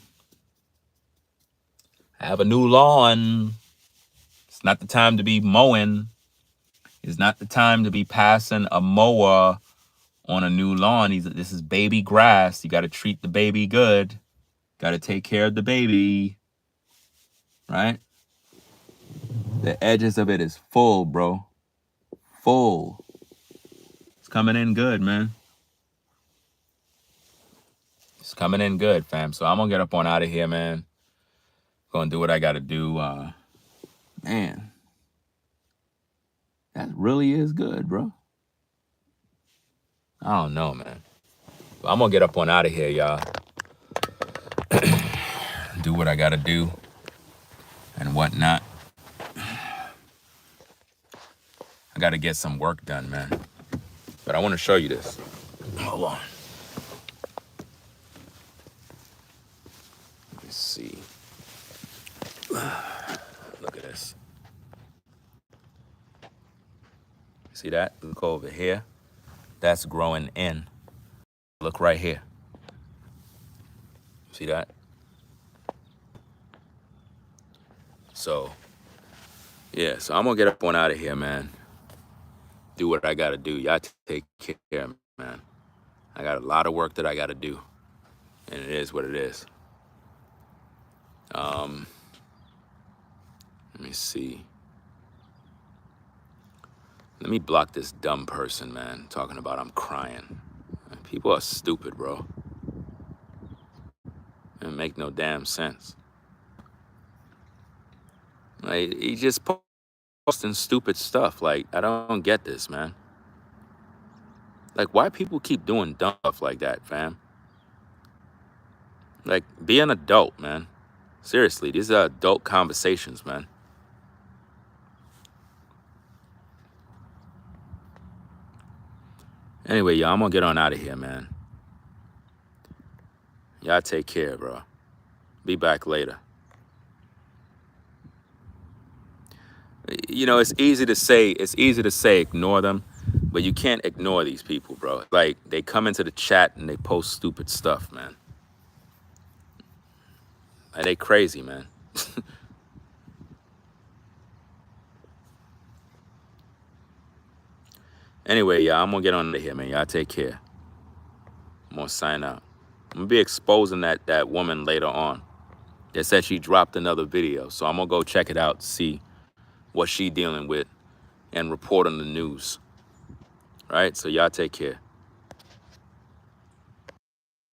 have a new lawn. It's not the time to be mowing. It's not the time to be passing a mower on a new lawn. This is baby grass. You got to treat the baby good. Got to take care of the baby, right? The edges of it is full, bro. Full. It's coming in good, man. It's coming in good, fam. So I'm going to get up on out of here, man. Going to do what I got to do. Man, that really is good, bro. I don't know, man. But I'm going to get up on out of here, y'all. Do what I got to do and whatnot. I got to get some work done, man. But I want to show you this. Hold on. Let me see. Look at this. See that? Look over here. That's growing in. Look right here. See that? So, yeah. So I'm going to get up on out of here, man. Do what I got to do. Y'all take care, man. I got a lot of work that I got to do. And it is what it is. Let me see. Let me block this dumb person, man, talking about I'm crying. People are stupid, bro. It make no damn sense. Like, he just posting stupid stuff. Like, I don't get this, man. Like, why people keep doing dumb stuff like that, fam? Like, be an adult, man. Seriously, these are adult conversations, man. Anyway, y'all, I'm gonna get on out of here, man. Y'all take care, bro. Be back later. You know, it's easy to say ignore them, but you can't ignore these people, bro. Like, they come into the chat and they post stupid stuff, man. Like, they crazy, man. Anyway, y'all, I'm gonna get on out of here, man. Y'all take care. I'm gonna sign out. I'm gonna be exposing that woman later on. They said she dropped another video, so I'm gonna go check it out, see what she dealing with, and report on the news. All right, so y'all take care.